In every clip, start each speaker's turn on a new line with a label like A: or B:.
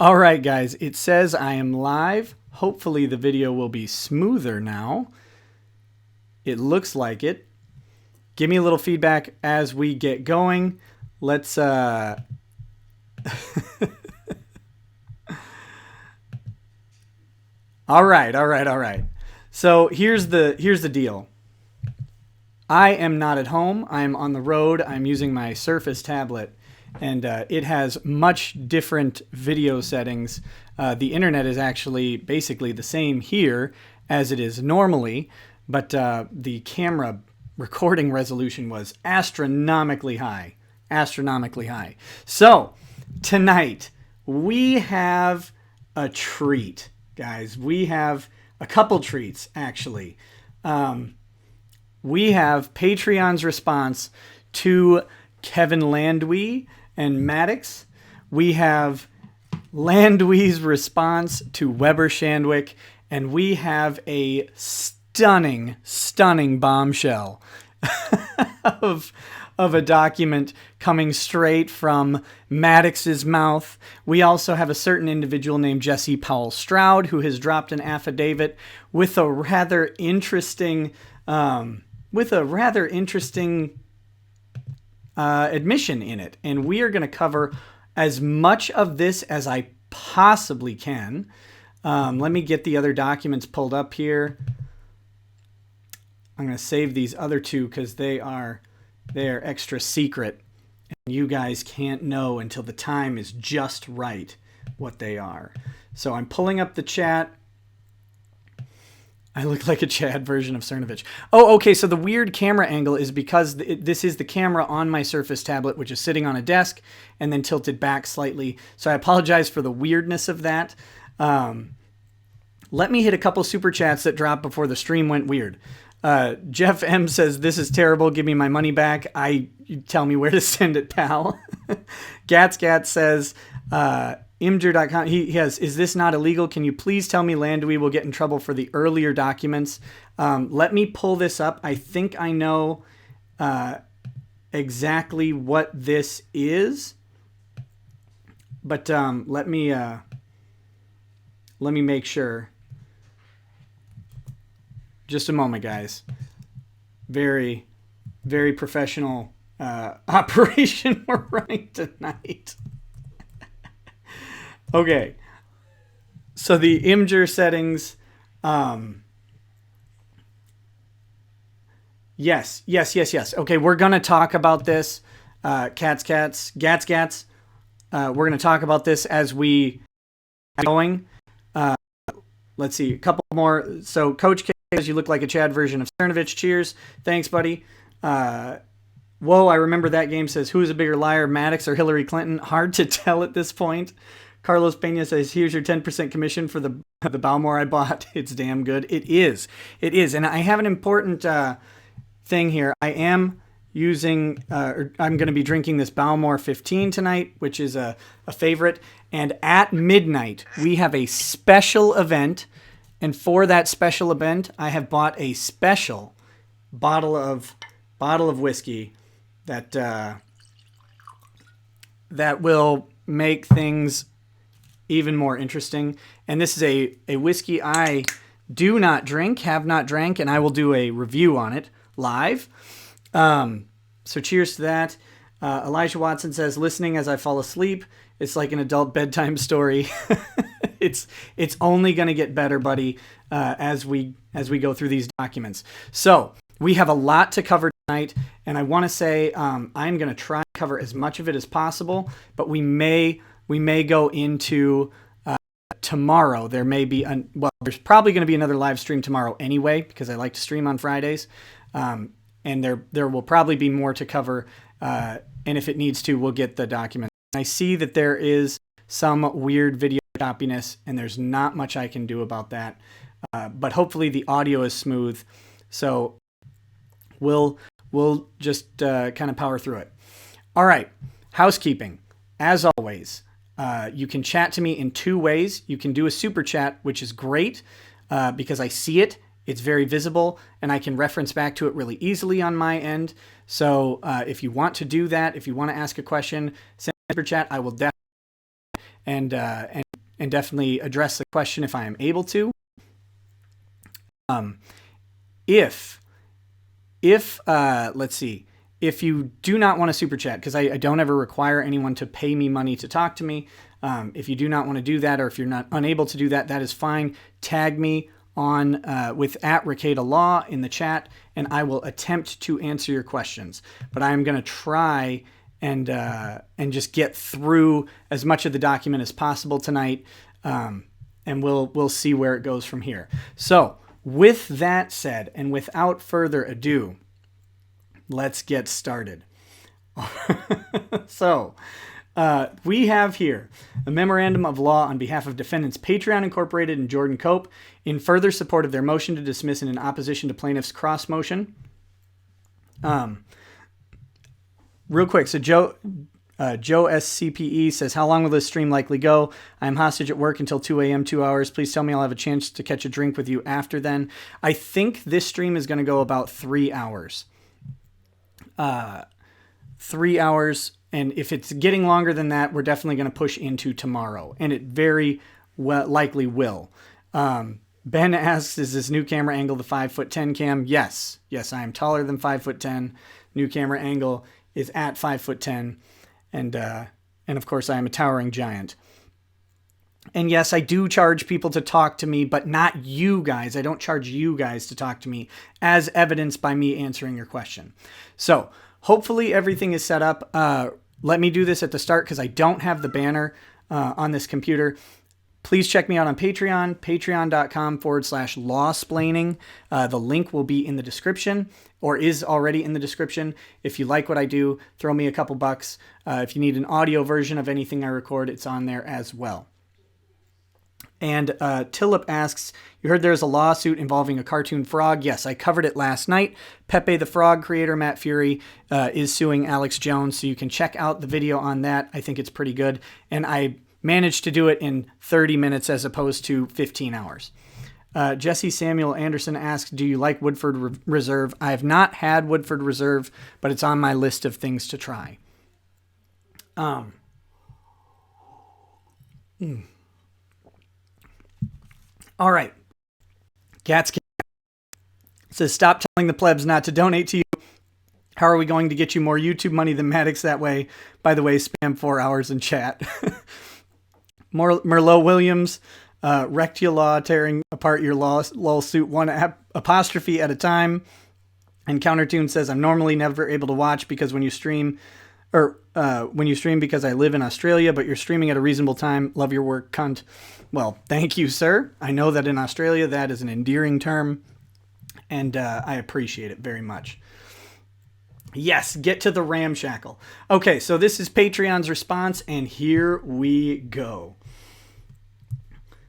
A: All right, guys, it says I am live. Hopefully the video will be smoother now. It looks like it. Give me a little feedback as we get going. Let's all right. So here's the deal. I am not at home. I'm on the road. I'm using my Surface tablet, and it has much different video settings. The internet is actually basically the same here as it is normally, but the camera recording resolution was astronomically high. So tonight we have a treat, guys. We have a couple treats, actually. We have Patreon's response to Kevin LanDUI and Maddox. We have LanDUI's response to Weber Shandwick. And we have a stunning bombshell of a document coming straight from Maddox's mouth. We also have a certain individual named Jesse Powell Stroud who has dropped an affidavit with a rather interesting admission in it. And we are going to cover as much of this as I possibly can. Let me get the other documents pulled up here. I'm going to save these other two because they are extra secret. And you guys can't know until the time is just right what they are. So I'm pulling up the chat. I look like a Chad version of Cernovich. Oh, okay, so the weird camera angle is because this is the camera on my Surface tablet, which is sitting on a desk and then tilted back slightly. So I apologize for the weirdness of that. Let me hit a couple super chats that dropped before the stream went weird. Jeff M says, "This is terrible. Give me my money back." You tell me where to send it, pal. Gats says, Imgur.com, he has, "Is this not illegal? Can you please tell me LanDUI will get in trouble for the earlier documents?" Let me pull this up. I think I know exactly what this is, but let me make sure. Just a moment, guys. Very, very professional operation we're running tonight. Okay, so the Imgur settings, yes. Okay, we're going to talk about this, Gats. We're going to talk about this as we going. Let's see, a couple more. So Coach K says, "You look like a Chad version of Cernovich." Cheers. Thanks, buddy. Whoa, I remember that game says, "Who is a bigger liar, Maddox or Hillary Clinton?" Hard to tell at this point. Carlos Pena says, "Here's your 10% commission for the Bowmore I bought." It's damn good. It is. And I have an important thing here. I am using, I'm going to be drinking this Bowmore 15 tonight, which is a favorite. And at midnight, we have a special event. And for that special event, I have bought a special bottle of whiskey that will make things even more interesting. And this is a whiskey I do not drink, have not drank, and I will do a review on it live. So cheers to that. Elijah Watson says, "Listening as I fall asleep. It's like an adult bedtime story." It's only going to get better, buddy, as we go through these documents. So we have a lot to cover tonight, and I want to say I'm going to try to cover as much of it as possible, but we may go into tomorrow. There may be there's probably going to be another live stream tomorrow anyway, because I like to stream on Fridays, and there will probably be more to cover. And if it needs to, we'll get the document. I see that there is some weird video choppiness, and there's not much I can do about that. But hopefully the audio is smooth, so we'll just kind of power through it. All right, housekeeping. As always, you can chat to me in two ways. You can do a super chat, which is great because I see it. It's very visible, and I can reference back to it really easily on my end. So if you want to do that, if you want to ask a question, send a super chat. I will definitely and and definitely address the question if I am able to. If let's see, if you do not want to super chat, because I don't ever require anyone to pay me money to talk to me. If you do not want to do that, or if you're not unable to do that, that is fine. Tag me on with @Rekieta Law in the chat, and I will attempt to answer your questions. But I'm going to try and just get through as much of the document as possible tonight, and we'll see where it goes from here. So with that said, and without further ado, let's get started. So we have here a memorandum of law on behalf of defendants Patreon Incorporated and Jordan Cope in further support of their motion to dismiss and in opposition to plaintiff's cross motion. Real quick, so Joe SCPE says, how long will this stream likely go? I'm hostage at work until 2 a.m., 2 hours. Please tell me I'll have a chance to catch a drink with you after then. I think this stream is going to go about 3 hours. 3 hours. And if it's getting longer than that, we're definitely going to push into tomorrow. And it very well likely will. Ben asks, is this new camera angle the 5'10" cam? Yes. Yes, I am taller than 5'10". New camera angle is at 5'10". And of course, I am a towering giant. And yes, I do charge people to talk to me, but not you guys. I don't charge you guys to talk to me, as evidenced by me answering your question. So hopefully everything is set up. Let me do this at the start because I don't have the banner on this computer. Please check me out on Patreon, patreon.com/lawsplaining. The link will be in the description, or is already in the description. If you like what I do, throw me a couple bucks. If you need an audio version of anything I record, it's on there as well. And Tillip asks, you heard there's a lawsuit involving a cartoon frog? Yes, I covered it last night. Pepe the Frog creator, Matt Fury, is suing Alex Jones, so you can check out the video on that. I think it's pretty good. And I managed to do it in 30 minutes as opposed to 15 hours. Jesse Samuel Anderson asks, do you like Woodford Reserve? I have not had Woodford Reserve, but it's on my list of things to try. All right. Gatsky says, stop telling the plebs not to donate to you. How are we going to get you more YouTube money than Maddox that way? By the way, spam 4 hours in chat. Merlot Williams, Rekieta Law, tearing apart your LoLsuit one apostrophe at a time. And Countertune says, I'm normally never able to watch because when you stream, because I live in Australia, but you're streaming at a reasonable time. Love your work, cunt. Well, thank you, sir. I know that in Australia that is an endearing term, and I appreciate it very much. Yes, get to the ramshackle. Okay, so this is Patreon's response, and here we go.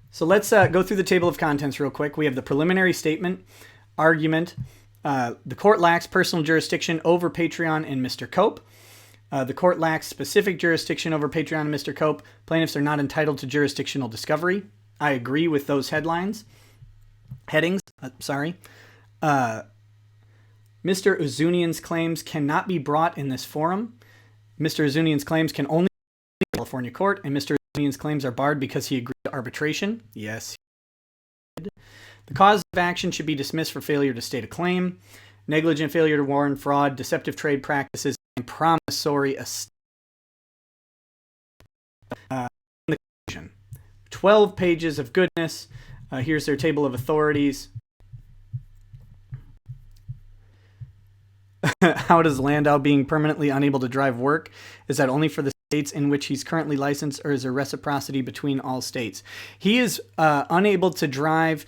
A: So let's go through the table of contents real quick. We have the preliminary statement, argument. The court lacks personal jurisdiction over Patreon and Mr. Cope. The court lacks specific jurisdiction over Patreon and Mr. Cope. Plaintiffs are not entitled to jurisdictional discovery. I agree with those headings. Mr. Uzunian's claims cannot be brought in this forum. Mr. Uzunian's claims can only be in California court, and Mr. Uzunian's claims are barred because he agreed to arbitration. Yes, he did. The cause of action should be dismissed for failure to state a claim, negligent failure to warn, fraud, deceptive trade practices, and promissory estate. 12 pages of goodness. Here's their table of authorities. How does LanDUI being permanently unable to drive work? Is that only for the states in which he's currently licensed, or is there reciprocity between all states? He is unable to drive.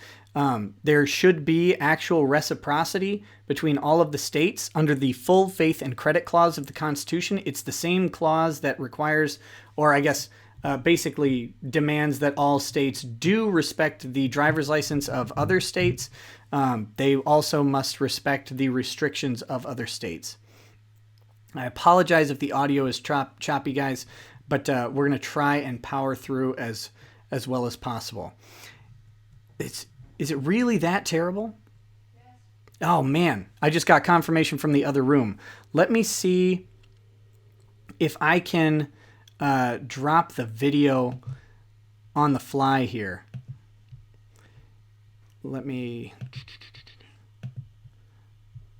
A: There should be actual reciprocity between all of the states under the full faith and credit clause of the Constitution. It's the same clause that requires, or I guess basically demands, that all states do respect the driver's license of other states. They also must respect the restrictions of other states. I apologize if the audio is choppy, guys, but we're going to try and power through as well as possible. Is it really that terrible? Yes. Oh, man. I just got confirmation from the other room. Let me see if I can drop the video on the fly here. Let me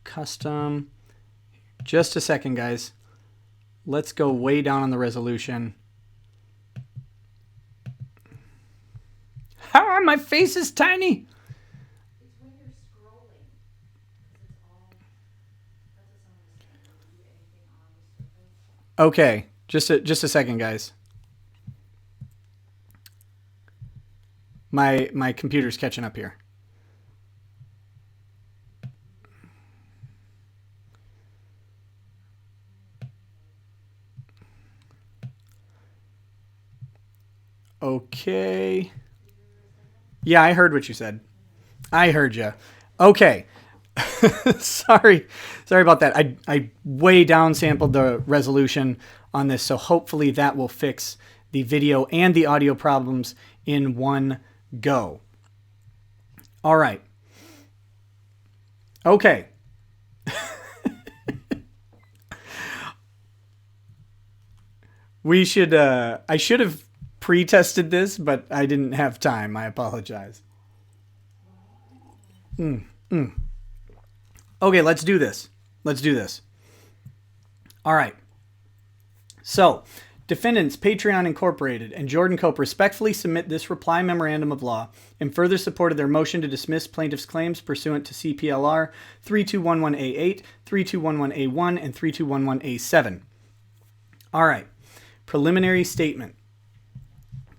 A: custom. Just a second, guys. Let's go way down on the resolution. Ah, my face is tiny.
B: It's when you're scrolling. It's all, that's what someone was saying. When you do anything on the surface.
A: Okay, just a second, guys. My computer's catching up here. Okay. Yeah, I heard what you said. I heard you. Okay. Sorry about that. I way downsampled the resolution on this, so hopefully that will fix the video and the audio problems in one go. All right. Okay. I should have pre-tested this, but I didn't have time. I apologize. Okay, let's do this. All right. So, defendants Patreon Incorporated and Jordan Cope respectfully submit this reply memorandum of law in further support of their motion to dismiss plaintiff's claims pursuant to CPLR 3211A8, 3211A1, and 3211A7. All right. Preliminary statement.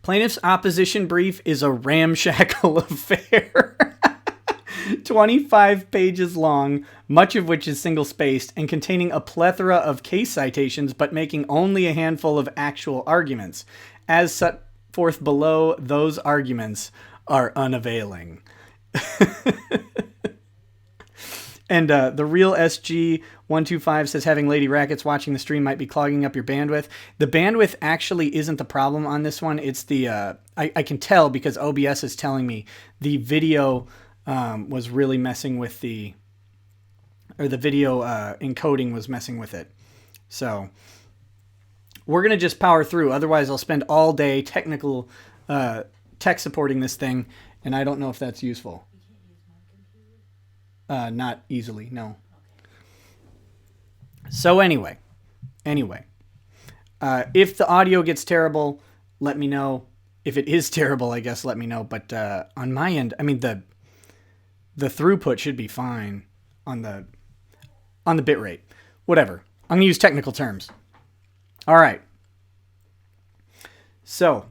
A: Plaintiff's opposition brief is a ramshackle affair. 25 pages long, much of which is single-spaced, and containing a plethora of case citations, but making only a handful of actual arguments. As set forth below, those arguments are unavailing. And the real SG125 says having lady rackets watching the stream might be clogging up your bandwidth. The bandwidth actually isn't the problem on this one. It's the I can tell because OBS is telling me the video was really messing with the video encoding was messing with it. So we're gonna just power through. Otherwise, I'll spend all day tech supporting this thing, and I don't know if that's useful. Not easily, no. So anyway, if the audio gets terrible, let me know. If it is terrible, I guess let me know. But on my end, I mean the throughput should be fine on the bitrate. Whatever. I'm gonna use technical terms. All right. So,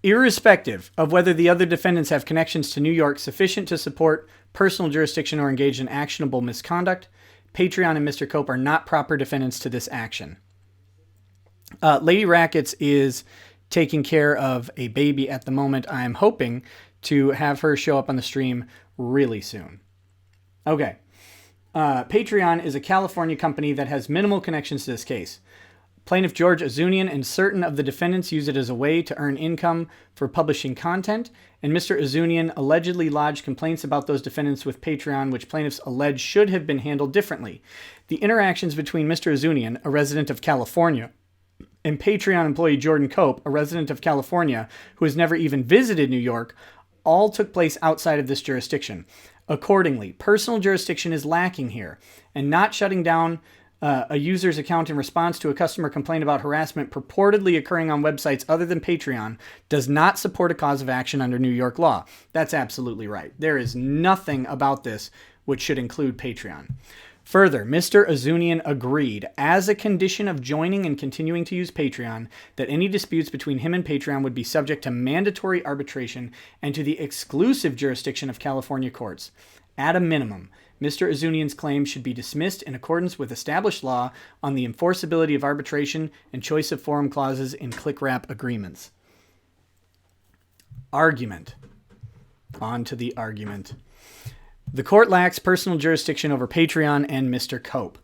A: irrespective of whether the other defendants have connections to New York sufficient to support personal jurisdiction or engage in actionable misconduct, Patreon and Mr. Cope are not proper defendants to this action. Lady Rackets is taking care of a baby at the moment. I'm hoping to have her show up on the stream really soon. Okay. Patreon is a California company that has minimal connections to this case. Plaintiff George Azunian and certain of the defendants use it as a way to earn income for publishing content, and Mr. Azunian allegedly lodged complaints about those defendants with Patreon, which plaintiffs allege should have been handled differently. The interactions between Mr. Azunian, a resident of California, and Patreon employee Jordan Cope, a resident of California who has never even visited New York, all took place outside of this jurisdiction. Accordingly, personal jurisdiction is lacking here, and not shutting down a user's account in response to a customer complaint about harassment purportedly occurring on websites other than Patreon does not support a cause of action under New York law. That's absolutely right. There is nothing about this which should include Patreon. Further, Mr. Azunian agreed, as a condition of joining and continuing to use Patreon, that any disputes between him and Patreon would be subject to mandatory arbitration and to the exclusive jurisdiction of California courts. At a minimum, Mr. Azunian's claim should be dismissed in accordance with established law on the enforceability of arbitration and choice of forum clauses in click-wrap agreements. Argument. On to the argument. The court lacks personal jurisdiction over Patreon and Mr. Cope.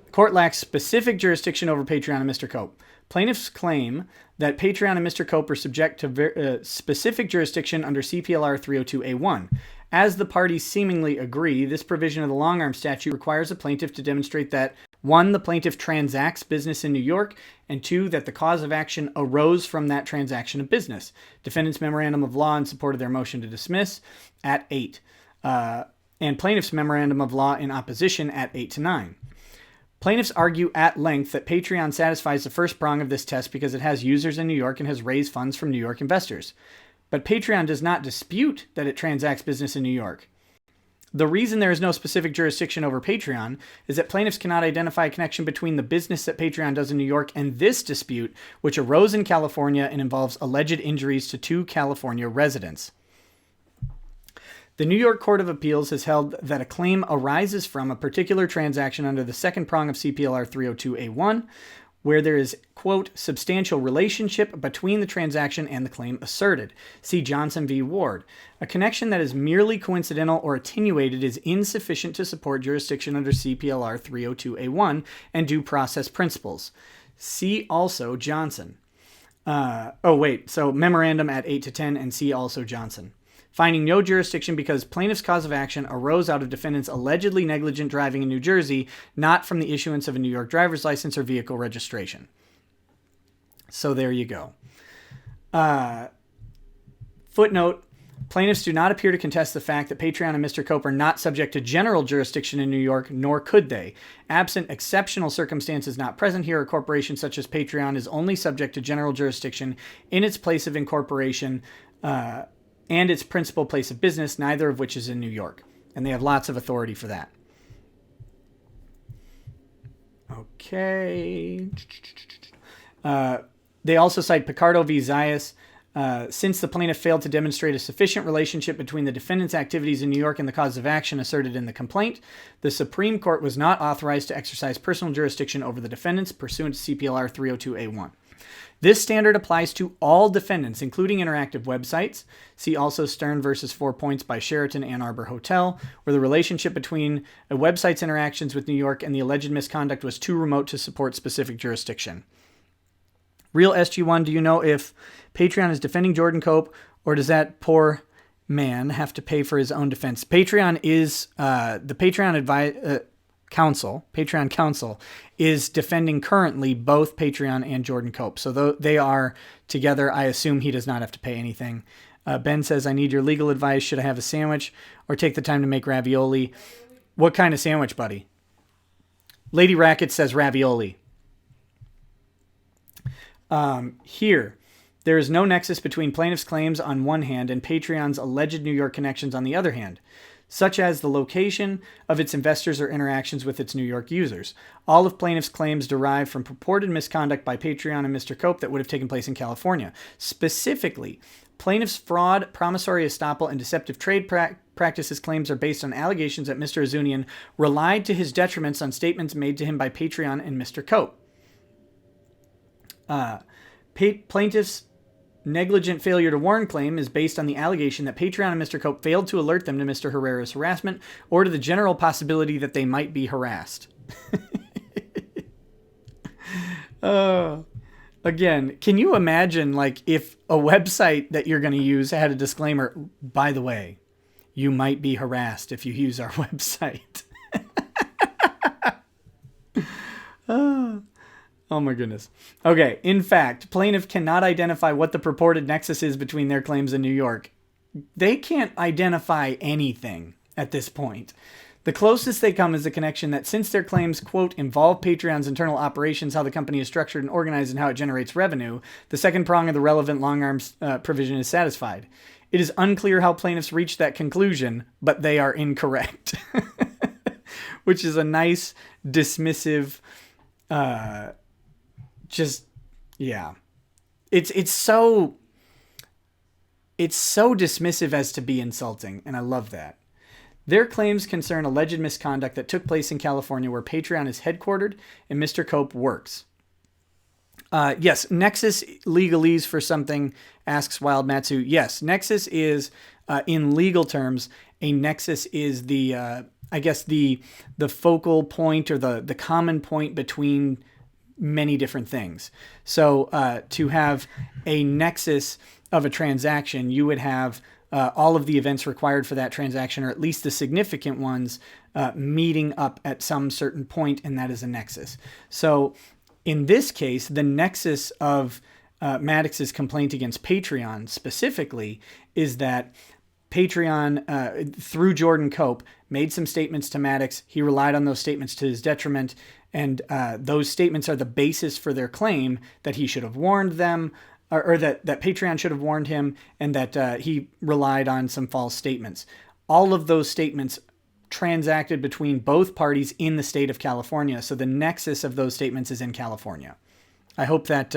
A: The court lacks specific jurisdiction over Patreon and Mr. Cope. Plaintiffs claim that Patreon and Mr. Cope are subject to specific jurisdiction under CPLR 302A1. As the parties seemingly agree, this provision of the long-arm statute requires a plaintiff to demonstrate that 1, the plaintiff transacts business in New York, and 2, that the cause of action arose from that transaction of business. Defendant's memorandum of law in support of their motion to dismiss at 8. And plaintiff's memorandum of law in opposition at 8 to 9. Plaintiffs argue at length that Patreon satisfies the first prong of this test because it has users in New York and has raised funds from New York investors. But Patreon does not dispute that it transacts business in New York. The reason there is no specific jurisdiction over Patreon is that plaintiffs cannot identify a connection between the business that Patreon does in New York and this dispute, which arose in California and involves alleged injuries to 2 California residents. The New York Court of Appeals has held that a claim arises from a particular transaction under the second prong of CPLR 302A1, where there is, quote, substantial relationship between the transaction and the claim asserted. See Johnson v. Ward. A connection that is merely coincidental or attenuated is insufficient to support jurisdiction under CPLR 302A1 and due process principles. See also Johnson. So memorandum at 8 to 10 and see also Johnson. Finding no jurisdiction because plaintiff's cause of action arose out of defendant's allegedly negligent driving in New Jersey, not from the issuance of a New York driver's license or vehicle registration. So there you go. Footnote, plaintiffs do not appear to contest the fact that Patreon and Mr. Cope are not subject to general jurisdiction in New York, nor could they. Absent exceptional circumstances not present here, a corporation such as Patreon is only subject to general jurisdiction in its place of incorporation, and its principal place of business, neither of which is in New York. And they have lots of authority for that. Okay. They also cite Picardo v. Zayas. Since the plaintiff failed to demonstrate a sufficient relationship between the defendant's activities in New York and the cause of action asserted in the complaint, the Supreme Court was not authorized to exercise personal jurisdiction over the defendants pursuant to CPLR 302A1. This standard applies to all defendants, including interactive websites. See also Stern versus 4 Points by Sheraton Ann Arbor Hotel, where the relationship between a website's interactions with New York and the alleged misconduct was too remote to support specific jurisdiction. Real SG1, do you know if Patreon is defending Jordan Cope, or does that poor man have to pay for his own defense? Patreon is, the Patreon Patreon Council is defending currently both Patreon and Jordan Cope. So they are together. I assume he does not have to pay anything. Ben says, I need your legal advice. Should I have a sandwich or take the time to make ravioli? What kind of sandwich, buddy? Lady Racket says ravioli. Here, there is no nexus between plaintiff's claims on one hand and Patreon's alleged New York connections on the other hand, such as the location of its investors or interactions with its New York users. All of plaintiff's claims derive from purported misconduct by Patreon and Mr. Cope that would have taken place in California. Specifically, plaintiff's fraud, promissory estoppel, and deceptive trade practices claims are based on allegations that Mr. Azunian relied to his detriments on statements made to him by Patreon and Mr. Cope. Plaintiff's negligent failure to warn claim is based on the allegation that Patreon and Mr. Cope failed to alert them to Mr. Herrera's harassment or to the general possibility that they might be harassed. Again, can you imagine, like, if a website that you're going to use had a disclaimer, by the way, you might be harassed if you use our website. Oh my goodness. Okay, in fact, plaintiff cannot identify what the purported nexus is between their claims in New York. They can't identify anything at this point. The closest they come is the connection that since their claims, quote, involve Patreon's internal operations, how the company is structured and organized, and how it generates revenue, the second prong of the relevant long arms provision is satisfied. It is unclear how plaintiffs reached that conclusion, but they are incorrect. Which is a nice, dismissive... It's so dismissive as to be insulting, and I love that. Their claims concern alleged misconduct that took place in California where Patreon is headquartered and Mr. Cope works. Yes, nexus legalese for something, asks Wild Matsu. Yes, nexus is, in legal terms, a nexus is the focal point or the common point between many different things. So to have a nexus of a transaction, you would have all of the events required for that transaction, or at least the significant ones, meeting up at some certain point, and that is a nexus. So in this case, the nexus of Maddox's complaint against Patreon specifically is that Patreon, through Jordan Cope, made some statements to Maddox. He relied on those statements to his detriment, and those statements are the basis for their claim that he should have warned them, or that Patreon should have warned him, and that he relied on some false statements. All of those statements transacted between both parties in the state of California, so the nexus of those statements is in California. I hope that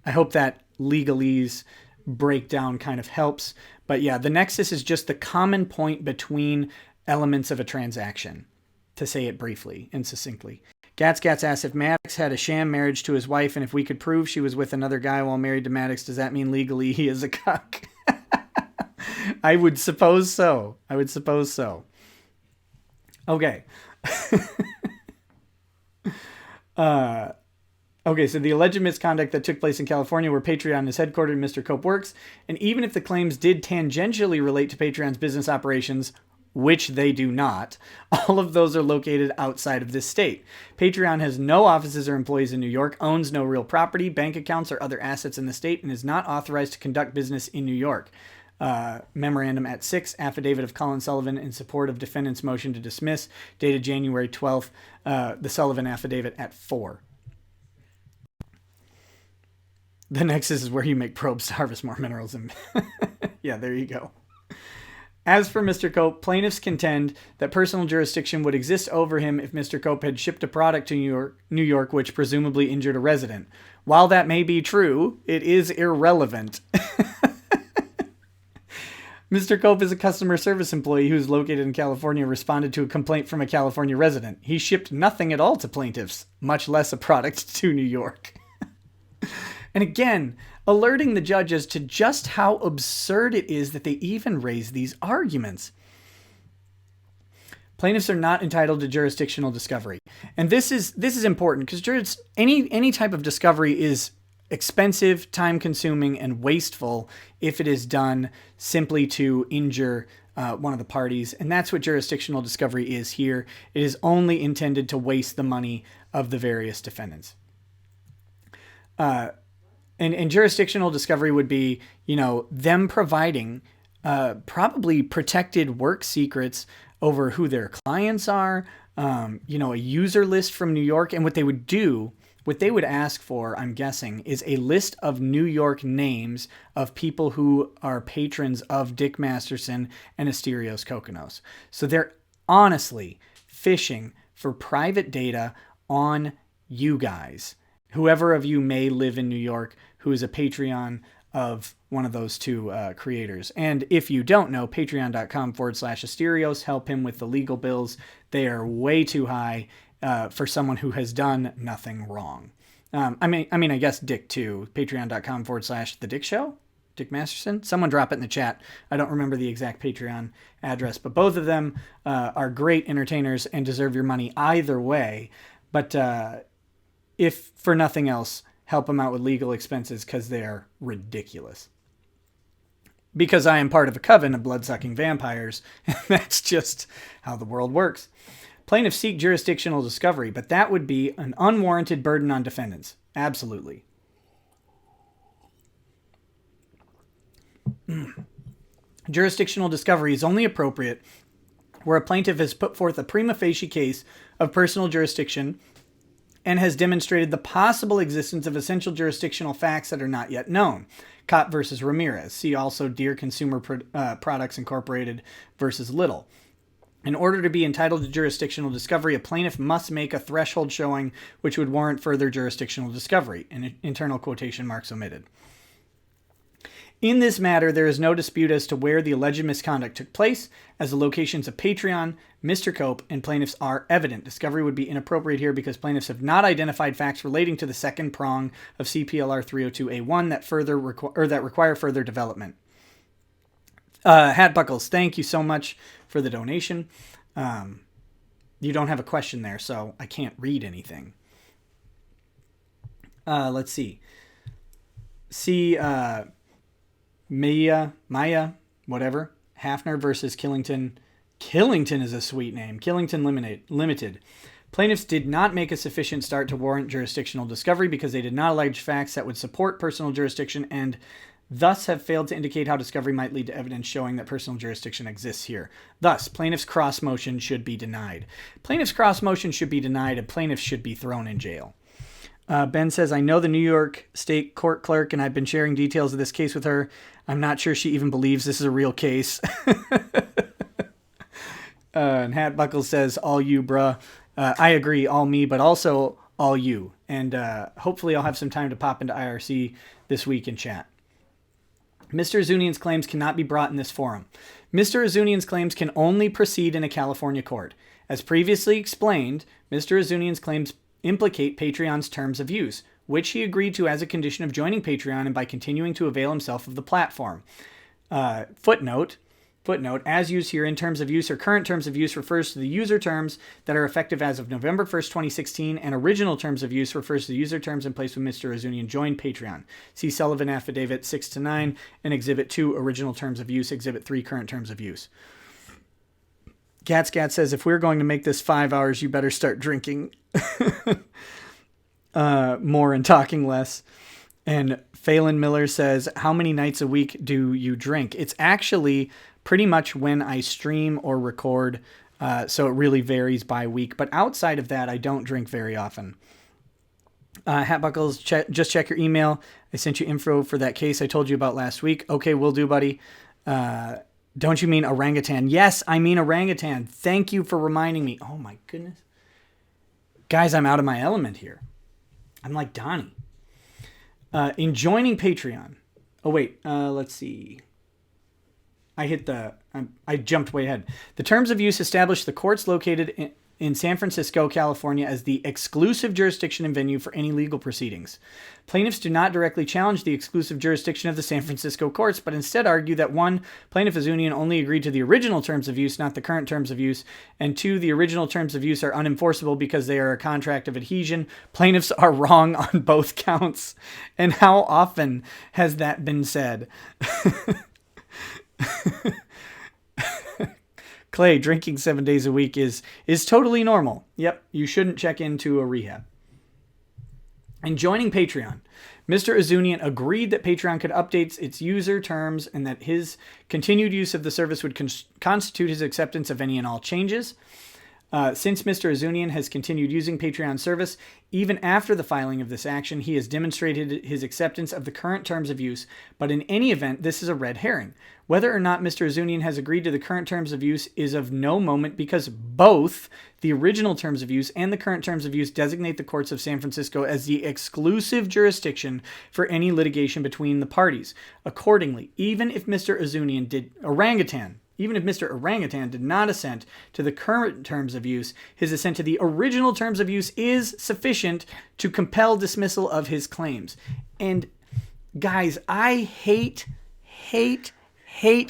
A: legalese breakdown kind of helps. But yeah, the nexus is just the common point between elements of a transaction, to say it briefly and succinctly. Gats asks, if Maddox had a sham marriage to his wife, and if we could prove she was with another guy while married to Maddox, does that mean legally he is a cuck? I would suppose so. Okay. Okay, so the alleged misconduct that took place in California, where Patreon is headquartered and Mr. Cope works, and even if the claims did tangentially relate to Patreon's business operations, which they do not, all of those are located outside of this state. Patreon has no offices or employees in New York, owns no real property, bank accounts, or other assets in the state, and is not authorized to conduct business in New York. Memorandum at 6, affidavit of Colin Sullivan in support of defendant's motion to dismiss, dated January 12th, the Sullivan affidavit at 4. The nexus is where you make probes to harvest more minerals. And yeah, there you go. As for Mr. Cope, plaintiffs contend that personal jurisdiction would exist over him if Mr. Cope had shipped a product to New York, which presumably injured a resident. While that may be true, it is irrelevant. Mr. Cope is a customer service employee who is located in California, responded to a complaint from a California resident. He shipped nothing at all to plaintiffs, much less a product to New York. And again, alerting the judges to just how absurd it is that they even raise these arguments. Plaintiffs are not entitled to jurisdictional discovery. And this is important because any type of discovery is expensive, time-consuming, and wasteful if it is done simply to injure one of the parties. And that's what jurisdictional discovery is here. It is only intended to waste the money of the various defendants. And jurisdictional discovery would be, them providing probably protected work secrets over who their clients are, a user list from New York. And what they would ask for, I'm guessing, is a list of New York names of people who are patrons of Dick Masterson and Asterios Kokkinos. So they're honestly fishing for private data on you guys. Whoever of you may live in New York who is a Patreon of one of those two creators. And if you don't know, patreon.com/Asterios, help him with the legal bills. They are way too high for someone who has done nothing wrong. I guess Dick too. Patreon.com/The Dick Show? Dick Masterson? Someone drop it in the chat. I don't remember the exact Patreon address, but both of them are great entertainers and deserve your money either way. But if for nothing else, help them out with legal expenses because they are ridiculous. Because I am part of a coven of blood-sucking vampires, and that's just how the world works. Plaintiffs seek jurisdictional discovery, but that would be an unwarranted burden on defendants. Absolutely. Jurisdictional discovery is only appropriate where a plaintiff has put forth a prima facie case of personal jurisdiction and has demonstrated the possible existence of essential jurisdictional facts that are not yet known. Cott versus Ramirez. See also Deere Consumer Products Incorporated versus Little. In order to be entitled to jurisdictional discovery, a plaintiff must make a threshold showing which would warrant further jurisdictional discovery, and internal quotation marks omitted. In this matter, there is no dispute as to where the alleged misconduct took place, as the locations of Patreon, Mr. Cope, and plaintiffs are evident. Discovery would be inappropriate here because plaintiffs have not identified facts relating to the second prong of CPLR 302A1 that require further development. Hat Buckles, thank you so much for the donation. You don't have a question there, so I can't read anything. Let's see. Maya whatever. Hafner versus Killington. Killington is a sweet name. Killington Limited. Plaintiffs did not make a sufficient start to warrant jurisdictional discovery because they did not allege facts that would support personal jurisdiction and thus have failed to indicate how discovery might lead to evidence showing that personal jurisdiction exists here. Thus, plaintiff's cross motion should be denied. Plaintiff's cross motion should be denied and plaintiffs should be thrown in jail. Ben says, I know the New York State Court clerk and I've been sharing details of this case with her. I'm not sure she even believes this is a real case. And Hat Buckles says, all you, bruh. I agree, all me, but also all you. And hopefully I'll have some time to pop into IRC this week and chat. Mr. Azunian's claims cannot be brought in this forum. Mr. Azunian's claims can only proceed in a California court. As previously explained, Mr. Azunian's claims implicate Patreon's terms of use, which he agreed to as a condition of joining Patreon and by continuing to avail himself of the platform. Footnote, as used here in terms of use or current terms of use refers to the user terms that are effective as of November 1st, 2016, and original terms of use refers to the user terms in place when Mr. Azunian joined Patreon. See Sullivan Affidavit 6-9 and Exhibit 2, original terms of use, Exhibit 3, current terms of use. Gatscat says, if we're going to make this 5 hours, you better start drinking more and talking less. And Phelan Miller says, how many nights a week do you drink? It's actually pretty much when I stream or record, so it really varies by week. But outside of that, I don't drink very often. Hatbuckles, just check your email. I sent you info for that case I told you about last week. Okay, will do, buddy. Don't you mean orangutan? Yes, I mean orangutan. Thank you for reminding me. Oh, my goodness. Guys, I'm out of my element here. I'm like Donnie. In joining Patreon. Oh, wait. Let's see. I jumped way ahead. The terms of use establish the courts located in San Francisco, California as the exclusive jurisdiction and venue for any legal proceedings. Plaintiffs do not directly challenge the exclusive jurisdiction of the San Francisco courts, but instead argue that 1, Plaintiff Azunian only agreed to the original terms of use, not the current terms of use, and 2, the original terms of use are unenforceable because they are a contract of adhesion. Plaintiffs are wrong on both counts. And how often has that been said? Clay, drinking 7 days a week is totally normal. Yep, you shouldn't check into a rehab. And joining Patreon, Mr. Azunian agreed that Patreon could update its user terms and that his continued use of the service would constitute his acceptance of any and all changes. Since Mr. Azunian has continued using Patreon service, even after the filing of this action, he has demonstrated his acceptance of the current terms of use, but in any event, this is a red herring. Whether or not Mr. Azunian has agreed to the current terms of use is of no moment because both the original terms of use and the current terms of use designate the courts of San Francisco as the exclusive jurisdiction for any litigation between the parties. Accordingly, even if Mr. Orangutan did not assent to the current terms of use, his assent to the original terms of use is sufficient to compel dismissal of his claims. And guys, I hate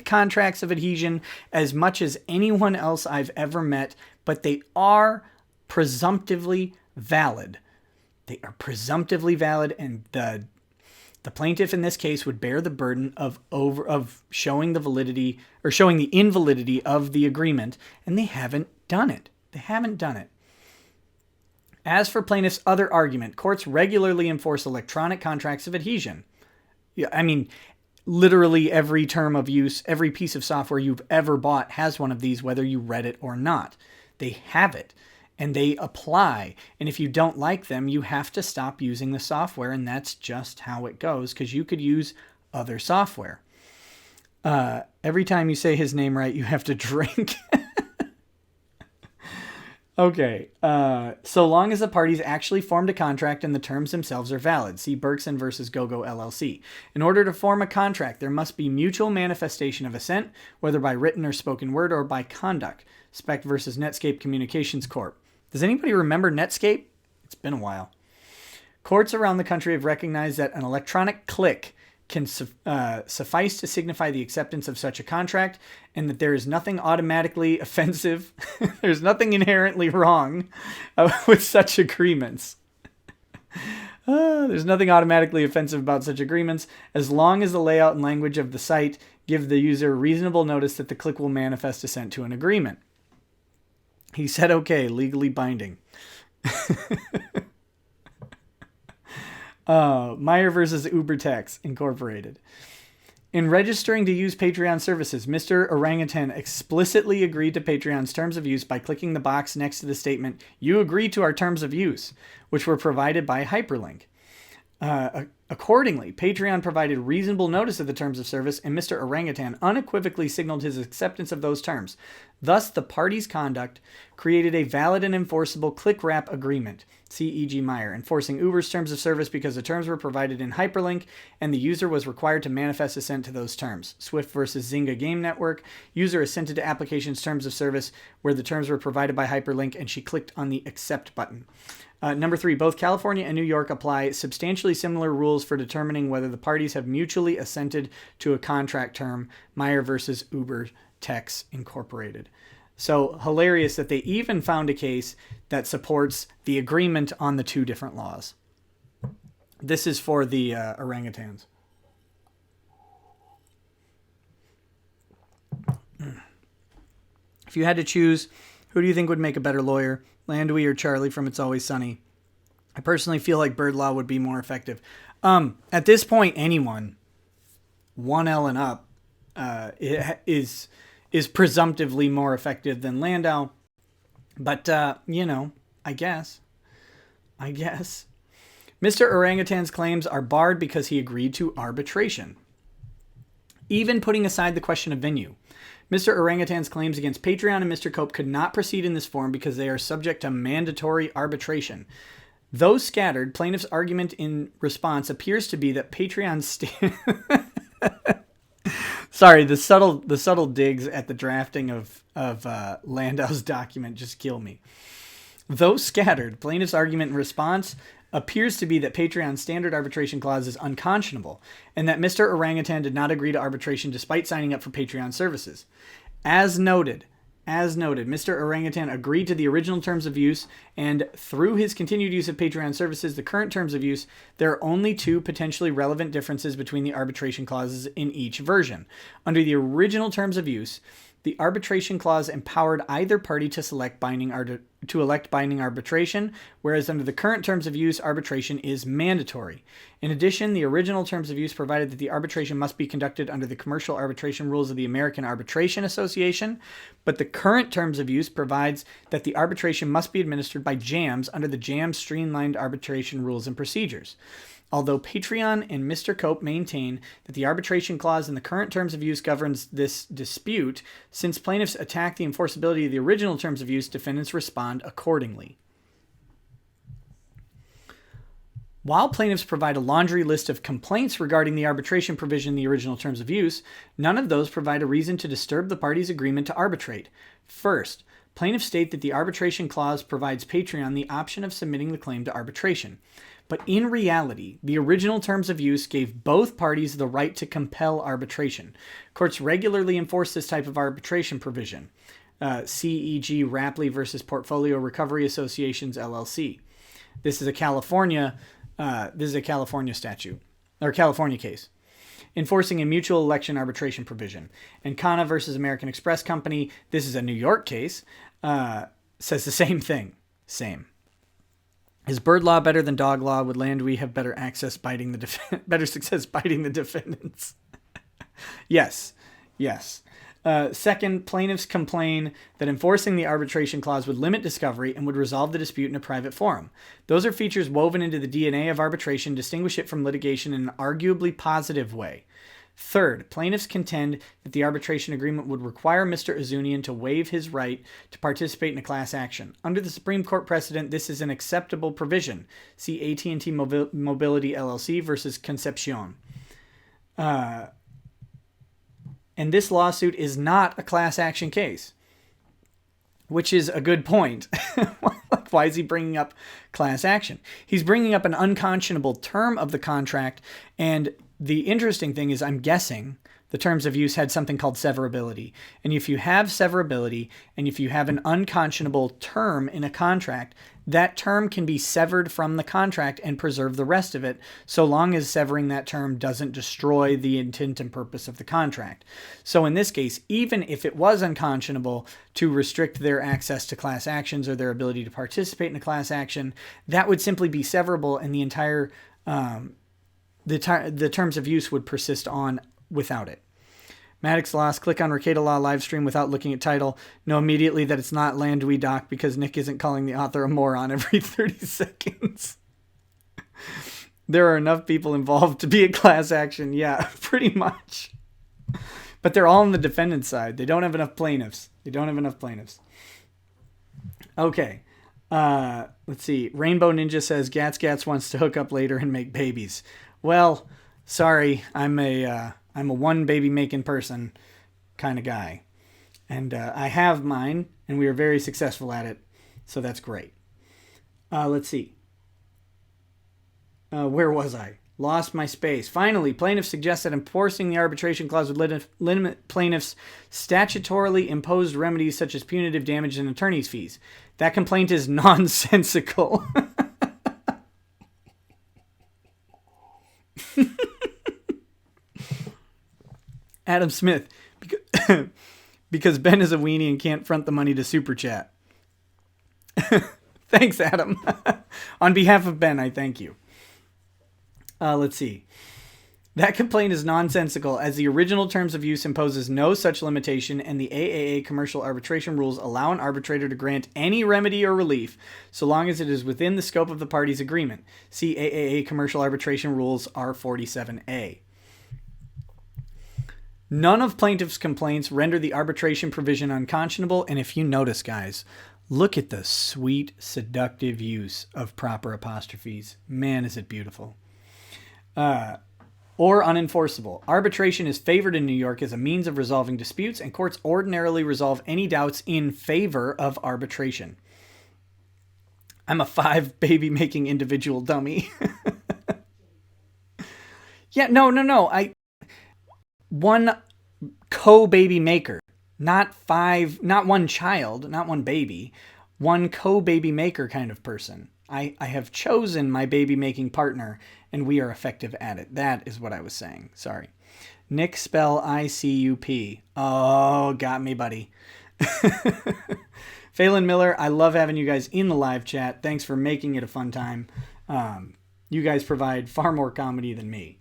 A: contracts of adhesion as much as anyone else I've ever met, but they are presumptively valid. They are presumptively valid, and the plaintiff in this case would bear the burden of showing the validity or showing the invalidity of the agreement, and they haven't done it. As for plaintiff's other argument, courts regularly enforce electronic contracts of adhesion. Yeah, I mean, literally every term of use, every piece of software you've ever bought has one of these, whether you read it or not. They have it. And they apply. And if you don't like them, you have to stop using the software. And that's just how it goes, because you could use other software. Every time you say his name right, you have to drink. Okay. So long as the parties actually formed a contract and the terms themselves are valid. See Berkson versus GoGo LLC. In order to form a contract, there must be mutual manifestation of assent, whether by written or spoken word or by conduct. Speck versus Netscape Communications Corp. Does anybody remember Netscape? It's been a while. Courts around the country have recognized that an electronic click can suffice to signify the acceptance of such a contract, and that there is nothing automatically offensive. There's nothing inherently wrong with such agreements. There's nothing automatically offensive about such agreements as long as the layout and language of the site give the user reasonable notice that the click will manifest assent to an agreement. He said, okay, legally binding. Meyer versus UberTex Incorporated. In registering to use Patreon services, Mr. Orangutan explicitly agreed to Patreon's terms of use by clicking the box next to the statement, "You agree to our terms of use," which were provided by hyperlink. Accordingly, Patreon provided reasonable notice of the terms of service, and Mr. Orangutan unequivocally signaled his acceptance of those terms. Thus, the parties' conduct created a valid and enforceable click-wrap agreement, C.E.G. Meyer, enforcing Uber's terms of service because the terms were provided in hyperlink and the user was required to manifest assent to those terms. Swift versus Zynga Game Network. User assented to application's terms of service where the terms were provided by hyperlink, and she clicked on the accept button. Number 3, both California and New York apply substantially similar rules for determining whether the parties have mutually assented to a contract term. Meyer versus UberTex Incorporated. So hilarious that they even found a case that supports the agreement on the two different laws. This is for the orangutans. If you had to choose, who do you think would make a better lawyer? LanDUI or Charlie from It's Always Sunny? I personally feel like bird law would be more effective. At this point, anyone 1L and up is presumptively more effective than LanDUI. But, I guess. Mr. Orangutan's claims are barred because he agreed to arbitration. Even putting aside the question of venue, Mr. Orangutan's claims against Patreon and Mr. Cope could not proceed in this form because they are subject to mandatory arbitration. Though scattered, plaintiff's argument in response appears to be that Patreon's Sorry, the subtle digs at the drafting of LanDUI's document just kill me. Though scattered, plaintiff's argument in response appears to be that Patreon's standard arbitration clause is unconscionable, and that Mr. Orangutan did not agree to arbitration despite signing up for Patreon services. As noted, Mr. Orangutan agreed to the original terms of use, and through his continued use of Patreon services, the current terms of use, there are only two potentially relevant differences between the arbitration clauses in each version. Under the original terms of use, the arbitration clause empowered either party to elect binding arbitration, whereas under the current terms of use, arbitration is mandatory. In addition, the original terms of use provided that the arbitration must be conducted under the commercial arbitration rules of the American Arbitration Association, but the current terms of use provides that the arbitration must be administered by JAMS under the JAMS streamlined arbitration rules and procedures. Although Patreon and Mr. Cope maintain that the arbitration clause in the current terms of use governs this dispute, since plaintiffs attack the enforceability of the original terms of use, defendants respond accordingly. While plaintiffs provide a laundry list of complaints regarding the arbitration provision in the original terms of use, none of those provide a reason to disturb the parties' agreement to arbitrate. First, plaintiffs state that the arbitration clause provides Patreon the option of submitting the claim to arbitration. But in reality, the original terms of use gave both parties the right to compel arbitration. Courts regularly enforce this type of arbitration provision. C.E.G. Rapley versus Portfolio Recovery Associations, LLC. This is a California statute, or California case, enforcing a mutual election arbitration provision. And Kana versus American Express Company, this is a New York case, says the same thing. Same. Is bird law better than dog law? Would LanDUI have better success biting the defendants? Yes. Second, plaintiffs complain that enforcing the arbitration clause would limit discovery and would resolve the dispute in a private forum. Those are features woven into the DNA of arbitration, distinguish it from litigation in an arguably positive way. Third, plaintiffs contend that the arbitration agreement would require Mr. Azunian to waive his right to participate in a class action. Under the Supreme Court precedent, this is an acceptable provision. See AT&T Mobility LLC versus Concepcion. And this lawsuit is not a class action case, which is a good point. Why is he bringing up class action? He's bringing up an unconscionable term of the contract, and the interesting thing is, I'm guessing the terms of use had something called severability. And if you have severability, and if you have an unconscionable term in a contract, that term can be severed from the contract and preserve the rest of it, so long as severing that term doesn't destroy the intent and purpose of the contract. So in this case, even if it was unconscionable to restrict their access to class actions or their ability to participate in a class action, that would simply be severable, and the entire the terms of use would persist on without it. Maddox Lost, click on Rekieta Law live stream without looking at title. Know immediately that it's not LanDUI doc because Nick isn't calling the author a moron every 30 seconds. There are enough people involved to be a class action. Yeah, pretty much. But they're all on the defendant's side. They don't have enough plaintiffs. Okay. Let's see. Rainbow Ninja says Gats wants to hook up later and make babies. Well, sorry. I'm a one baby making person kind of guy. And I have mine, and we are very successful at it. So that's great. Let's see. Where was I? Lost my space. Finally, plaintiffs suggest that enforcing the arbitration clause would limit plaintiffs' statutorily imposed remedies such as punitive damage and attorney's fees. That complaint is nonsensical. Adam Smith, because Ben is a weenie and can't front the money to Super Chat. Thanks, Adam. On behalf of Ben, I thank you. Let's see. That complaint is nonsensical as the original terms of use imposes no such limitation, and the AAA commercial arbitration rules allow an arbitrator to grant any remedy or relief so long as it is within the scope of the party's agreement. See AAA commercial arbitration rules R47A. None of plaintiffs' complaints render the arbitration provision unconscionable, and if you notice, guys, look at the sweet, seductive use of proper apostrophes. Man, is it beautiful. Or unenforceable. Arbitration is favored in New York as a means of resolving disputes, and courts ordinarily resolve any doubts in favor of arbitration. I'm a 5 baby-making individual dummy. Yeah, no. One co-baby maker, not 5, not one child, not one baby, one co-baby maker kind of person. I have chosen my baby-making partner, and we are effective at it. That is what I was saying. Sorry. Nick, spell I-C-U-P. Oh, got me, buddy. Phelan Miller, I love having you guys in the live chat. Thanks for making it a fun time. You guys provide far more comedy than me.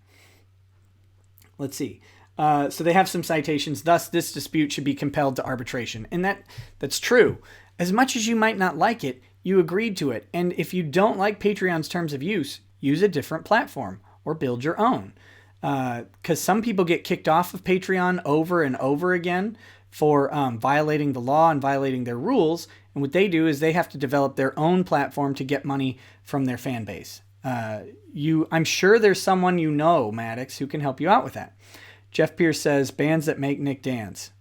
A: Let's see. So they have some citations. Thus, this dispute should be compelled to arbitration. And that's true. As much as you might not like it, you agreed to it. And if you don't like Patreon's terms of use, use a different platform or build your own. Because some people get kicked off of Patreon over and over again for violating the law and violating their rules. And what they do is they have to develop their own platform to get money from their fan base. I'm sure there's someone you know, Maddox, who can help you out with that. Jeff Pierce says, bands that make Nick dance.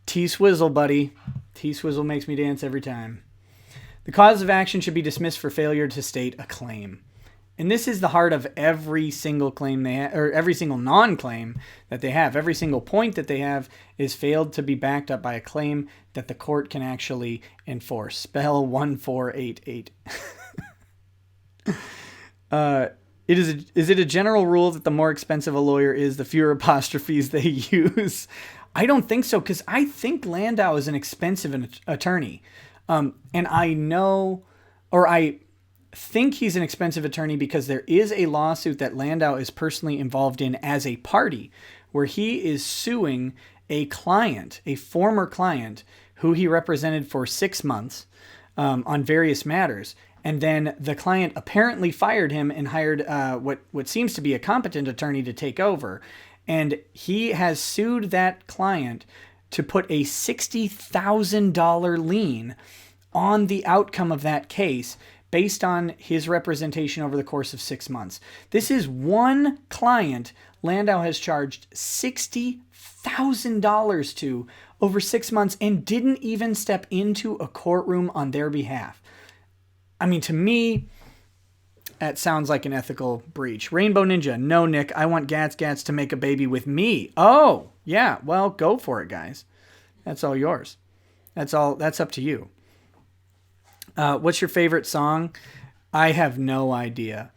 A: T-Swizzle, buddy. T-Swizzle makes me dance every time. The cause of action should be dismissed for failure to state a claim. And this is the heart of every single claim they have, or every single non-claim that they have. Every single point that they have is failed to be backed up by a claim that the court can actually enforce. Spell 1488. Is it a general rule that the more expensive a lawyer is, the fewer apostrophes they use? I don't think so, because I think LanDUI is an expensive attorney. And I know, or I think he's an expensive attorney because there is a lawsuit that LanDUI is personally involved in as a party, where he is suing a client, a former client, who he represented for 6 months on various matters. And then the client apparently fired him and hired what seems to be a competent attorney to take over. And he has sued that client to put a $60,000 lien on the outcome of that case based on his representation over the course of 6 months. This is one client LanDUI has charged $60,000 to over 6 months and didn't even step into a courtroom on their behalf. I mean, to me, That sounds like an ethical breach. Rainbow Ninja, no, Nick, I want Gats to make a baby with me. Oh, yeah, well, go for it, guys. That's all yours. That's up to you. What's your favorite song? I have no idea.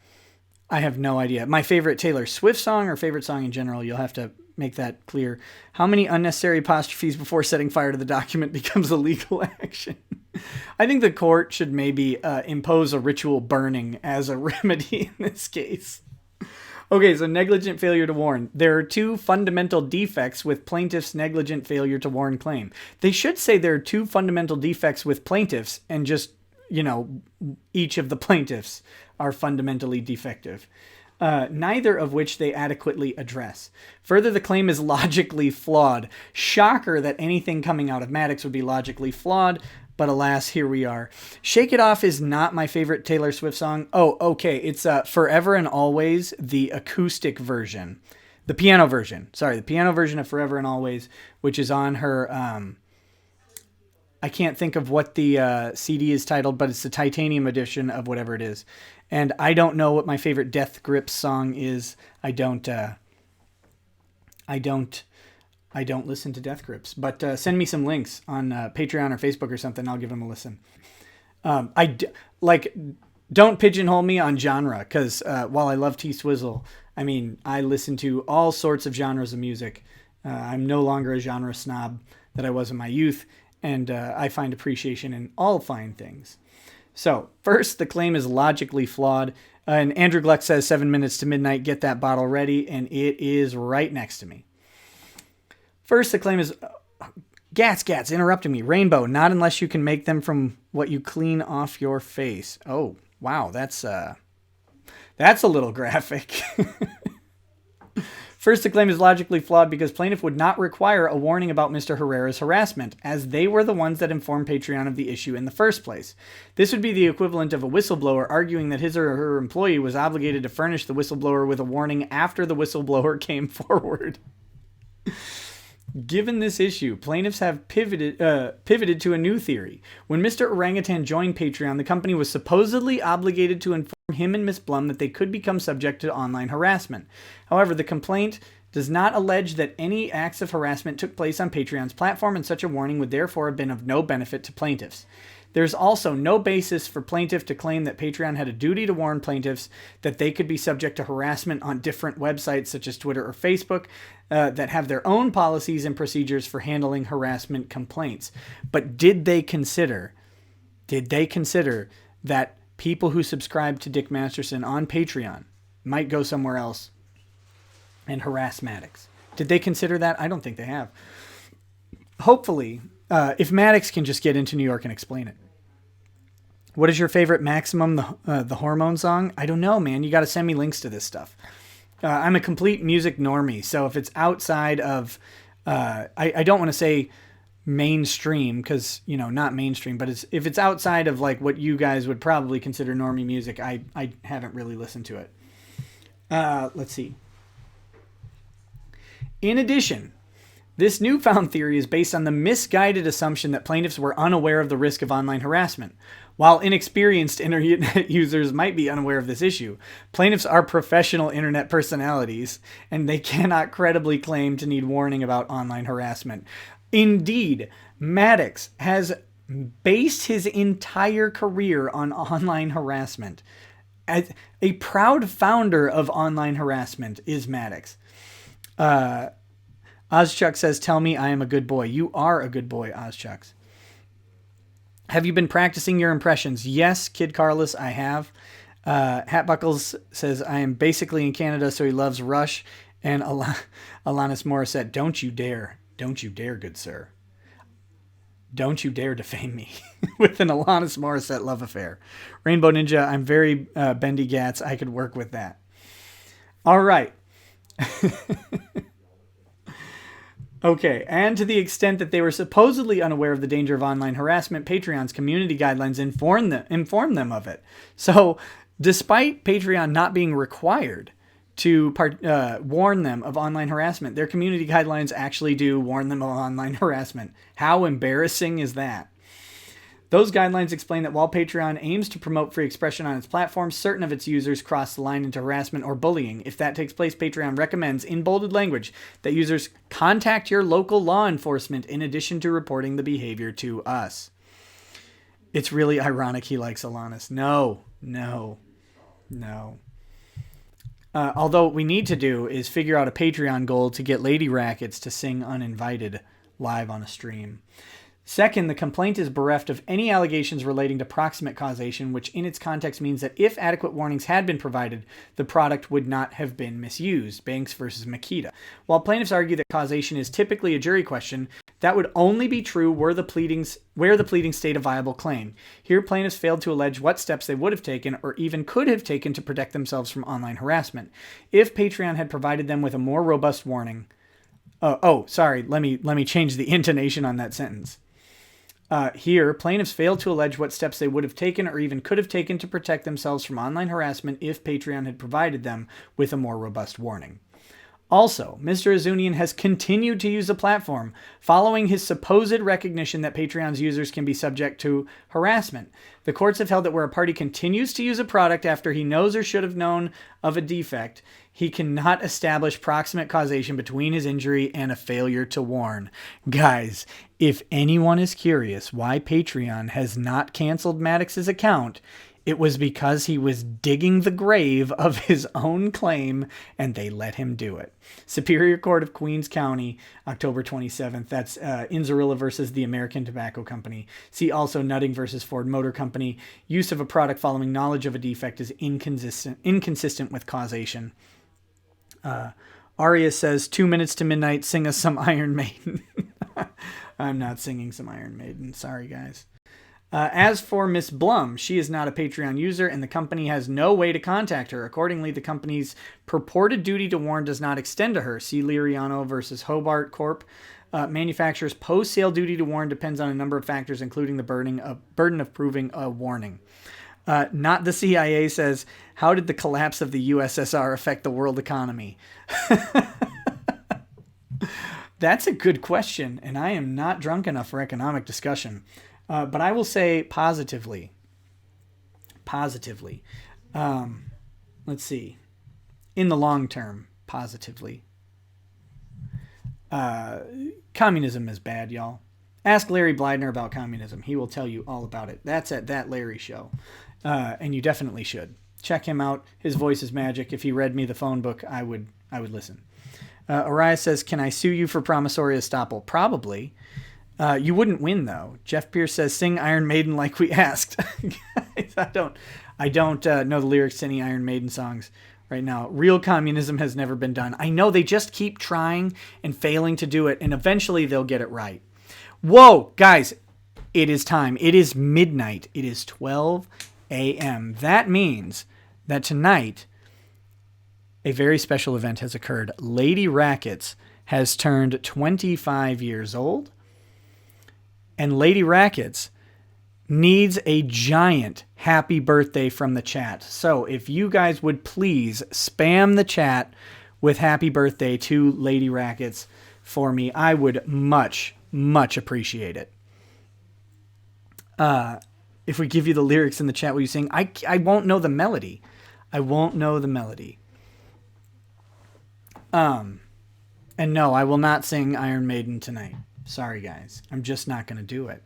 A: My favorite Taylor Swift song or favorite song in general, you'll have to make that clear. How many unnecessary apostrophes before setting fire to the document becomes a legal action? I think the court should maybe impose a ritual burning as a remedy in this case. Okay, so negligent failure to warn. There are 2 fundamental defects with plaintiff's negligent failure to warn claim. They should say there are 2 fundamental defects with plaintiffs and just, each of the plaintiffs are fundamentally defective. Neither of which they adequately address. Further, the claim is logically flawed. Shocker that anything coming out of Maddox would be logically flawed, but alas, here we are. Shake It Off is not my favorite Taylor Swift song. Oh, okay, it's Forever and Always, the acoustic version. The piano version. Sorry, the piano version of Forever and Always, which is on her... I can't think of what the CD is titled, but it's the titanium edition of whatever it is. And I don't know what my favorite Death Grips song is. I don't listen to Death Grips, but send me some links on Patreon or Facebook or something. I'll give them a listen. Don't pigeonhole me on genre, because while I love T-Swizzle, I mean, I listen to all sorts of genres of music. I'm no longer a genre snob that I was in my youth, and I find appreciation in all fine things. So, first, the claim is logically flawed. And Andrew Gluck says 7 minutes to midnight, get that bottle ready, and it is right next to me. First, the claim is... Gats, interrupting me. Rainbow, not unless you can make them from what you clean off your face. Oh, wow, that's a little graphic. First, the claim is logically flawed because plaintiff would not require a warning about Mr. Herrera's harassment, as they were the ones that informed Patreon of the issue in the first place. This would be the equivalent of a whistleblower arguing that his or her employee was obligated to furnish the whistleblower with a warning after the whistleblower came forward. Given this issue, plaintiffs have pivoted to a new theory. When Mr. Orangutan joined Patreon, the company was supposedly obligated to inform him and Miss Blum that they could become subject to online harassment. However, the complaint does not allege that any acts of harassment took place on Patreon's platform, and such a warning would therefore have been of no benefit to plaintiffs. There's also no basis for plaintiff to claim that Patreon had a duty to warn plaintiffs that they could be subject to harassment on different websites such as Twitter or Facebook that have their own policies and procedures for handling harassment complaints. But did they consider that people who subscribe to Dick Masterson on Patreon might go somewhere else and harass Maddox? Did they consider that? I don't think they have. Hopefully, if Maddox can just get into New York and explain it. What is your favorite Maximum, the Hormone song? I don't know, man. You got to send me links to this stuff. I'm a complete music normie, so if it's outside of, I don't want to say mainstream, because, not mainstream, but if it's outside of like what you guys would probably consider normie music, I haven't really listened to it. Let's see. In addition, this newfound theory is based on the misguided assumption that plaintiffs were unaware of the risk of online harassment. While inexperienced internet users might be unaware of this issue, plaintiffs are professional internet personalities, and they cannot credibly claim to need warning about online harassment. Indeed, Maddox has based his entire career on online harassment. As a proud founder of online harassment is Maddox. Ozchuck says, tell me I am a good boy. You are a good boy, Ozchucks. Have you been practicing your impressions? Yes, Kid Carlos, I have. Hatbuckles says, I am basically in Canada, so he loves Rush. And Alanis Morissette, don't you dare, good sir. Don't you dare defame me with an Alanis Morissette love affair. Rainbow Ninja, I'm very bendy gats. I could work with that. All right. Okay, and to the extent that they were supposedly unaware of the danger of online harassment, Patreon's community guidelines informed them of it. So, despite Patreon not being required to warn them of online harassment, their community guidelines actually do warn them of online harassment. How embarrassing is that? Those guidelines explain that while Patreon aims to promote free expression on its platform, certain of its users cross the line into harassment or bullying. If that takes place, Patreon recommends, in bolded language, that users contact your local law enforcement in addition to reporting the behavior to us. It's really ironic he likes Alanis. No. Although what we need to do is figure out a Patreon goal to get Lady Rackets to sing Uninvited live on a stream. Second, the complaint is bereft of any allegations relating to proximate causation, which in its context means that if adequate warnings had been provided, the product would not have been misused. Banks versus Makita. While plaintiffs argue that causation is typically a jury question, that would only be true where the pleadings state a viable claim. Here, plaintiffs failed to allege what steps they would have taken or even could have taken to protect themselves from online harassment. If Patreon had provided them with a more robust warning... Sorry, let me change the intonation on that sentence. Here, plaintiffs failed to allege what steps they would have taken or even could have taken to protect themselves from online harassment if Patreon had provided them with a more robust warning. Also, Mr. Azunian has continued to use the platform following his supposed recognition that Patreon's users can be subject to harassment. The courts have held that where a party continues to use a product after he knows or should have known of a defect, he cannot establish proximate causation between his injury and a failure to warn. Guys, if anyone is curious why Patreon has not canceled Maddox's account, it was because he was digging the grave of his own claim, and they let him do it. Superior Court of Queens County, October 27th. That's Inzarilla versus the American Tobacco Company. See also Nutting versus Ford Motor Company. Use of a product following knowledge of a defect is inconsistent with causation. Aria says, 2 minutes to midnight, sing us some Iron Maiden. I'm not singing some Iron Maiden. Sorry, guys. As for Miss Blum, she is not a Patreon user, and the company has no way to contact her. Accordingly, the company's purported duty to warn does not extend to her. See Liriano versus Hobart Corp. Manufacturer's post-sale duty to warn depends on a number of factors, including the burden of proving a warning. Not the CIA says, how did the collapse of the USSR affect the world economy? That's a good question, and I am not drunk enough for economic discussion. But I will say positively. Let's see. In the long term, positively. Communism is bad, y'all. Ask Larry Blydner about communism. He will tell you all about it. That's at That Larry Show. And you definitely should. Check him out. His voice is magic. If he read me the phone book, I would listen. Araya says, can I sue you for promissory estoppel? Probably. You wouldn't win, though. Jeff Pierce says, sing Iron Maiden like we asked. Guys, I don't know the lyrics to any Iron Maiden songs right now. Real communism has never been done. I know they just keep trying and failing to do it, and eventually they'll get it right. Whoa, guys, it is time. It is midnight. It is 12 a.m. That means that tonight a very special event has occurred. Lady Rackets has turned 25 years old. And Lady Rackets needs a giant happy birthday from the chat. So if you guys would please spam the chat with happy birthday to Lady Rackets for me, I would much, much appreciate it. If we give you the lyrics in the chat, will you sing? I won't know the melody. And no, I will not sing Iron Maiden tonight. Sorry, guys. I'm just not going to do it.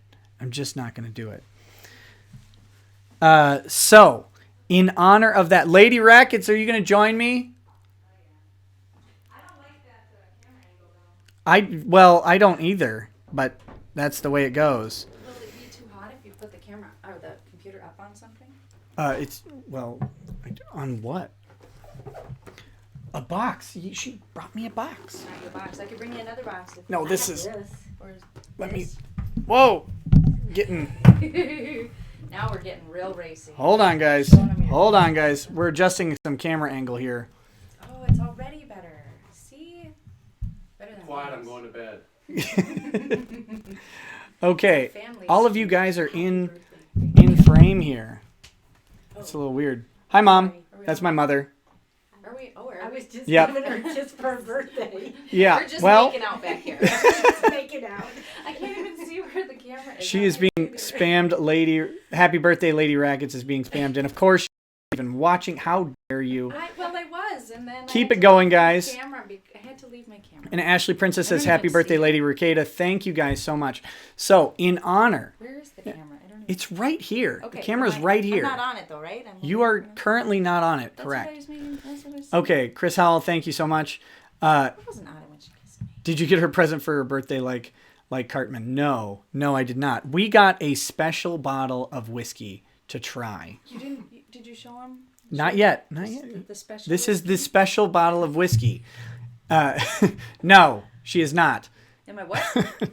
A: So, in honor of that, Lady Rackets, are you going to join me?
B: I don't like that camera angle, though.
A: I don't either, but that's the way it goes.
B: Will it be too hot if you put the camera or the computer up on something?
A: On what? A box. She brought me a box.
B: Not your box. I could bring you another box.
A: No, this is...
B: Or
A: Let
B: this.
A: me... Whoa! Getting...
B: Now we're getting real racy.
A: Hold on, guys. We're adjusting some camera angle here.
B: Oh, it's already better. See? Better than
C: Quiet,
B: this.
C: I'm going to bed.
A: Okay.
B: Family
A: All of you
B: speak.
A: guys are
B: Happy
A: in
B: birthday.
A: frame here. It's a little weird. Hi, Mom.
B: Are we
A: That's
B: on?
A: my mother.
B: Are we just
A: Yep.
B: giving her just for her birthday.
A: Yeah.
B: We're just
A: Well,
B: making out back here.
D: Just make it out.
B: I can't even see where the camera
A: She is being spammed, Lady. Happy birthday, Lady Rackets is being spammed. And of course, you're even watching. How dare you?
B: Well, I was, and then
A: Keep it going, guys.
B: I had to leave my camera.
A: And Ashley Princess says,
B: don't
A: happy
B: even
A: birthday,
B: see
A: Lady Rekieta. Thank you guys so much. So, in honor,
B: Where is the camera? I don't even.
A: it's right here.
B: Okay,
A: The camera's
B: am I-
A: right here.
B: I'm not on it though, right?
A: You are currently not on it,
B: That's
A: correct?
B: What I was making, that's what I was
A: Okay, Chris Howell, thank you so much.
B: I wasn't on it when she kissed me.
A: Did you get her present for her birthday like Cartman? No, I did not. We got a special bottle of whiskey to try.
B: You didn't? Did you show him?
A: Not yet. Not yet.
B: The special.
A: This is the special bottle of whiskey. No, she is not.
B: Am I what?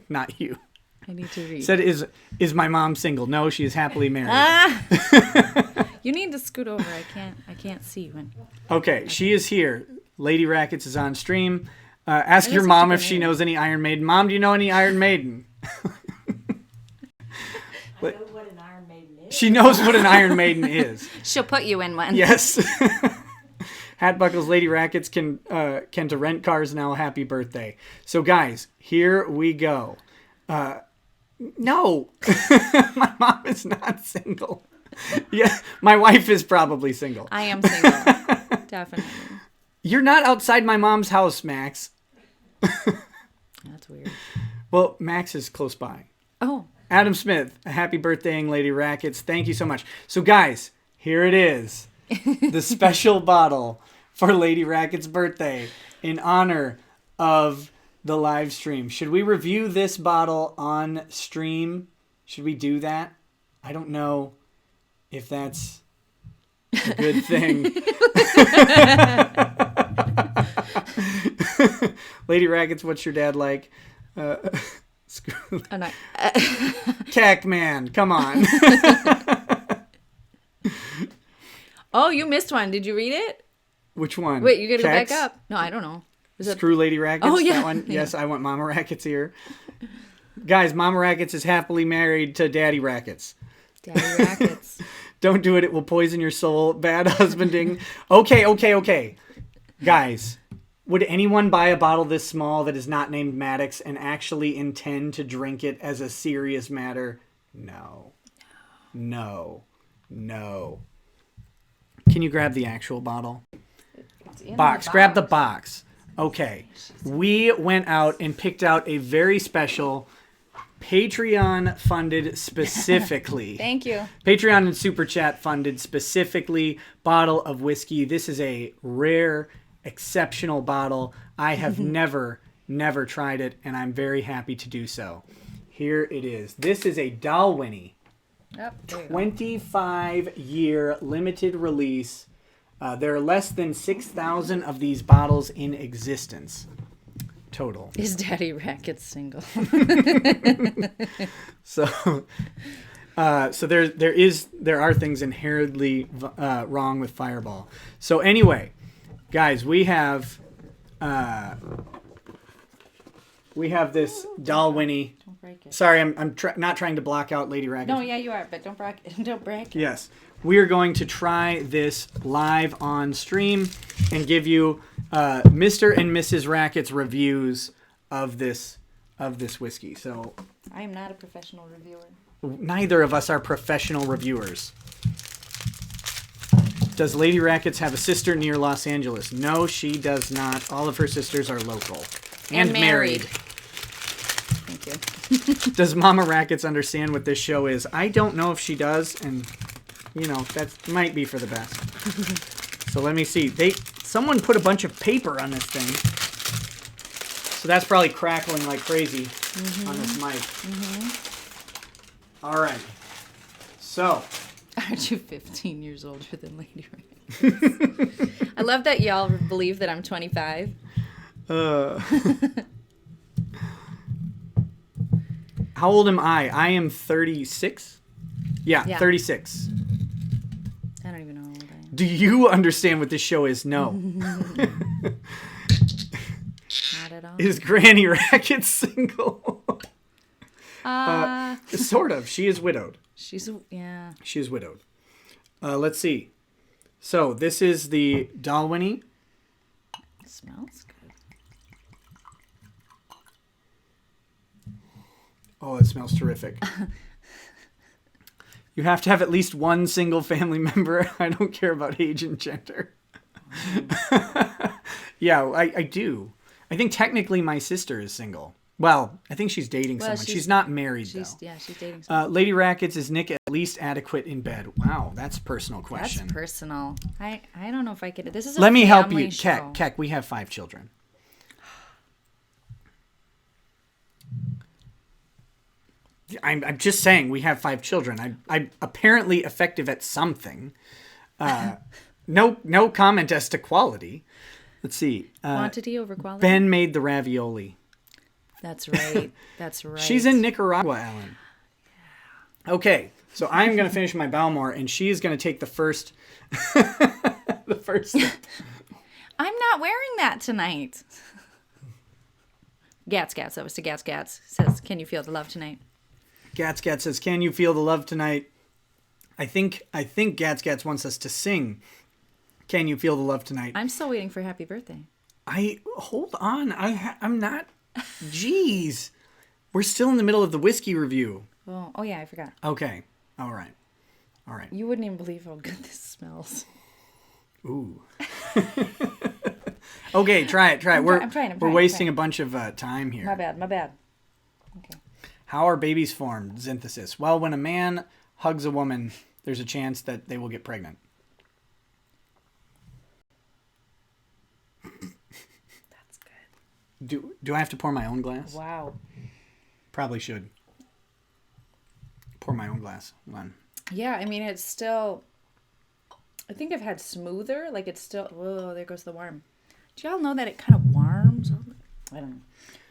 A: Not you.
B: I need to read.
A: Said, is my mom single? No, she is happily married.
B: You need to scoot over. I can't see when.
A: Okay, she is here. Lady Rackets is on stream. Ask your
B: such a
A: mom
B: good
A: if she
B: name.
A: knows any Iron Maiden. Mom, do you know any Iron Maiden?
D: I know what an Iron Maiden is.
A: She knows what an Iron Maiden is.
B: She'll put you in one.
A: Yes. Hat Buckles, Lady Rackets can to rent cars now. Happy birthday. So guys, here we go. No, my mom is not single. Yeah, my wife is probably single.
B: I am single. Definitely.
A: You're not outside my mom's house, Max.
B: That's weird.
A: Well, Max is close by.
B: Oh.
A: Adam Smith, a happy birthday, Lady Rackets. Thank you so much. So guys, here it is. The special bottle for Lady Rackets' birthday in honor of the live stream. Should we review this bottle on stream? Should we do that? I don't know if that's a good thing. Lady Rackets, what's your dad like? Cack man, come on.
B: Oh, you missed one. Did you read it?
A: Which one?
B: Wait, you gotta go back
A: Cax?
B: up. No, I don't know. Is it?
A: Screw Lady Rackets?
B: Oh, yeah.
A: That one?
B: Yeah.
A: Yes, I want Mama Rackets here. Guys, Mama Rackets is happily married to Daddy Rackets.
B: Daddy Rackets.
A: Don't do it. It will poison your soul. Bad husbanding. Okay. Guys, would anyone buy a bottle this small that is not named Maddox and actually intend to drink it as a serious matter? No. Can you grab the actual bottle?
B: It's in
A: Box.
B: the
A: Grab the box. Okay. We went out and picked out a very special Patreon funded specifically.
B: Thank you.
A: Patreon and Super Chat funded specifically bottle of whiskey. This is a rare, exceptional bottle. I have never tried it, and I'm very happy to do so. Here it is. This is a Dalwhinnie.
B: Yep, there you go.
A: 25-year limited release. There are less than 6,000 of these bottles in existence total.
B: Is Daddy Rackets single?
A: So there are things inherently wrong with Fireball. So anyway, guys, we have this Dalwhinnie.
B: Don't break it.
A: Sorry, I'm not trying to block out Lady Rackets.
B: No, yeah, you are, but don't break it. Don't break it.
A: Yes. We are going to try this live on stream and give you Mr. and Mrs. Rackets reviews of this whiskey. So
B: I am not a professional reviewer.
A: neither of us are professional reviewers. Does Lady Rackets have a sister near Los Angeles? No, she does not. All of her sisters are local. And married.
B: Thank you.
A: Does Mama Rackets understand what this show is? I don't know if she does, and that might be for the best. So let me see. Someone put a bunch of paper on this thing. So that's probably crackling like crazy on this mic. All right. So.
B: Aren't you 15 years older than Lady Rackets? I love that y'all believe that I'm 25.
A: How old am I? I am 36. Yeah, 36.
B: I don't even know how old I am.
A: Do you understand what this show is? No.
B: Not at all.
A: Is Granny Rackets single?
B: Uh,
A: Sort of. She is widowed.
B: yeah.
A: She is widowed. Let's see. So this is the Dalwhinnie.
B: It smells good.
A: Oh, it smells terrific. You have to have at least one single family member. I don't care about age and gender. Yeah, I do. I think technically my sister is single. Well, I think she's dating someone. She's not married, though.
D: Yeah, she's dating someone.
A: Lady Rackets, is Nick at least adequate in bed? Wow, that's a personal question.
D: That's personal. I don't know if I could. This is a
A: Let me help
D: family
A: you.
D: show.
A: Keck, we have 5 children. I'm just saying we have 5 children. I'm apparently effective at something. No comment as to quality. Let's see.
D: Quantity over quality.
A: Ben made the ravioli.
D: That's right. That's right.
A: She's in Nicaragua, Ellen. Okay, so I'm going to finish my Bowmore, and she is going to take the first. The first.
D: I'm not wearing that tonight. Gats. That was to Gats. Says, "Can you feel the love tonight?"
A: Gats says, "Can you feel the love tonight?" I think Gats wants us to sing. Can you feel the love tonight?
D: I'm still waiting for happy birthday.
A: Hold on. I'm not. Jeez, we're still in the middle of the whiskey review.
D: Oh yeah, I forgot.
A: Okay. All right.
D: You wouldn't even believe how good this smells.
A: Ooh. Okay, try it.
D: I'm trying.
A: We're wasting a bunch of time here.
D: My bad. Okay.
A: How are babies formed? Synthesis. Well, when a man hugs a woman, there's a chance that they will get pregnant.
D: That's good.
A: Do I have to pour my own glass?
D: Wow.
A: Probably should. Pour my own glass. Hold on.
D: Yeah, I mean, it's still... I think I've had smoother. Like, it's still... Whoa, there goes the worm. Do y'all know that it kind of warms? I don't know.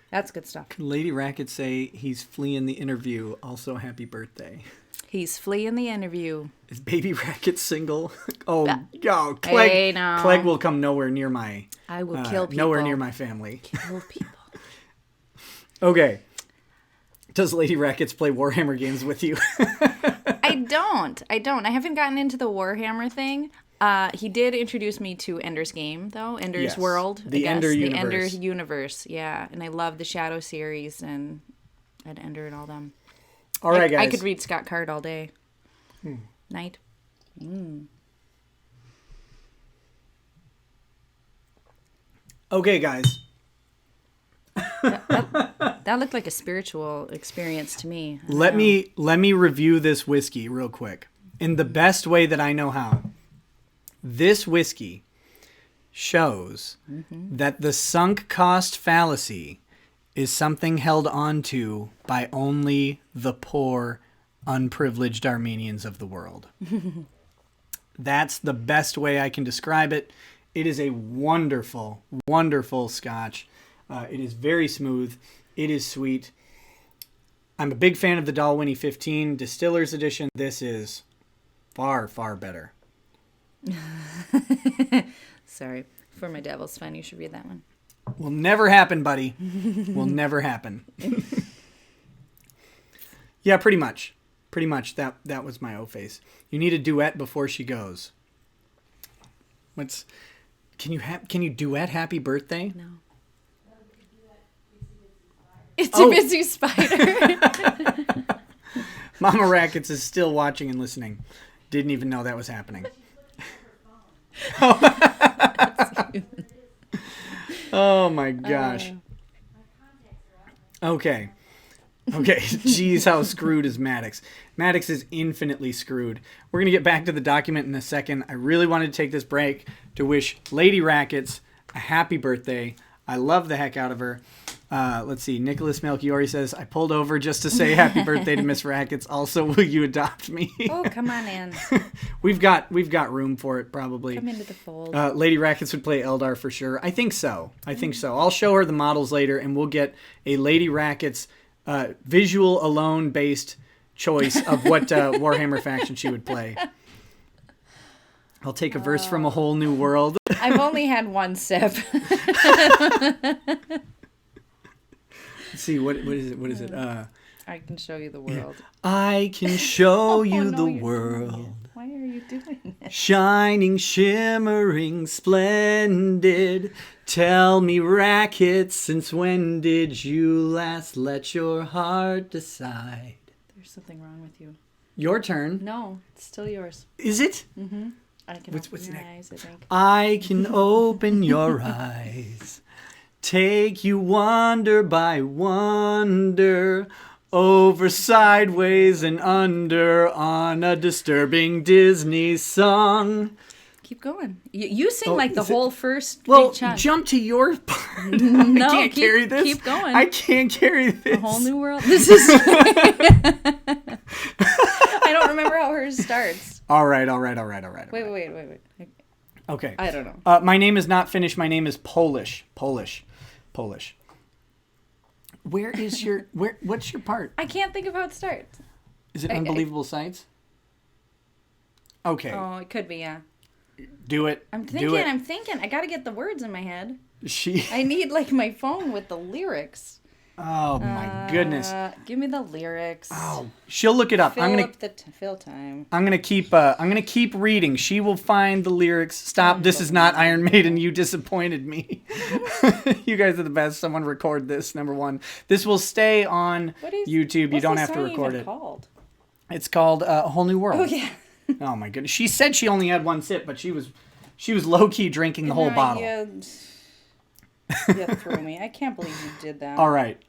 D: That's good stuff.
A: Lady Racket say he's fleeing the interview. Also, happy birthday.
D: He's fleeing the interview.
A: Is Baby Racket single? Clegg.
D: Hey, no.
A: Clegg will come nowhere near my...
D: I will kill people.
A: Nowhere near my family.
D: Kill people.
A: Okay. Does Lady Rackets play Warhammer games with you?
D: I don't. I haven't gotten into the Warhammer thing. He did introduce me to Ender's Game, though. Ender's World.
A: The Ender universe.
D: The Ender universe, yeah. And I love the Shadow series and Ender and all them.
A: All right, guys.
D: I could read Scott Card all day. Night.
A: Okay, guys.
D: That looked like a spiritual experience to me.
A: Let me review this whiskey real quick in the best way that I know how. This whiskey shows that the sunk cost fallacy is something held onto by only the poor, unprivileged Armenians of the world. That's the best way I can describe it. It is a wonderful, wonderful scotch. It is very smooth. It is sweet. I'm a big fan of the Dalwhinnie 15 Distiller's Edition. This is far, far better.
D: Sorry. For my Devil's Fun, you should read that one.
A: Will never happen, buddy. Will never happen. Yeah, pretty much. Pretty much. That was my O-face. You need a duet before she goes. Can you duet Happy Birthday?
D: No. It's a busy spider.
A: Mama Rackets is still watching and listening. Didn't even know that was happening. Oh my gosh. Okay. Jeez, how screwed is Maddox? Maddox is infinitely screwed. We're going to get back to the document in a second. I really wanted to take this break to wish Lady Rackets a happy birthday. I love the heck out of her. Let's see. Nicholas Melchiori says, I pulled over just to say happy birthday to Miss Rackets. Also, will you adopt me?
D: Oh, come on in.
A: We've got room for it, probably.
D: Come into the fold.
A: Lady Rackets would play Eldar for sure. I think so. I'll show her the models later, and we'll get a Lady Rackets visual alone based choice of what Warhammer faction she would play. I'll take a verse from A Whole New World.
D: I've only had one sip.
A: Let's see, what is it?
D: I can show you the world.
A: I can show you the world.
D: Why are you doing
A: Shining, shimmering, splendid. Tell me, Racket, since when did you last let your heart decide?
D: There's something wrong with you.
A: Your turn.
D: No, it's still yours.
A: Is it?
D: I can
A: What's
D: open your
A: next?
D: eyes, I think.
A: I can open your eyes, take you wonder by wonder, over, sideways, and under on a disturbing Disney song.
D: Keep going. You sing
A: Oh,
D: like the
A: is it-
D: whole first
A: Well,
D: big chunk.
A: jump to your part.
D: No,
A: I can't carry this.
D: keep going.
A: I can't carry this.
D: A whole new world. This is. I don't remember how hers starts.
A: All right.
D: Wait.
A: Okay.
D: I don't know.
A: My name is not Finnish. My name is Polish. Where is your what's your part?
D: I can't think of how it starts.
A: Is it Unbelievable Sights? Okay.
D: Oh, it could be, yeah.
A: Do it.
D: I'm
A: Do it.
D: thinking. I gotta get the words in my head.
A: She.
D: I need like my phone with the lyrics.
A: Oh my goodness.
D: Give me the lyrics.
A: Oh, she'll look it up.
D: Fill time.
A: I'm gonna keep reading. She will find the lyrics. Stop. This is not Iron Maiden. You disappointed me. You guys are the best. Someone record this. Number one. This will stay on YouTube. You don't have to record it.
D: Called?
A: It's called A Whole New World.
D: Oh yeah.
A: Oh my goodness. She said she only had one sip, but she was low key drinking the whole bottle.
D: You threw me. I can't believe you did that.
A: All right.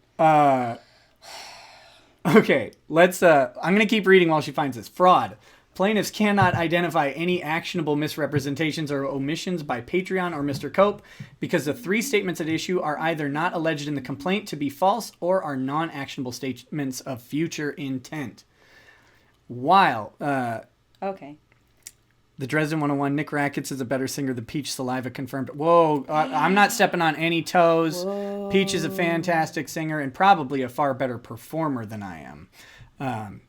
A: Okay. Let's. I'm gonna keep reading while she finds this. Fraud. Plaintiffs cannot identify any actionable misrepresentations or omissions by Patreon or Mr. Cope because the three statements at issue are either not alleged in the complaint to be false or are non-actionable statements of future intent. While
D: Okay.
A: the Dresden 101, Nick Rackets is a better singer than Peach Saliva confirmed. Whoa, I'm not stepping on any toes. Whoa. Peach is a fantastic singer and probably a far better performer than I am.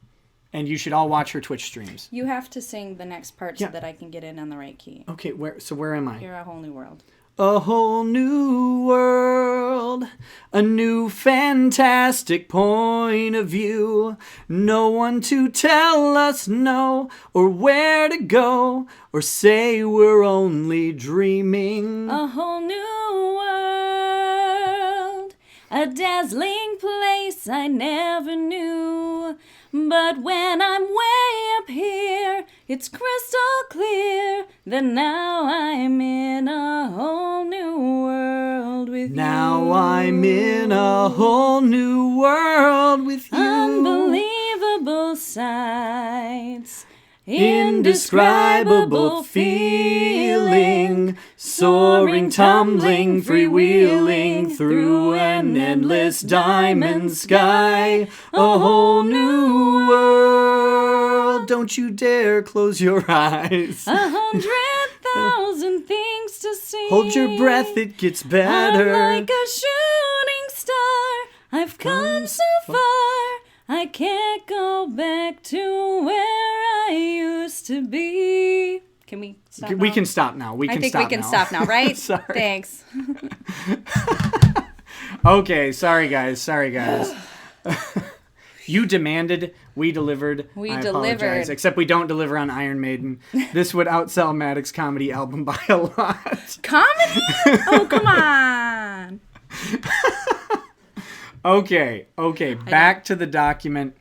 A: And you should all watch her Twitch streams.
D: You have to sing the next part so that I can get in on the right key.
A: Okay, where am I?
D: You're A Whole New World.
A: A whole new world, a new fantastic point of view. No one to tell us no, or where to go, or say we're only dreaming.
D: A whole new world, a dazzling place I never knew. But when I'm way up here, it's crystal clear that now I'm in a whole new world with you.
A: Now I'm in a whole new world with you.
D: Unbelievable sights,
A: indescribable feeling, soaring, tumbling, freewheeling through an endless diamond sky. A whole new world. Don't you dare close your eyes.
D: 100,000 things to see.
A: Hold your breath, it gets better.
D: I'm like a shooting star. I've come so far. I can't go back to where I used to be. Can we stop now?
A: We can stop now.
D: I think we can stop now, right?
A: Sorry.
D: Thanks.
A: Okay, sorry guys. You demanded, we delivered.
D: We
A: I
D: delivered.
A: apologize. Except we don't deliver on Iron Maiden. This would outsell Maddox's comedy album by a lot.
D: Comedy? Oh, come on.
A: Okay. Back to the document.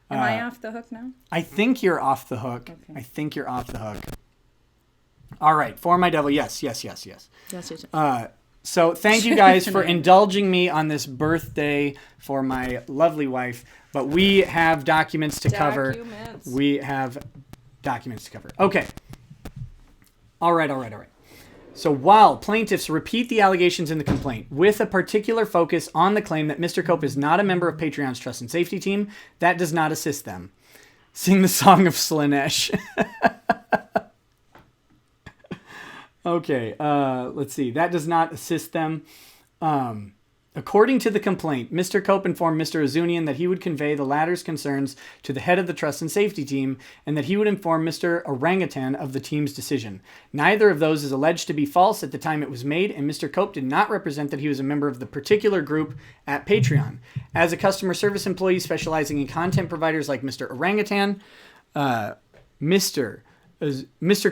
A: Am
D: I off the hook now?
A: I think you're off the hook.
D: Okay.
A: All right. For my devil. Yes.
D: Yes.
A: So thank you guys for indulging me on this birthday for my lovely wife. But we have documents to cover. Okay. All right. So while plaintiffs repeat the allegations in the complaint with a particular focus on the claim that Mr. Cope is not a member of Patreon's Trust and Safety team, that does not assist them. Sing the song of Slanesh. Okay, let's see. That does not assist them. According to the complaint, Mr. Cope informed Mr. Azunian that he would convey the latter's concerns to the head of the Trust and Safety team and that he would inform Mr. Orangutan of the team's decision. Neither of those is alleged to be false at the time it was made, and Mr. Cope did not represent that he was a member of the particular group at Patreon. As a customer service employee specializing in content providers like Mr. Orangutan, Mr.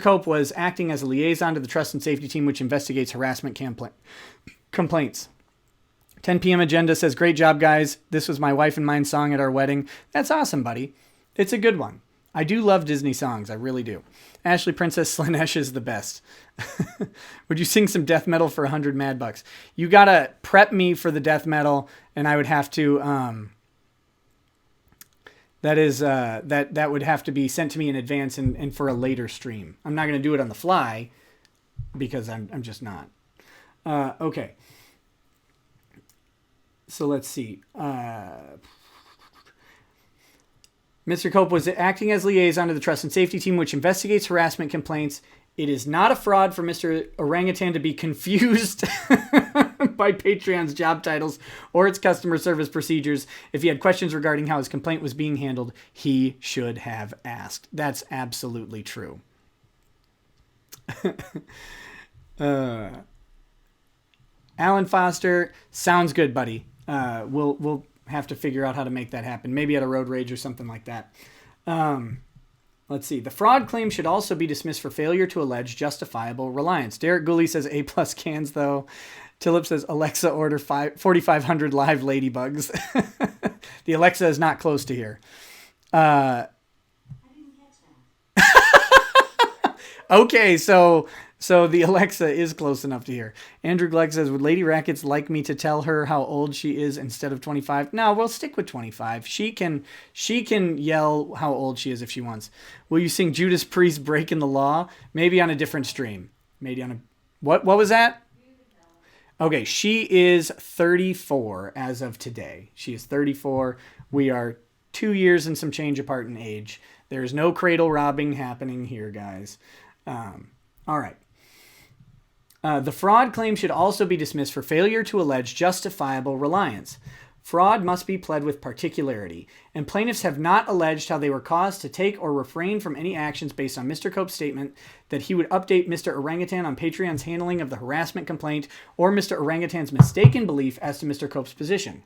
A: Cope was acting as a liaison to the trust and safety team, which investigates harassment complaints. 10 p.m. agenda says, great job, guys. This was my wife and mine song at our wedding. That's awesome, buddy. It's a good one. I do love Disney songs. I really do. Ashley Princess Slanesh is the best. Would you sing some death metal for 100 mad bucks? You got to prep me for the death metal, and I would have to... that would have to be sent to me in advance and for a later stream. I'm not going to do it on the fly because I'm just not. Okay. So let's see. Mr. Cope was acting as liaison to the trust and safety team, which investigates harassment complaints. It is not a fraud for Mr. Orangutan to be confused by Patreon's job titles or its customer service procedures. If he had questions regarding how his complaint was being handled, he should have asked. That's absolutely true. Alan Foster, sounds good, buddy. We'll have to figure out how to make that happen. Maybe at a road rage or something like that. Let's see. The fraud claim should also be dismissed for failure to allege justifiable reliance. Derek Gooley says A+ cans, though. Tillip says, Alexa, order 4,500 live ladybugs. The Alexa is not close to here.
B: I didn't catch that.
A: Okay, so the Alexa is close enough to hear. Andrew Glegg says, would Lady Rackets like me to tell her how old she is instead of 25? No, we'll stick with 25. She can yell how old she is if she wants. Will you sing Judas Priest Breaking the Law? Maybe on a different stream. Maybe on a... What was that? Okay, she is 34 as of today. She is 34. We are 2 years and some change apart in age. There's no cradle robbing happening here, guys. All right. The fraud claim should also be dismissed for failure to allege justifiable reliance. Fraud must be pled with particularity, and plaintiffs have not alleged how they were caused to take or refrain from any actions based on Mr. Cope's statement that he would update Mr. Orangutan on Patreon's handling of the harassment complaint or Mr. Orangutan's mistaken belief as to Mr. Cope's position.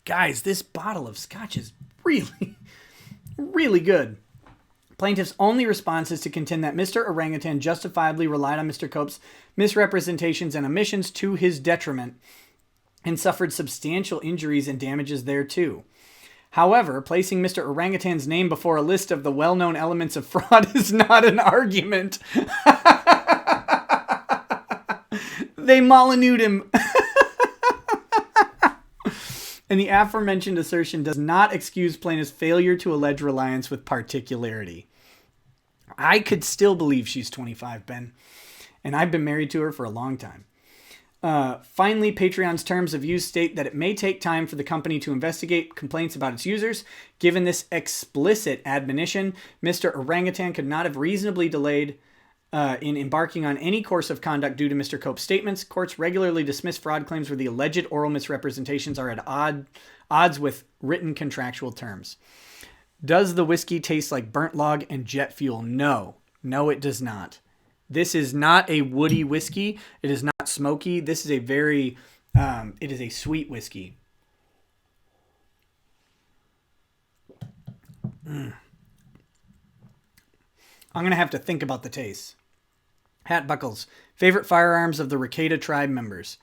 A: Guys, this bottle of scotch is really, really good. Plaintiff's only response is to contend that Mr. Orangutan justifiably relied on Mr. Cope's misrepresentations and omissions to his detriment and suffered substantial injuries and damages thereto. However, placing Mr. Orangutan's name before a list of the well-known elements of fraud is not an argument. They Molyneuxed him. And the aforementioned assertion does not excuse plaintiff's failure to allege reliance with particularity. I could still believe she's 25, Ben. And I've been married to her for a long time. Finally, Patreon's terms of use state that it may take time for the company to investigate complaints about its users. Given this explicit admonition, Mr. Orangutan could not have reasonably delayed in embarking on any course of conduct due to Mr. Cope's statements. Courts regularly dismiss fraud claims where the alleged oral misrepresentations are at odds with written contractual terms. Does the whiskey taste like burnt log and jet fuel? No. No, it does not. This is not a woody whiskey. It is not smoky. This is a very, it is a sweet whiskey. I'm going to have to think about the taste. Hat buckles. Favorite firearms of the Rekieta tribe members.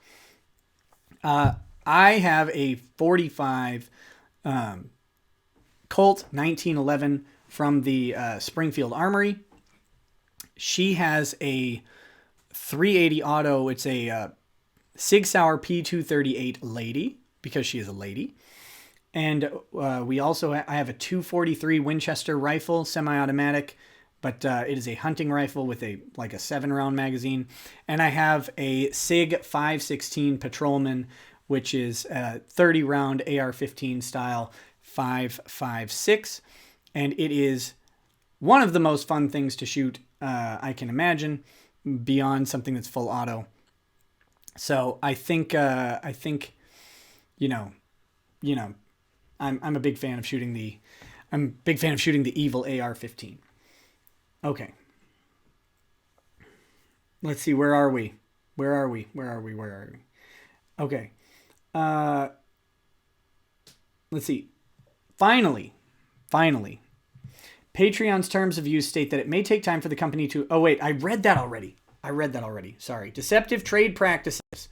A: I have a 45 Colt 1911 from the Springfield Armory. She has a 380 auto. It's a Sig Sauer P238 lady because she is a lady. And we also I have a 243 Winchester rifle, semi-automatic, but it is a hunting rifle with a 7-round magazine. And I have a Sig 516 Patrolman, which is a 30-round AR-15 style 5.56, and it is one of the most fun things to shoot I can imagine, beyond something that's full auto. So I think you know, I'm a big fan of shooting the evil AR-15. Okay. Let's see, where are we? Okay. Let's see. Finally, finally, Patreon's terms of use state that it may take time for the company to... Oh, wait, I read that already. Sorry. Deceptive trade practices.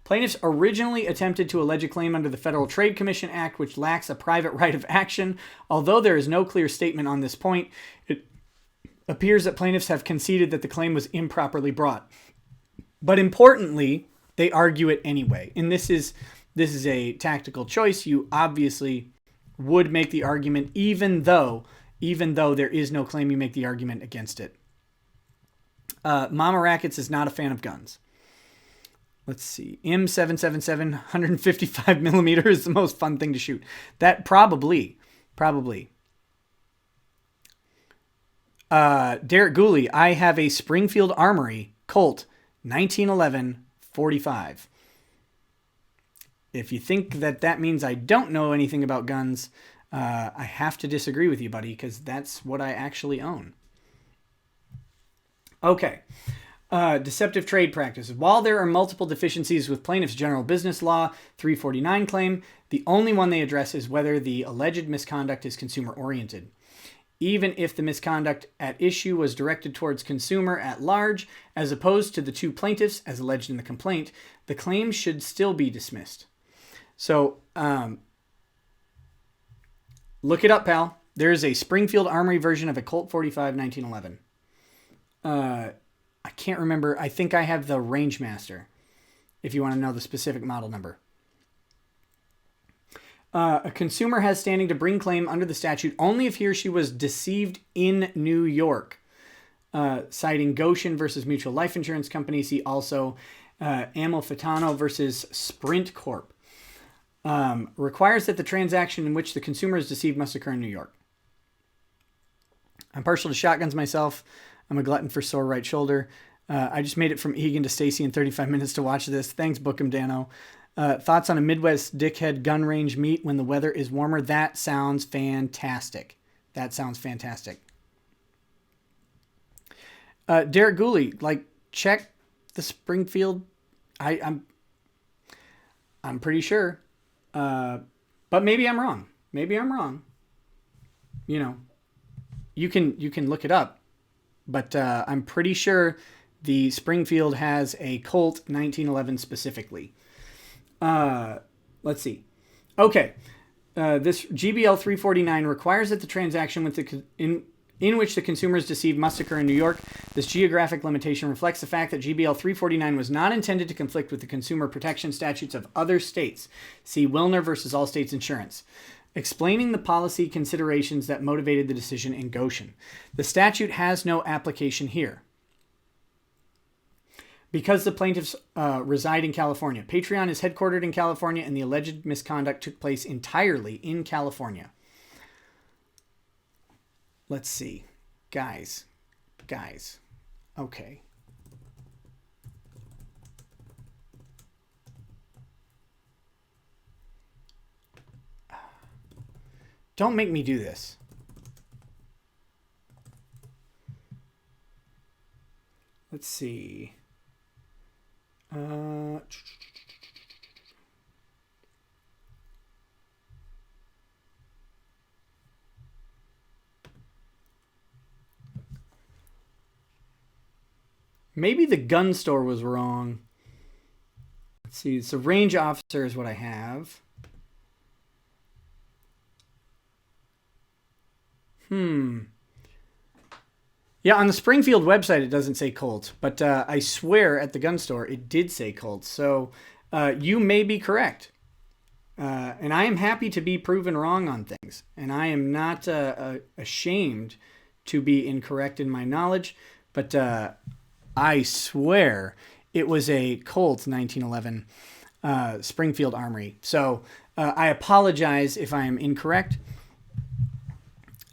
A: Plaintiffs originally attempted to allege a claim under the Federal Trade Commission Act, which lacks a private right of action. Although there is no clear statement on this point, it appears that plaintiffs have conceded that the claim was improperly brought. But importantly, they argue it anyway. And this is a tactical choice. You obviously would make the argument even though there is no claim, you make the argument against it. Mama Rackets is not a fan of guns. Let's see. M777, 155 millimeter is the most fun thing to shoot. That probably. Derek Gooley, I have a Springfield Armory Colt 1911 45. If you think that means I don't know anything about guns, I have to disagree with you, buddy, because that's what I actually own. Okay. Deceptive trade practices. While there are multiple deficiencies with plaintiff's general business law 349 claim, the only one they address is whether the alleged misconduct is consumer-oriented. Even if the misconduct at issue was directed towards consumer at large, as opposed to the two plaintiffs, as alleged in the complaint, the claim should still be dismissed. So, look it up, pal. There's a Springfield Armory version of a Colt 45 1911. I can't remember. I think I have the Rangemaster, if you want to know the specific model number. A consumer has standing to bring claim under the statute only if he or she was deceived in New York. Citing Goshen versus Mutual Life Insurance Company. See also Amalfitano versus Sprint Corp. Requires that the transaction in which the consumer is deceived must occur in New York. I'm partial to shotguns myself. I'm a glutton for sore right shoulder. I just made it from Egan to Stacy in 35 minutes to watch this. Thanks, Bookham Dano. Thoughts on a Midwest dickhead gun range meet when the weather is warmer? That sounds fantastic. Derek Gooley, check the Springfield. I'm pretty sure. But maybe I'm wrong. You know, you can look it up. But I'm pretty sure the Springfield has a Colt 1911 specifically. Let's see. Okay. This GBL 349 requires that the transaction in which the consumer is deceived must occur in New York. This geographic limitation reflects the fact that GBL 349 was not intended to conflict with the consumer protection statutes of other states. See Wilner versus All States Insurance. Explaining the policy considerations that motivated the decision in Goshen. The statute has no application here. Because the plaintiffs reside in California. Patreon is headquartered in California and the alleged misconduct took place entirely in California. Let's see. Guys. Okay. Don't make me do this. Let's see. Maybe the gun store was wrong. Let's see. So range officer is what I have. Yeah, on the Springfield website, it doesn't say Colt, but I swear at the gun store, it did say Colt. So you may be correct. And I am happy to be proven wrong on things. And I am not ashamed to be incorrect in my knowledge, but I swear it was a Colt 1911 Springfield Armory. So I apologize if I am incorrect.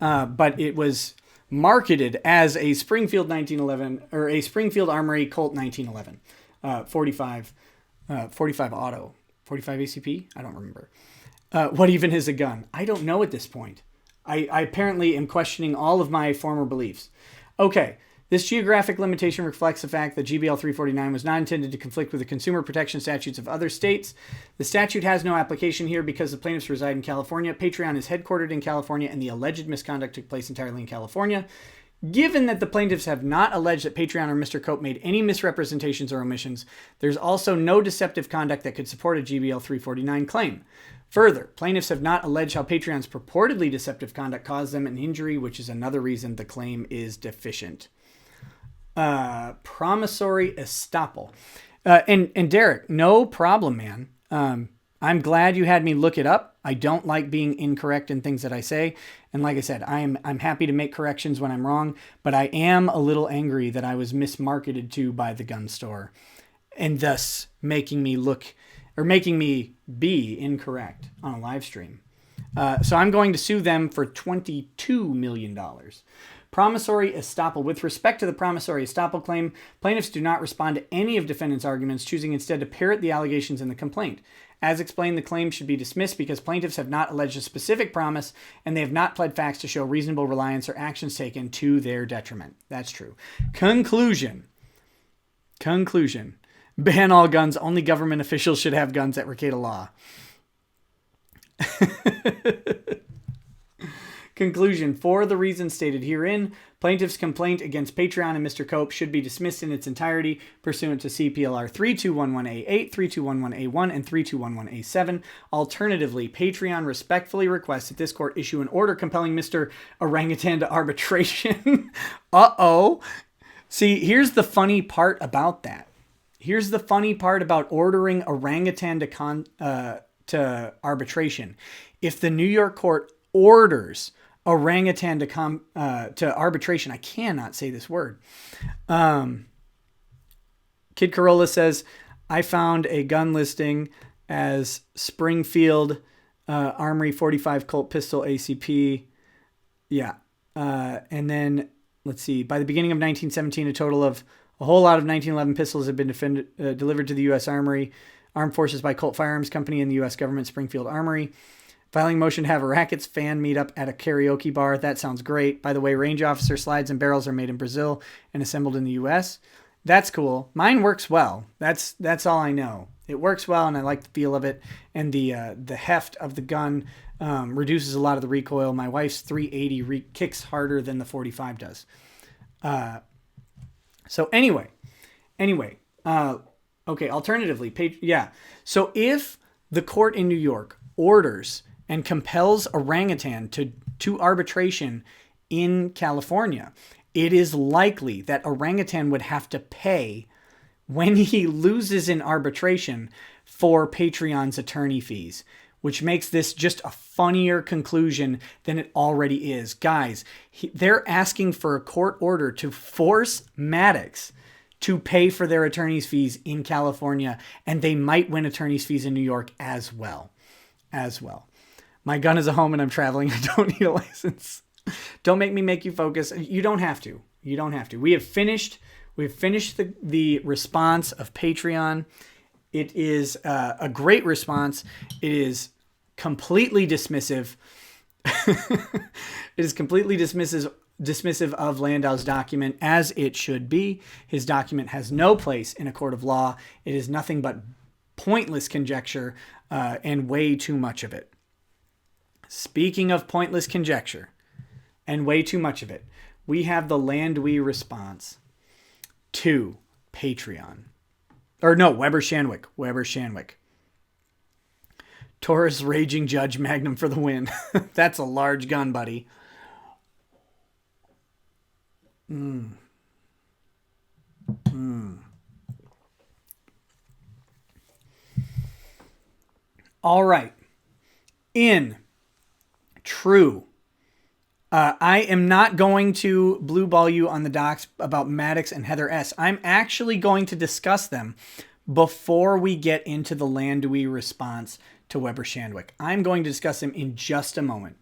A: But it was marketed as a Springfield 1911 or a Springfield Armory Colt 1911, 45 auto, 45 ACP. I don't remember. What even is a gun? I don't know at this point. I apparently am questioning all of my former beliefs. Okay. This geographic limitation reflects the fact that GBL 349 was not intended to conflict with the consumer protection statutes of other states. The statute has no application here because the plaintiffs reside in California. Patreon is headquartered in California, and the alleged misconduct took place entirely in California. Given that the plaintiffs have not alleged that Patreon or Mr. Cope made any misrepresentations or omissions, there's also no deceptive conduct that could support a GBL 349 claim. Further, plaintiffs have not alleged how Patreon's purportedly deceptive conduct caused them an injury, which is another reason the claim is deficient. Promissory estoppel. And Derek, no problem, man. I'm glad you had me look it up. I don't like being incorrect in things that I say. And like I said, I'm happy to make corrections when I'm wrong, but I am a little angry that I was mismarketed to by the gun store and thus making me be incorrect on a live stream. So I'm going to sue them for $22 million. Promissory estoppel. With respect to the promissory estoppel claim, plaintiffs do not respond to any of defendants' arguments, choosing instead to parrot the allegations in the complaint. As explained, the claim should be dismissed because plaintiffs have not alleged a specific promise and they have not pled facts to show reasonable reliance or actions taken to their detriment. That's true. Conclusion. Ban all guns. Only government officials should have guns at Rekieta Law. Conclusion. For the reasons stated herein, plaintiff's complaint against Patreon and Mr. Cope should be dismissed in its entirety pursuant to CPLR 3211A8, 3211A1, and 3211A7. Alternatively, Patreon respectfully requests that this court issue an order compelling Mr. Orangutan to arbitration. Uh-oh. See, here's the funny part about that. Here's the funny part about ordering orangutan to arbitration. If the New York court orders orangutan to arbitration, I cannot say this word. Kid Corolla says, I found a gun listing as Springfield Armory 45 Colt Pistol ACP. Yeah. And then, let's see, by the beginning of 1917, a whole lot of 1911 pistols have been delivered to the U.S. Armory, Armed Forces by Colt Firearms Company and the U.S. Government Springfield Armory. Filing motion to have a Rackets fan meet up at a karaoke bar. That sounds great. By the way, range officer slides and barrels are made in Brazil and assembled in the U.S. That's cool. Mine works well. That's all I know. It works well, and I like the feel of it. And the heft of the gun reduces a lot of the recoil. My wife's 380 kicks harder than the 45 does. So anyway, okay, alternatively, so if the court in New York orders and compels orangutan to arbitration in California, it is likely that orangutan would have to pay when he loses in arbitration for Patreon's attorney fees, which makes this just a funnier conclusion than it already is. Guys, they're asking for a court order to force Maddox to pay for their attorney's fees in California, and they might win attorney's fees in New York as well. My gun is a home and I'm traveling. I don't need a license. Don't make me make you focus. You don't have to. We have finished the response of Patreon. It is a great response. It is completely dismissive. It is completely dismissive of Landau's document, as it should be. His document has no place in a court of law. It is nothing but pointless conjecture and way too much of it. Speaking of pointless conjecture and way too much of it, we have the LanDUI response to Patreon. Or no, Weber Shandwick. Taurus Raging Judge Magnum for the win. That's a large gun, buddy. All right. In true. I am not going to blue ball you on the docs about Maddox and Heather S. I'm actually going to discuss them before we get into the LanDUI response to Weber Shandwick. I'm going to discuss them in just a moment.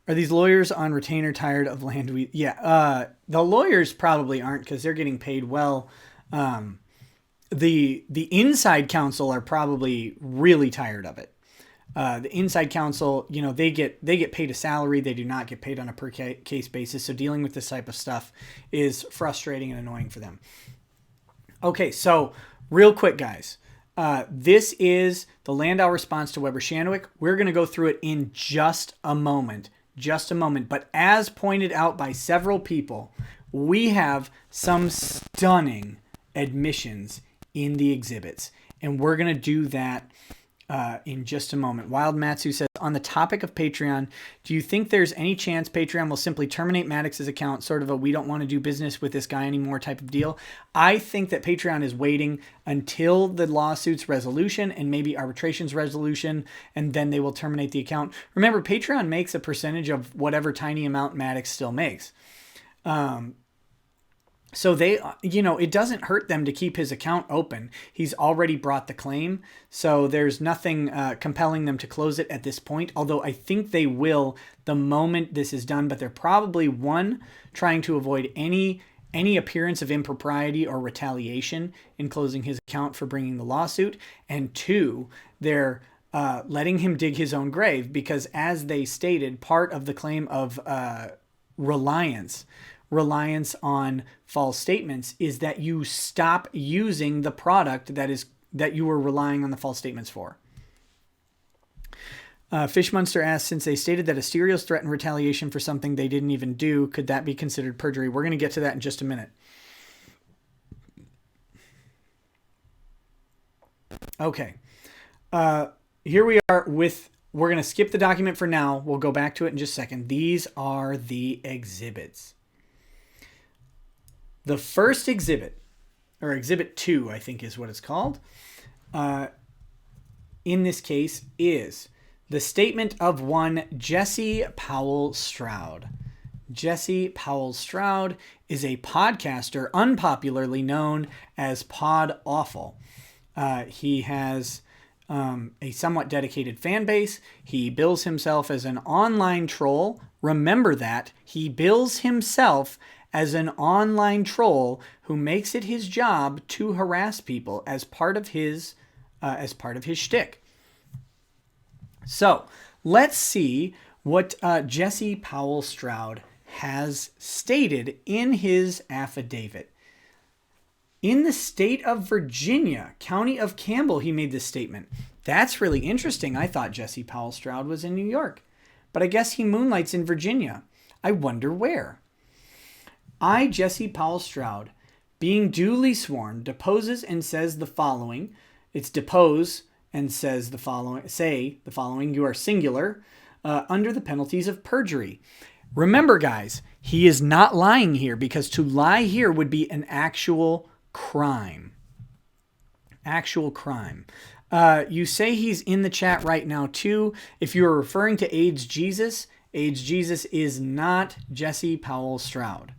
A: Are these lawyers on retainer tired of LanDUI? Yeah, the lawyers probably aren't because they're getting paid well. The inside counsel are probably really tired of it. The inside counsel, they get paid a salary. They do not get paid on a per case basis. So dealing with this type of stuff is frustrating and annoying for them. Okay, so real quick, guys. This is the LanDUI response to Weber-Shandwick. We're going to go through it in just a moment. But as pointed out by several people, we have some stunning admissions in the exhibits. And we're going to do that in just a moment. Wild Matsu says, on the topic of Patreon, do you think there's any chance Patreon will simply terminate Maddox's account, sort of a we don't want to do business with this guy anymore type of deal? I think that Patreon is waiting until the lawsuit's resolution and maybe arbitration's resolution, and then they will terminate the account. Remember, Patreon makes a percentage of whatever tiny amount Maddox still makes. So they, it doesn't hurt them to keep his account open. He's already brought the claim. So there's nothing compelling them to close it at this point. Although I think they will the moment this is done. But they're probably, one, trying to avoid any appearance of impropriety or retaliation in closing his account for bringing the lawsuit. And two, they're letting him dig his own grave. Because as they stated, part of the claim of reliance on false statements is that you stop using the product that you were relying on the false statements for. Fishmonster asks, since they stated that Asterios threatened retaliation for something they didn't even do, could that be considered perjury? We're going to get to that in just a minute. Okay. Here we are we're going to skip the document for now. We'll go back to it in just a second. These are the exhibits. The first exhibit, or exhibit 2, I think is what it's called, in this case is the statement of one Jesse Powell Stroud. Jesse Powell Stroud is a podcaster unpopularly known as Pod Awful. He has a somewhat dedicated fan base. He bills himself as an online troll. Remember that. He bills himself as an online troll who makes it his job to harass people as part of his shtick. So let's see what Jesse Powell Stroud has stated in his affidavit. In the state of Virginia, county of Campbell, he made this statement. That's really interesting. I thought Jesse Powell Stroud was in New York, but I guess he moonlights in Virginia. I wonder where. I, Jesse Powell Stroud, being duly sworn, deposes and says the following. It's depose and says the following. Say the following. You are singular under the penalties of perjury. Remember, guys, he is not lying here because to lie here would be an actual crime. Actual crime. You say he's in the chat right now too. If you are referring to AIDS Jesus is not Jesse Powell Stroud.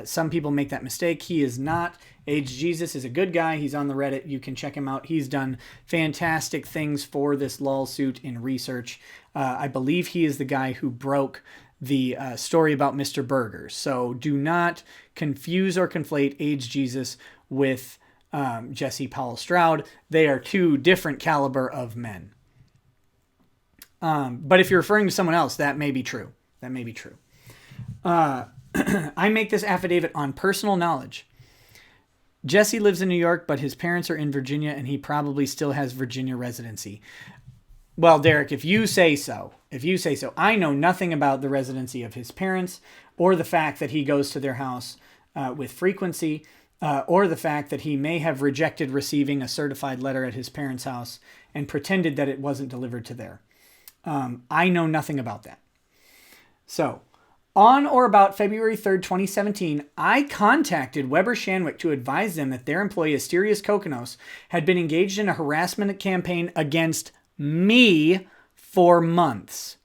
A: Some people make that mistake. He is not. AIDS Jesus is a good guy. He's on the Reddit. You can check him out. He's done fantastic things for this LoLsuit in research. I believe he is the guy who broke the story about Mr. Burger. So do not confuse or conflate AIDS Jesus with Jesse Powell Stroud. They are two different caliber of men. But if you're referring to someone else, that may be true. That may be true. I make this affidavit on personal knowledge. Jesse lives in New York, but his parents are in Virginia, and he probably still has Virginia residency. Well, Derek, if you say so, I know nothing about the residency of his parents or the fact that he goes to their house with frequency or the fact that he may have rejected receiving a certified letter at his parents' house and pretended that it wasn't delivered to there. I know nothing about that. So, on or about February 3rd, 2017, I contacted Weber-Shandwick to advise them that their employee, Asterios Kokkinos, had been engaged in a harassment campaign against me for months.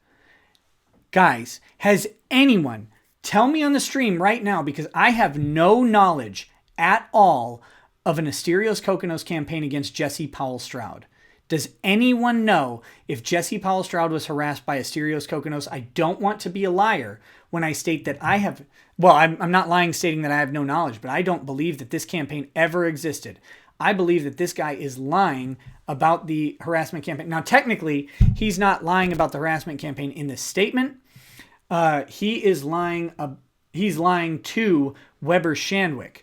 A: Guys, has anyone, tell me on the stream right now, because I have no knowledge at all of an Asterios Kokkinos campaign against Jesse Powell Stroud. Does anyone know if Jesse Powell Stroud was harassed by Asterios Kokkinos? I don't want to be a liar when I state that I have, well, I'm not lying stating that I have no knowledge, but I don't believe that this campaign ever existed. I believe that this guy is lying about the harassment campaign. Now, technically, he's not lying about the harassment campaign in this statement. He is lying. He's lying to Weber Shandwick,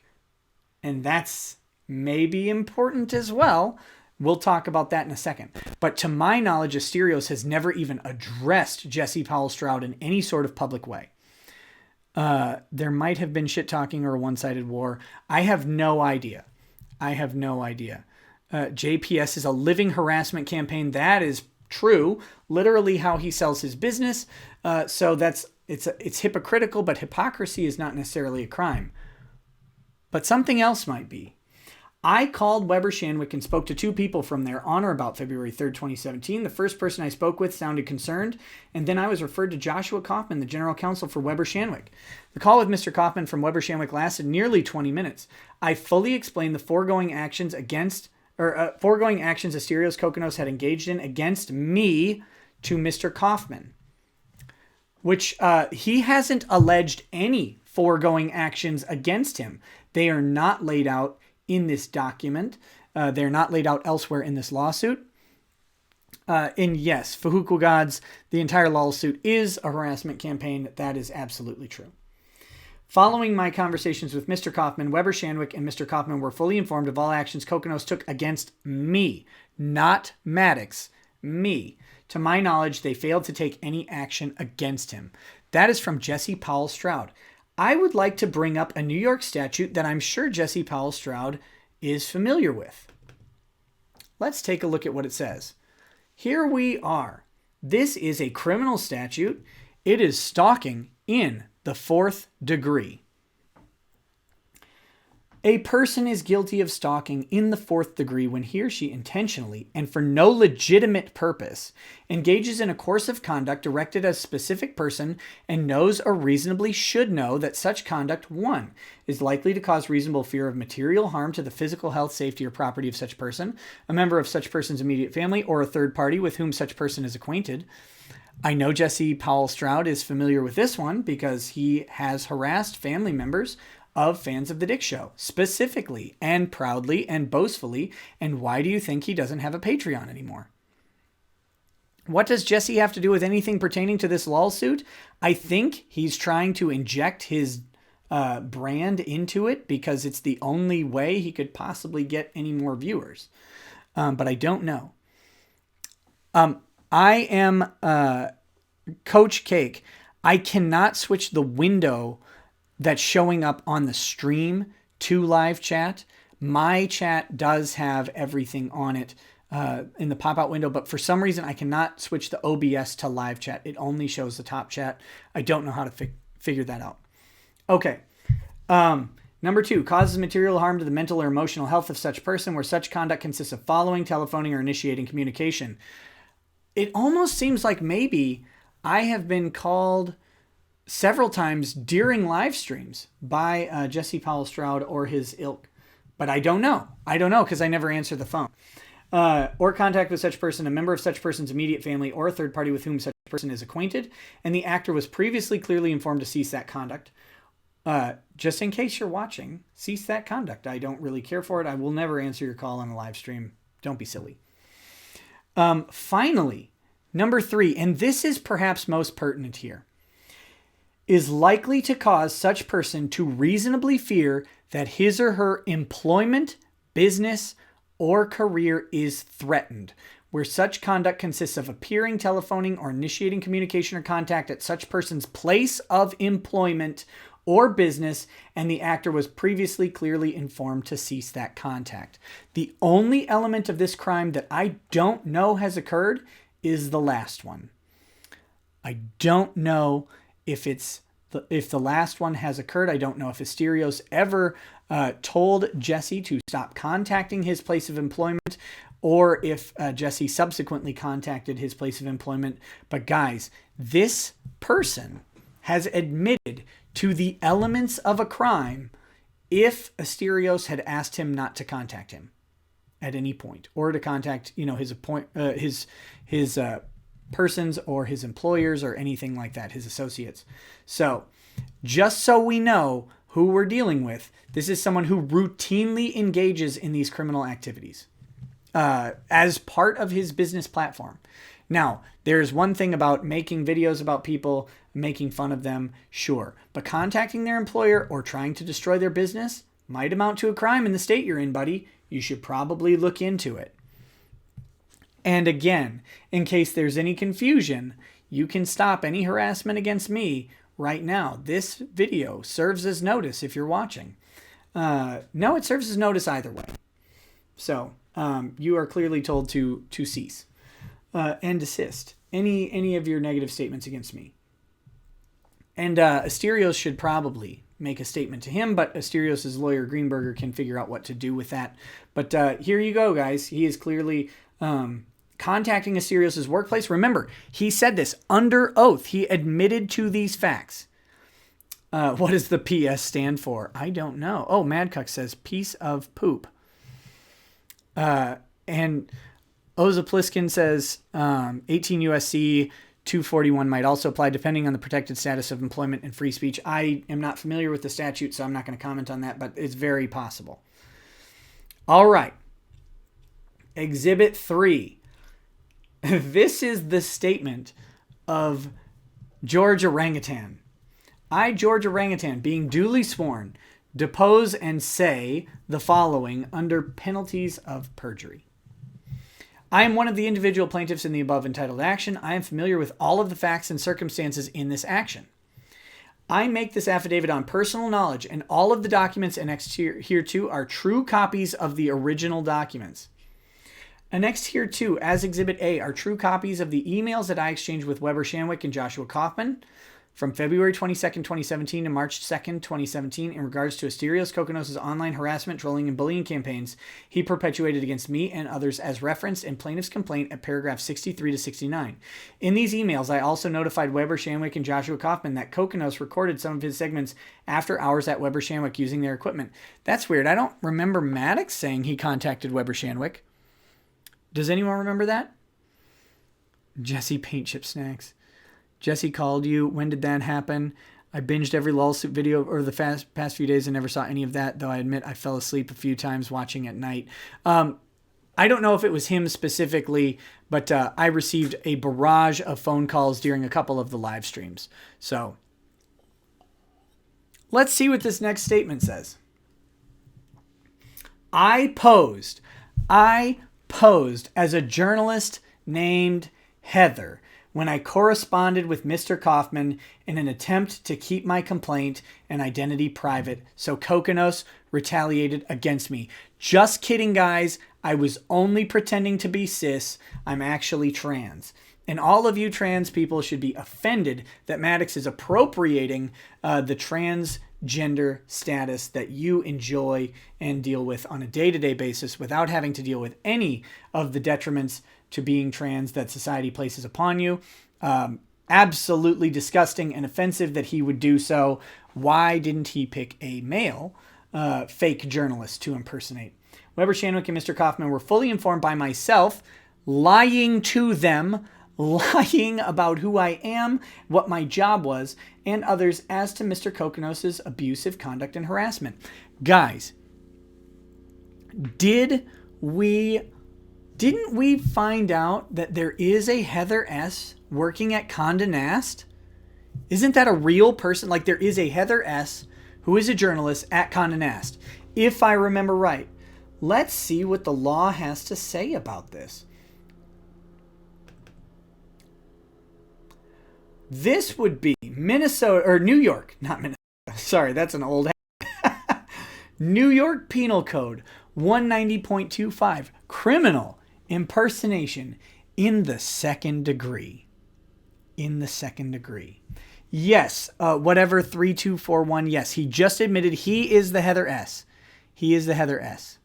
A: and that's maybe important as well. We'll talk about that in a second. But to my knowledge, Asterios has never even addressed Jesse Powell Stroud in any sort of public way. There might have been shit talking or a one-sided war. I have no idea. JPS is a living harassment campaign. That is true. Literally how he sells his business. So it's hypocritical, but hypocrisy is not necessarily a crime. But something else might be. I called Weber Shandwick and spoke to 2 people from there on or about February 3rd, 2017. The first person I spoke with sounded concerned, and then I was referred to Joshua Kaufman, the general counsel for Weber Shandwick. The call with Mr. Kaufman from Weber Shandwick lasted nearly 20 minutes. I fully explained the foregoing actions Asterios Kokkinos had engaged in against me to Mr. Kaufman, which he hasn't alleged any foregoing actions against him. They are not laid out in this document. They're not laid out elsewhere in this lawsuit. And yes, Fahuku Gods, the entire LoLsuit is a harassment campaign. That is absolutely true. Following my conversations with Mr. Kaufman, Weber Shandwick and Mr. Kaufman were fully informed of all actions Kokkinos took against me, not Maddox, me. To my knowledge, they failed to take any action against him. That is from Jesse Powell Stroud. I would like to bring up a New York statute that I'm sure Jesse Powell Stroud is familiar with. Let's take a look at what it says. Here we are. This is a criminal statute. It is stalking in the 4th degree. A person is guilty of stalking in the 4th degree when he or she intentionally and for no legitimate purpose engages in a course of conduct directed at a specific person and knows or reasonably should know that such conduct, 1, is likely to cause reasonable fear of material harm to the physical health, safety, or property of such person, a member of such person's immediate family, or a third party with whom such person is acquainted. I know Jesse Powell Stroud is familiar with this one because he has harassed family members of fans of The Dick Show, specifically and proudly and boastfully. And why do you think he doesn't have a Patreon anymore? What does Jesse have to do with anything pertaining to this lawsuit? I think he's trying to inject his brand into it because it's the only way he could possibly get any more viewers. But I don't know. I am Coach Cake. I cannot switch the window that's showing up on the stream to live chat. My chat does have everything on it in the pop-out window, but for some reason I cannot switch the OBS to live chat. It only shows the top chat. I don't know how to figure that out. Okay. Number 2, causes material harm to the mental or emotional health of such person where such conduct consists of following, telephoning, or initiating communication. It almost seems like maybe I have been called several times during live streams by Jesse Powell Stroud or his ilk. But I don't know. Because I never answer the phone. Or contact with such person, a member of such person's immediate family, or a third party with whom such person is acquainted, and the actor was previously clearly informed to cease that conduct. Just in case you're watching, cease that conduct. I don't really care for it. I will never answer your call on a live stream. Don't be silly. Finally, number 3, and this is perhaps most pertinent here, is likely to cause such person to reasonably fear that his or her employment, business, or career is threatened, where such conduct consists of appearing, telephoning, or initiating communication or contact at such person's place of employment or business, and the actor was previously clearly informed to cease that contact. The only element of this crime that I don't know has occurred is the last one. I don't know if the last one has occurred. I don't know if Asterios ever told Jesse to stop contacting his place of employment, or if Jesse subsequently contacted his place of employment. But guys, this person has admitted to the elements of a crime if Asterios had asked him not to contact him at any point, or to contact, his persons or his employers or anything like that, his associates. So just so we know, who we're dealing with. This is someone who routinely engages in these criminal activities as part of his business platform. Now, there's one thing about making videos about people, making fun of them, sure. But contacting their employer or trying to destroy their business might amount to a crime in the state you're in, buddy. You should probably look into it. And again, in case there's any confusion, you can stop any harassment against me right now. This video serves as notice if you're watching. No, it serves as notice either way. So you are clearly told to cease and desist any of your negative statements against me. And Asterios should probably make a statement to him, but Asterios' lawyer Greenberger can figure out what to do with that. But here you go, guys. He is clearly contacting Asterios' workplace. Remember, he said this under oath. He admitted to these facts. What does the PS stand for? I don't know. Oh, Madcuck says piece of poop. And Oza Pliskin says 18 USC 241 might also apply depending on the protected status of employment and free speech. I am not familiar with the statute, so I'm not going to comment on that, but it's very possible. All right. Exhibit 3. This is the statement of George Orangutan. I, George Orangutan, being duly sworn, depose and say the following under penalties of perjury. I am one of the individual plaintiffs in the above entitled action. I am familiar with all of the facts and circumstances in this action. I make this affidavit on personal knowledge, and all of the documents annexed hereto are true copies of the original documents. Annexed hereto as Exhibit A are true copies of the emails that I exchanged with Weber Shandwick and Joshua Kaufman from February 22nd, 2017 to March 2nd, 2017 in regards to Asterios Kokkinos' online harassment, trolling, and bullying campaigns he perpetuated against me and others as referenced in plaintiff's complaint at paragraph 63 to 69. In these emails, I also notified Weber Shandwick and Joshua Kaufman that Kokkinos recorded some of his segments after hours at Weber Shandwick using their equipment. That's weird. I don't remember Maddox saying he contacted Weber Shandwick. Does anyone remember that? Jesse Paint Chip Snacks. Jesse called you. When did that happen? I binged every LoLsuit video over the past few days and never saw any of that, though I admit I fell asleep a few times watching at night. I don't know if it was him specifically, but I received a barrage of phone calls during a couple of the live streams. So let's see what this next statement says. I posed as a journalist named Heather when I corresponded with Mr. Kaufman in an attempt to keep my complaint and identity private, so Kokkinos retaliated against me. Just kidding, guys. I was only pretending to be cis. I'm actually trans. And all of you trans people should be offended that Maddox is appropriating the transgender status that you enjoy and deal with on a day-to-day basis without having to deal with any of the detriments to being trans that society places upon you. Absolutely disgusting and offensive that he would do so. Why didn't he pick a male fake journalist to impersonate? Weber Shandwick and Mr. Kaufman were fully informed by myself, lying to them, lying about who I am, what my job was, and others as to Mr. Kokkinos' abusive conduct and harassment. Guys, didn't we find out that there is a Heather S. working at Condé Nast? Isn't that a real person? Like, there is a Heather S. who is a journalist at Condé Nast, if I remember right. Let's see what the law has to say about this. This would be Minnesota, or New York, not Minnesota. Sorry, that's an old New York Penal Code 190.25, criminal impersonation in the second degree. In the second degree. Yes, whatever 3241, yes, he just admitted he is the Heather S. He is the Heather S.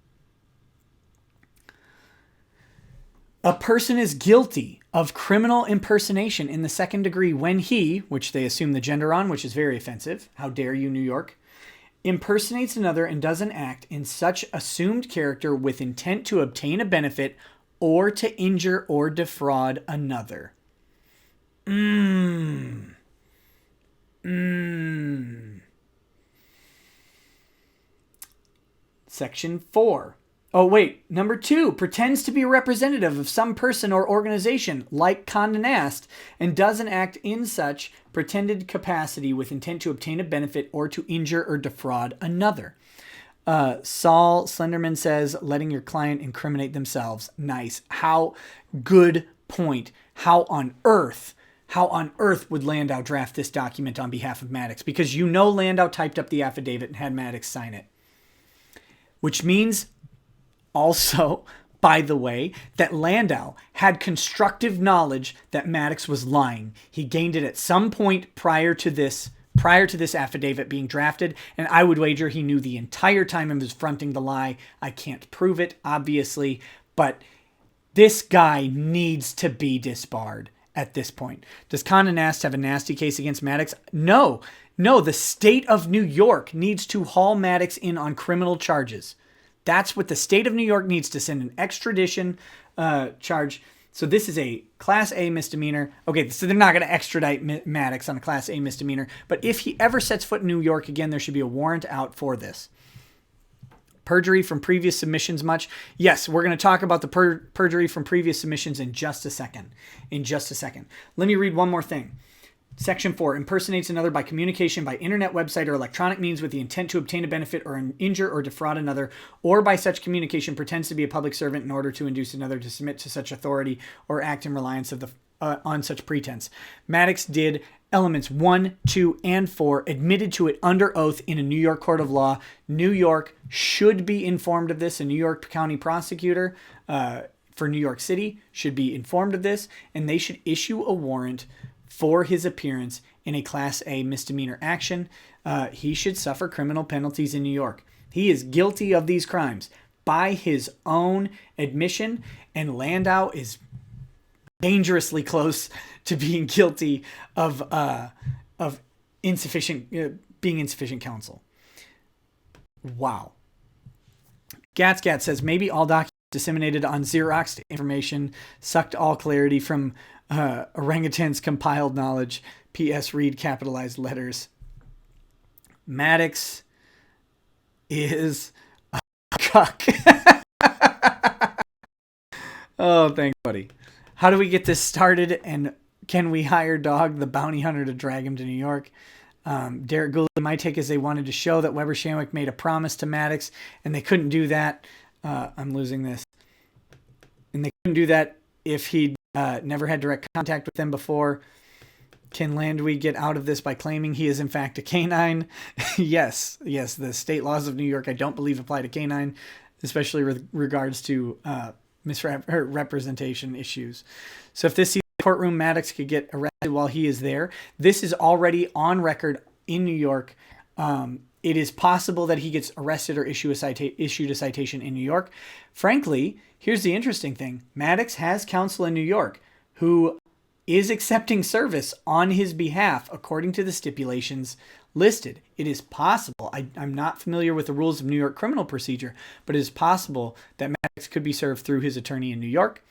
A: A person is guilty of criminal impersonation in the second degree when he, which they assume the gender on, which is very offensive, how dare you, New York, impersonates another and does an act in such assumed character with intent to obtain a benefit or to injure or defraud another. Section 4. Oh, wait. Number 2, pretends to be a representative of some person or organization, like Condé Nast, and doesn't act in such pretended capacity with intent to obtain a benefit or to injure or defraud another. Saul Slenderman says, letting your client incriminate themselves. Nice. How good point. How on earth would LanDUI draft this document on behalf of Maddox? Because you know LanDUI typed up the affidavit and had Maddox sign it. Which means also, by the way, that LanDUI had constructive knowledge that Maddox was lying. He gained it at some point prior to this affidavit being drafted, and I would wager he knew the entire time he was fronting the lie. I can't prove it, obviously, but this guy needs to be disbarred at this point. Does Condé Nast have a nasty case against Maddox? No, the state of New York needs to haul Maddox in on criminal charges. That's what the state of New York needs, to send an extradition charge. So this is a Class A misdemeanor. Okay, so they're not going to extradite Maddox on a Class A misdemeanor. But if he ever sets foot in New York again, there should be a warrant out for this. Perjury from previous submissions much? Yes, we're going to talk about the perjury from previous submissions in just a second. Let me read one more thing. Section 4, impersonates another by communication by internet, website, or electronic means with the intent to obtain a benefit or injure or defraud another, or by such communication pretends to be a public servant in order to induce another to submit to such authority or act in reliance on such pretense. Maddox did elements 1, 2, and 4, admitted to it under oath in a New York court of law. New York should be informed of this. A New York County prosecutor for New York City should be informed of this, and they should issue a warrant for his appearance in a Class A misdemeanor action. He should suffer criminal penalties in New York. He is guilty of these crimes by his own admission, and LanDUI is dangerously close to being guilty of insufficient counsel. Wow. Gatsgat says maybe all documents disseminated on Xeroxed information sucked all clarity from orangutan's compiled knowledge. P.S. read capitalized letters. Maddox is a cuck. Oh, thanks, buddy. How do we get this started? And can we hire Dog, the bounty hunter, to drag him to New York? Derek Gould, my take is they wanted to show that Weber Shandwick made a promise to Maddox, and they couldn't do that. I'm losing this. And they couldn't do that if he'd never had direct contact with them before. Can LanDUI get out of this by claiming he is in fact a canine? Yes. The state laws of New York, I don't believe, apply to canine, especially with regards to misrepresentation issues. So if this sees the courtroom, Maddox could get arrested while he is there. This is already on record in New York. It is possible that he gets arrested or issued a citation in New York. Frankly, here's the interesting thing. Maddox has counsel in New York who is accepting service on his behalf according to the stipulations listed. It is possible, I'm not familiar with the rules of New York criminal procedure, but it is possible that Maddox could be served through his attorney in New York.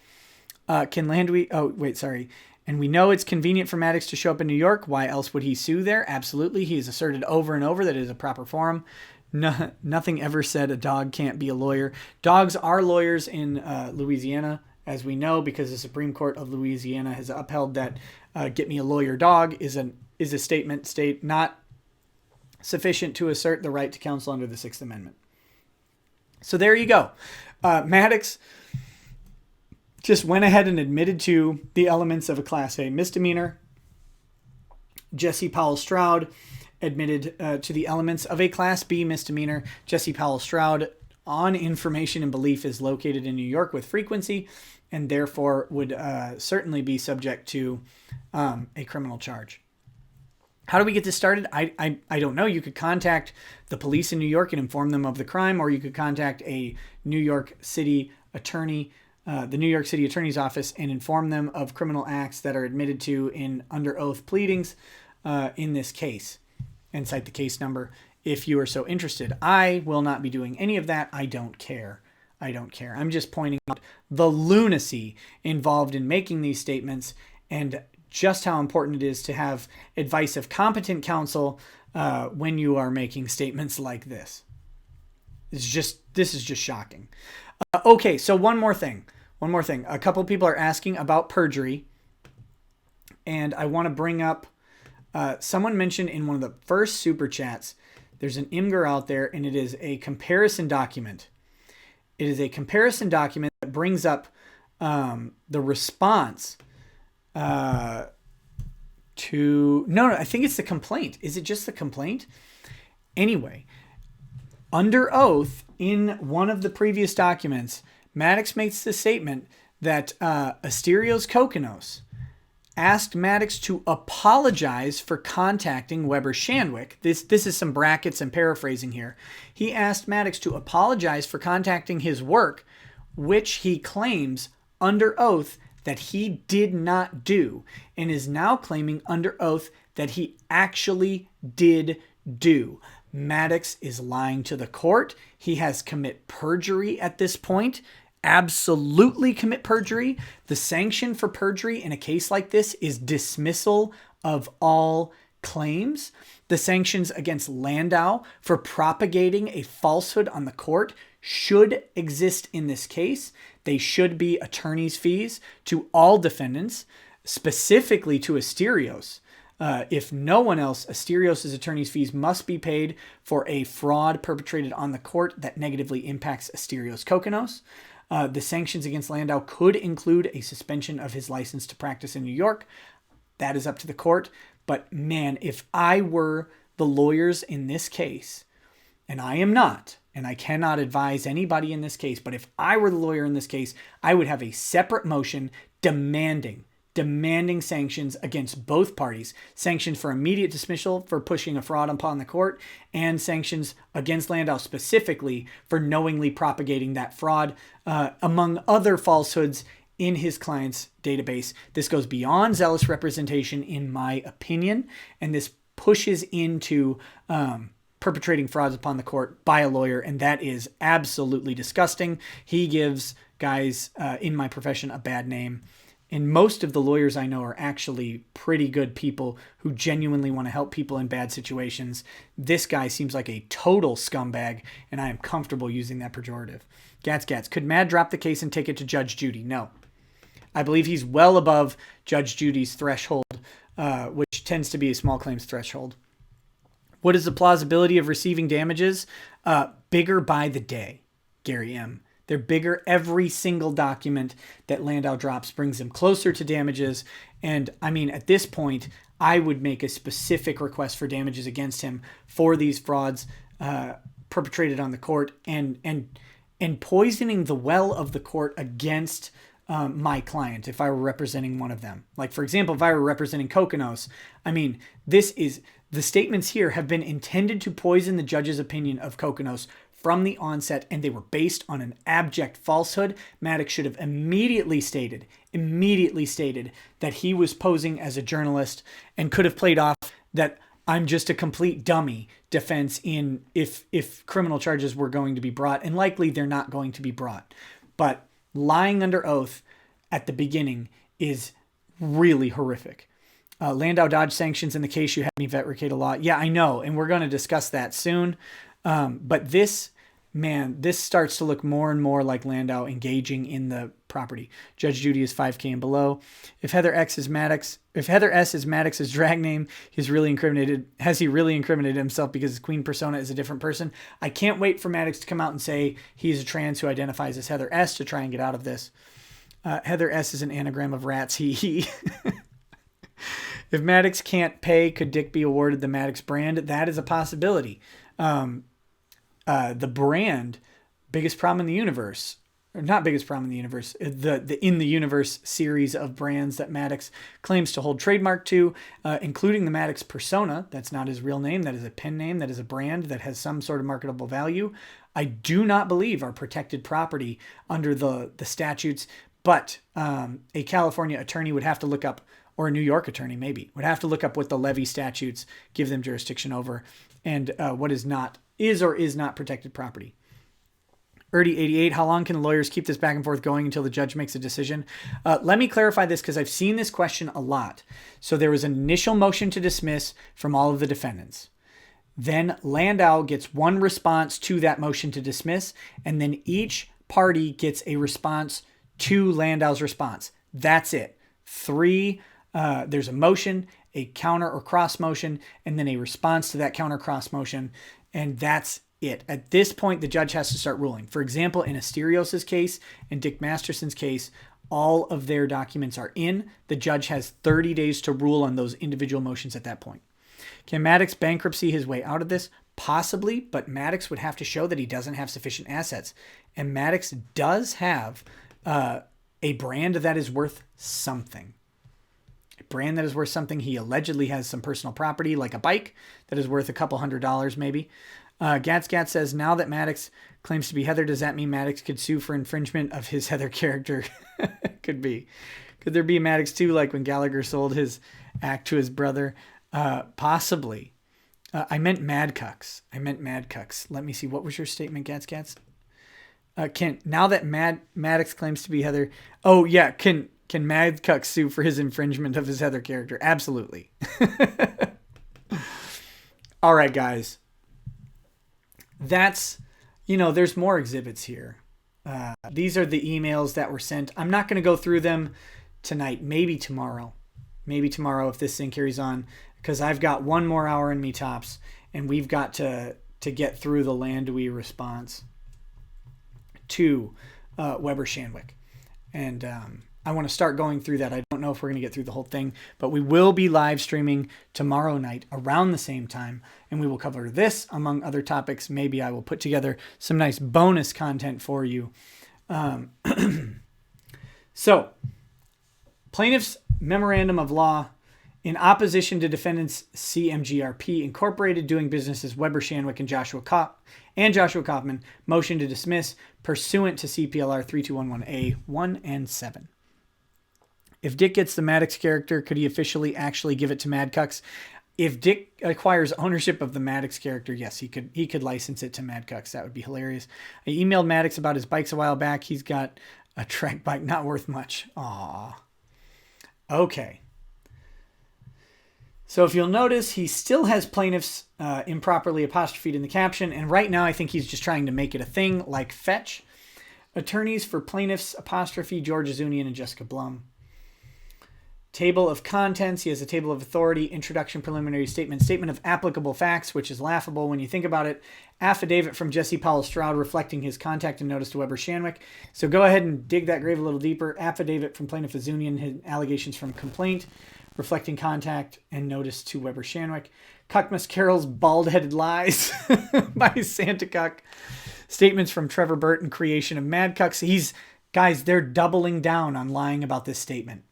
A: Can LanDUI, and we know it's convenient for Maddox to show up in New York. Why else would he sue there? Absolutely. He has asserted over and over that it is a proper forum. No, nothing ever said a dog can't be a lawyer. Dogs are lawyers in Louisiana, as we know, because the Supreme Court of Louisiana has upheld that get me a lawyer dog is a statement not sufficient to assert the right to counsel under the Sixth Amendment. So there you go. Maddox just went ahead and admitted to the elements of a Class A misdemeanor. Jesse Powell Stroud admitted to the elements of a Class B misdemeanor. Jesse Powell Stroud, on information and belief, is located in New York with frequency and therefore would certainly be subject to a criminal charge. How do we get this started? I don't know. You could contact the police in New York and inform them of the crime, or you could contact a New York City attorney, the New York City Attorney's Office, and inform them of criminal acts that are admitted to in under oath pleadings in this case, and cite the case number if you are so interested. I will not be doing any of that. I don't care. I'm just pointing out the lunacy involved in making these statements and just how important it is to have advice of competent counsel when you are making statements like this. This is just shocking. Okay, so one more thing. A couple people are asking about perjury, and I want to bring up. Someone mentioned in one of the first super chats, there's an Imgur out there, and it is a comparison document. It is a comparison document that brings up the response to... No, I think it's the complaint. Is it just the complaint? Anyway, under oath, in one of the previous documents, Maddox makes the statement that Asterios Kokkinos asked Maddox to apologize for contacting Weber Shandwick. This is some brackets and paraphrasing here. He asked Maddox to apologize for contacting his work, which he claims under oath that he did not do, and is now claiming under oath that he actually did do. Maddox is lying to the court. He has commit perjury at this point. Absolutely commit perjury. The sanction for perjury in a case like this is dismissal of all claims. The sanctions against LanDUI for propagating a falsehood on the court should exist in this case. They should be attorney's fees to all defendants, specifically to Asterios. If no one else, Asterios' attorney's fees must be paid for a fraud perpetrated on the court that negatively impacts Asterios Kokkinos. The sanctions against LanDUI could include a suspension of his license to practice in New York. That is up to the court. But man, if I were the lawyers in this case, and I am not, and I cannot advise anybody in this case, but if I were the lawyer in this case, I would have a separate motion demanding sanctions against both parties, sanctions for immediate dismissal for pushing a fraud upon the court, and sanctions against LanDUI specifically for knowingly propagating that fraud, among other falsehoods in his client's database. This goes beyond zealous representation, in my opinion, and this pushes into perpetrating frauds upon the court by a lawyer, and that is absolutely disgusting. He gives guys in my profession a bad name. And most of the lawyers I know are actually pretty good people who genuinely want to help people in bad situations. This guy seems like a total scumbag, and I am comfortable using that pejorative. Gats. Could Mad drop the case and take it to Judge Judy? No. I believe he's well above Judge Judy's threshold, which tends to be a small claims threshold. What is the plausibility of receiving damages? Bigger by the day, Gary M. They're bigger. Every single document that LanDUI drops brings them closer to damages. And I mean, at this point, I would make a specific request for damages against him for these frauds perpetrated on the court and poisoning the well of the court against my client if I were representing one of them. Like, for example, if I were representing Kokkinos, I mean, the statements here have been intended to poison the judge's opinion of Kokkinos from the onset, and they were based on an abject falsehood. Maddox should have immediately stated that he was posing as a journalist and could have played off that I'm just a complete dummy defense in if criminal charges were going to be brought, and likely they're not going to be brought. But lying under oath at the beginning is really horrific. LanDUI dodged sanctions in the case you had me vet Rekieta Law. Yeah, I know, and we're going to discuss that soon. But this starts to look more and more like LanDUI engaging in the property. Judge Judy is 5K and below. If Heather S is Maddox's drag name, has he really incriminated himself because his queen persona is a different person? I can't wait for Maddox to come out and say he's a trans who identifies as Heather S to try and get out of this. Heather S is an anagram of rats. He. If Maddox can't pay, could Dick be awarded the Maddox brand? That is a possibility. The brand, biggest problem in the universe, or not biggest problem in the universe, the in the universe series of brands that Maddox claims to hold trademark to, including the Maddox persona. That's not his real name. That is a pen name. That is a brand that has some sort of marketable value. I do not believe are protected property under the statutes, but a California attorney would have to look up, or a New York attorney maybe, would have to look up what the levy statutes give them jurisdiction over and what is or is not protected property. Erdy88, how long can lawyers keep this back and forth going until the judge makes a decision? Let me clarify this because I've seen this question a lot. So there was an initial motion to dismiss from all of the defendants. Then LanDUI gets one response to that motion to dismiss, and then each party gets a response to LanDUI's response. That's it. There's a motion, a counter or cross motion, and then a response to that counter cross motion, and that's it. At this point, the judge has to start ruling. For example, in Asterios' case and Dick Masterson's case, all of their documents are in. The judge has 30 days to rule on those individual motions at that point. Can Maddox bankruptcy his way out of this? Possibly, but Maddox would have to show that he doesn't have sufficient assets. And Maddox does have a brand that is worth something. A brand that is worth something. He allegedly has some personal property, like a bike, that is worth a couple $100 maybe. Gats says, now that Maddox claims to be Heather, does that mean Maddox could sue for infringement of his Heather character? Could be. Could there be a Maddox 2, like when Gallagher sold his act to his brother? Possibly. I meant Mad Cucks. Let me see. What was your statement, Gats? Now that Maddox claims to be Heather. Oh yeah. Can Mad Cucks sue for his infringement of his Heather character? Absolutely. All right, guys. That's, there's more exhibits here. These are the emails that were sent. I'm not going to go through them tonight. Maybe tomorrow if this thing carries on, because I've got one more hour in me tops, and we've got to get through the LanDUI response to Weber Shandwick. And I want to start going through that. I don't know if we're going to get through the whole thing, but we will be live streaming tomorrow night around the same time, and we will cover this among other topics. Maybe I will put together some nice bonus content for you. So, plaintiff's memorandum of law in opposition to defendants CMGRP Incorporated doing business as Weber Shandwick and Joshua Kaufman, motion to dismiss pursuant to CPLR 3211A 1 and 7. If Dick gets the Maddox character, could he officially actually give it to Mad Cucks? If Dick acquires ownership of the Maddox character, yes, he could license it to Mad Cucks. That would be hilarious. I emailed Maddox about his bikes a while back. He's got a track bike, not worth much. Aww. Okay. So if you'll notice, he still has plaintiffs improperly apostrophed in the caption, and right now I think he's just trying to make it a thing like fetch. Attorneys for plaintiffs apostrophe George Azunian and Jessica Blum. Table of contents. He has a table of authority, introduction, preliminary statement, statement of applicable facts, which is laughable when you think about it. Affidavit from Jesse Powell Stroud reflecting his contact and notice to Weber Shandwick. So go ahead and dig that grave a little deeper. Affidavit from plaintiff Azunian, his allegations from complaint, reflecting contact and notice to Weber Shandwick. Cuckmas Carroll's bald-headed lies by Santa Cuck. Statements from Trevor Burton, creation of Mad Cucks. Guys, they're doubling down on lying about this statement.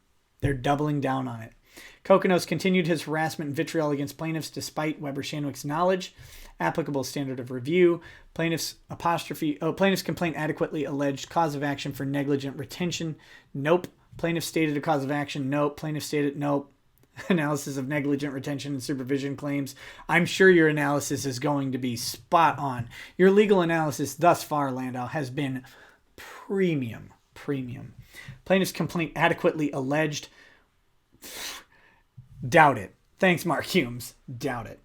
A: They're doubling down on it. Kokonos continued his harassment and vitriol against plaintiffs despite Weber Shandwick's knowledge. Applicable standard of review. Plaintiff's complaint adequately alleged cause of action for negligent retention. Nope. Plaintiff stated a cause of action. Nope. Plaintiff stated nope. Analysis of negligent retention and supervision claims. I'm sure your analysis is going to be spot on. Your legal analysis thus far, LanDUI, has been premium. Plaintiff's complaint adequately alleged. Doubt it. Thanks, Mark Humes. Doubt it.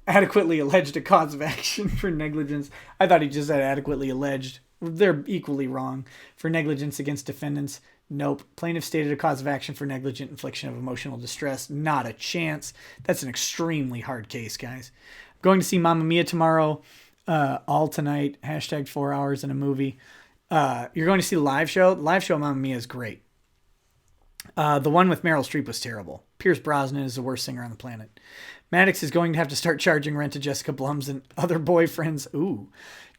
A: Adequately alleged a cause of action for negligence. I thought he just said adequately alleged. They're equally wrong. For negligence against defendants. Nope. Plaintiff stated a cause of action for negligent infliction of emotional distress. Not a chance. That's an extremely hard case, guys. I'm going to see Mamma Mia tomorrow. All tonight. # 4 hours in a movie. You're going to see the live show. The live show Mamma Mia is great. The one with Meryl Streep was terrible. Pierce Brosnan is the worst singer on the planet. Maddox is going to have to start charging rent to Jessica Blum's and other boyfriends. Ooh.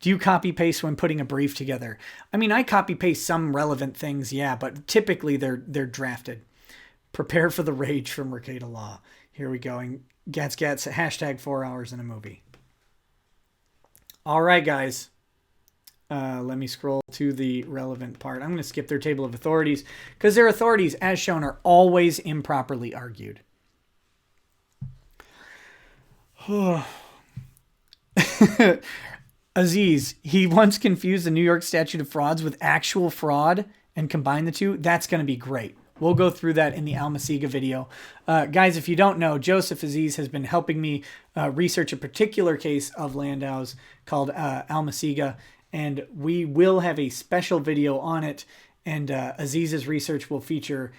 A: Do you copy paste when putting a brief together? I mean, I copy paste some relevant things, yeah, but typically they're drafted. Prepare for the rage from Rekieta Law. Here we go. And Gats # 4 hours in a movie. All right, guys. Let me scroll to the relevant part. I'm going to skip their table of authorities because their authorities, as shown, are always improperly argued. Aziz, he once confused the New York statute of frauds with actual fraud and combined the two. That's going to be great. we'll go through that in the Almasiga video. Guys, if you don't know, Joseph Aziz has been helping me research a particular case of LanDUIs called Almasiga, and we will have a special video on it, and Aziz's research will feature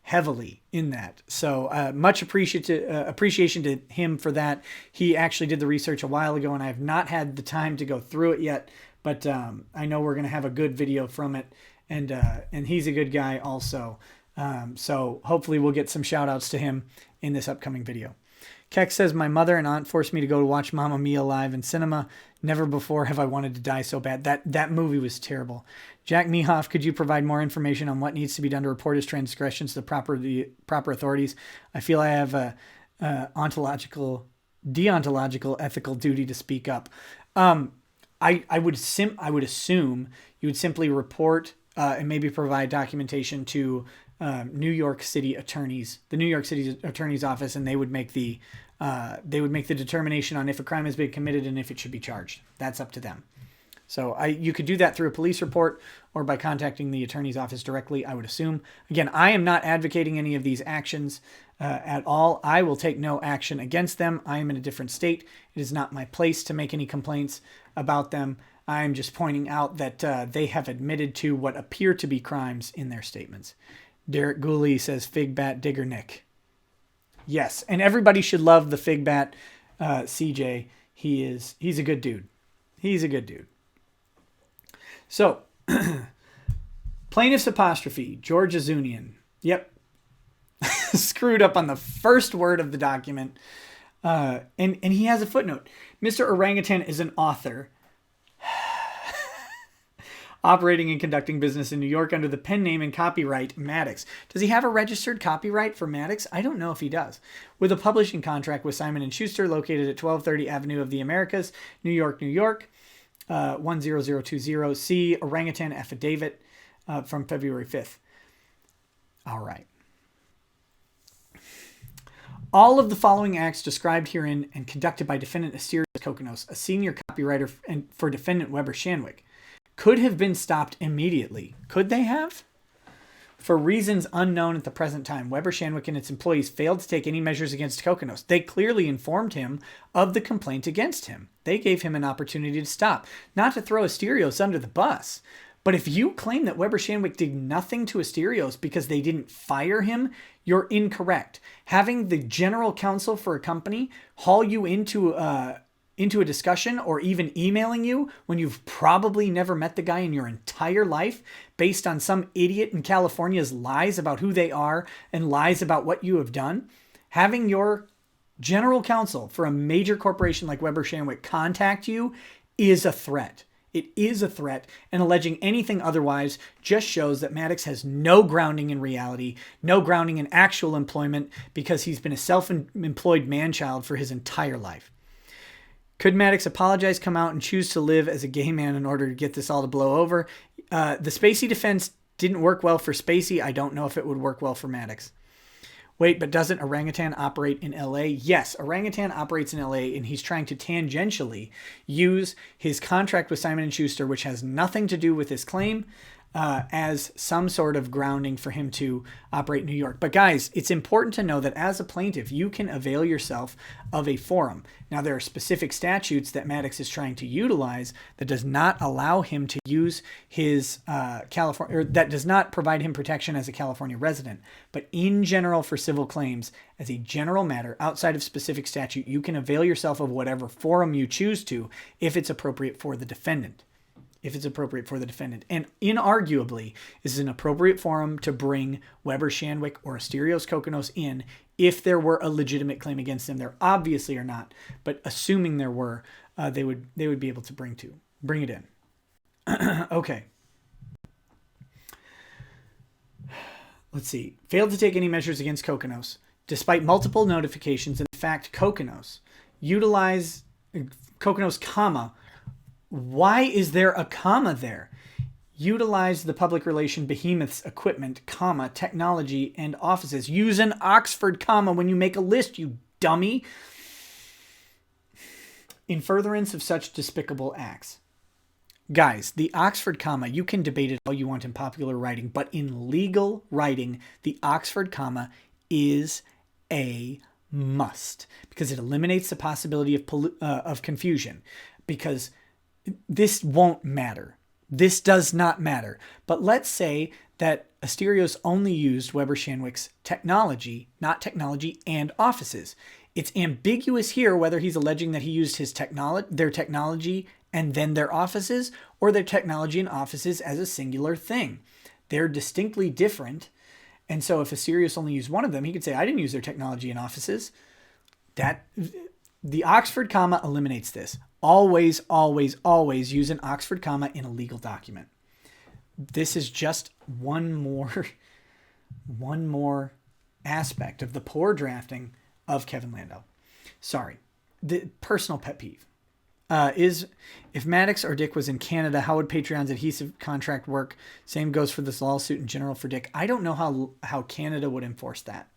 A: heavily in that. So much appreciation to him for that. He actually did the research a while ago, and I have not had the time to go through it yet, but I know we're going to have a good video from it, and he's a good guy also. So hopefully we'll get some shout outs to him in this upcoming video. Keck says, my mother and aunt forced me to go watch Mamma Mia live in cinema. Never before have I wanted to die so bad. That movie was terrible. Jack Mehoff, could you provide more information on what needs to be done to report his transgressions to the proper authorities? I feel I have a deontological, ethical duty to speak up. I would assume you would simply report and maybe provide documentation to New York City attorneys, the New York City attorney's office, and they would make the determination on if a crime has been committed and if it should be charged. That's up to them. So you could do that through a police report or by contacting the attorney's office directly, I would assume. Again, I am not advocating any of these actions at all. I will take no action against them. I am in a different state. It is not my place to make any complaints about them. I'm just pointing out that they have admitted to what appear to be crimes in their statements. Derek Gooley says, Fig Bat Digger Nick. Yes, and everybody should love the Fig Bat CJ. He's a good dude. He's a good dude. So, plaintiff's apostrophe, George Azunian. Yep. Screwed up on the first word of the document. And he has a footnote. Mr. Orangutan is an author operating and conducting business in New York under the pen name and copyright Maddox. Does he have a registered copyright for Maddox? I don't know if he does. With a publishing contract with Simon & Schuster located at 1230 Avenue of the Americas, New York, New York, 10020. See Orangutan Affidavit from February 5th. All right. All of the following acts described herein and conducted by defendant Asterios Kokkinos, a senior copywriter for defendant Weber Shandwick, could have been stopped immediately. Could they have? For reasons unknown at the present time, Weber Shandwick and its employees failed to take any measures against Kokkinos. They clearly informed him of the complaint against him. They gave him an opportunity to stop, not to throw Asterios under the bus. But if you claim that Weber Shandwick did nothing to Asterios because they didn't fire him, you're incorrect. Having the general counsel for a company haul you into a discussion or even emailing you when you've probably never met the guy in your entire life based on some idiot in California's lies about who they are and lies about what you have done, having your general counsel for a major corporation like Weber Shandwick contact you is a threat. It is a threat, and alleging anything otherwise just shows that Maddox has no grounding in reality, no grounding in actual employment, because he's been a self-employed man-child for his entire life. Could Maddox apologize, come out, and choose to live as a gay man in order to get this all to blow over? The Spacey defense didn't work well for Spacey. I don't know if it would work well for Maddox. Wait, but doesn't Orangutan operate in LA? Yes, Orangutan operates in LA, and he's trying to tangentially use his contract with Simon & Schuster, which has nothing to do with his claim, as some sort of grounding for him to operate in New York. But guys, it's important to know that as a plaintiff, you can avail yourself of a forum. Now, there are specific statutes that Maddox is trying to utilize that does not allow him to use his California, or that does not provide him protection as a California resident. But in general, for civil claims, as a general matter, outside of specific statute, you can avail yourself of whatever forum you choose to if it's appropriate for the defendant. And inarguably, this is an appropriate forum to bring Weber Shandwick or Asterios Kokkinos in if there were a legitimate claim against them. There obviously are not, but assuming there were, they would be able to bring it in. Okay. Let's see. Failed to take any measures against Kokkinos, despite multiple notifications. In fact, Kokkinos, comma. Why is there a comma there? Utilize the public relation behemoth's equipment, comma, technology, and offices. Use an Oxford comma when you make a list, you dummy. In furtherance of such despicable acts. Guys, the Oxford comma, you can debate it all you want in popular writing, but in legal writing, the Oxford comma is a must because it eliminates the possibility of confusion, because this won't matter. This does not matter. But let's say that Asterios only used Weber Shandwick's technology, not technology and offices. It's ambiguous here whether he's alleging that he used their technology and then their offices, or their technology and offices as a singular thing. They're distinctly different. And so if Asterios only used one of them, he could say, I didn't use their technology and offices. The Oxford comma eliminates this. Always, always, always use an Oxford comma in a legal document. This is just one more aspect of the poor drafting of Kevin Landau. Sorry. The personal pet peeve is, if Maddox or Dick was in Canada, how would Patreon's adhesive contract work? Same goes for this lawsuit in general for Dick. I don't know how Canada would enforce that.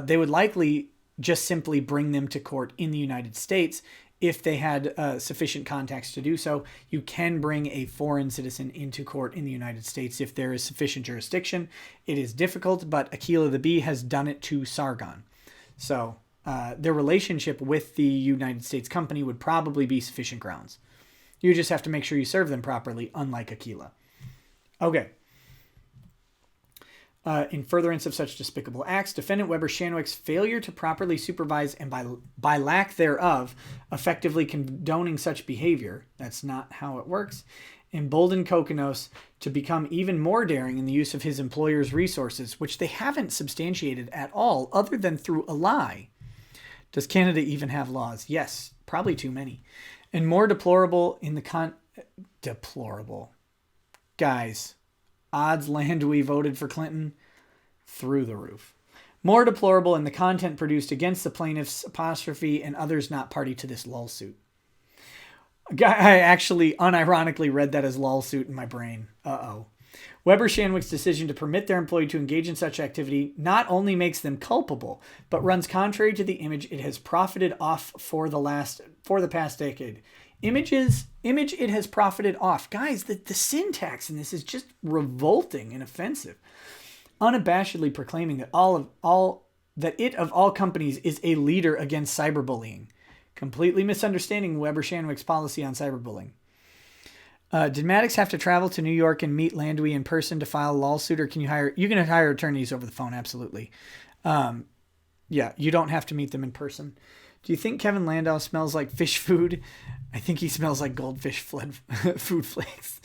A: They would likely just simply bring them to court in the United States if they had sufficient contacts to do so. You can bring a foreign citizen into court in the United States if there is sufficient jurisdiction. It is difficult, but Aquila the Bee has done it to Sargon. So their relationship with the United States company would probably be sufficient grounds. You just have to make sure you serve them properly, unlike Aquila. Okay. In furtherance of such despicable acts, defendant Weber Shandwick's failure to properly supervise and by lack thereof effectively condoning such behavior, that's not how it works, emboldened Kokkinos to become even more daring in the use of his employer's resources, which they haven't substantiated at all other than through a lie. Does Canada even have laws? Yes, probably too many. And more deplorable in the deplorable. Guys, odds LanDUI voted for Clinton through the roof. More deplorable in the content produced against the plaintiff's apostrophe and others not party to this LoLsuit. I actually unironically read that as LoLsuit in my brain. Uh-oh. Weber Shandwick's decision to permit their employee to engage in such activity not only makes them culpable, but runs contrary to the image it has profited off for the past decade. Image it has profited off. Guys, the syntax in this is just revolting and offensive. Unabashedly proclaiming that it of all companies is a leader against cyberbullying. Completely misunderstanding Weber Shandwick's policy on cyberbullying. Did Maddox have to travel to New York and meet LanDUI in person to file a lawsuit, or you can hire attorneys over the phone? Absolutely. Yeah, you don't have to meet them in person. Do you think Kevin Landau smells like fish food? I think he smells like goldfish food flakes.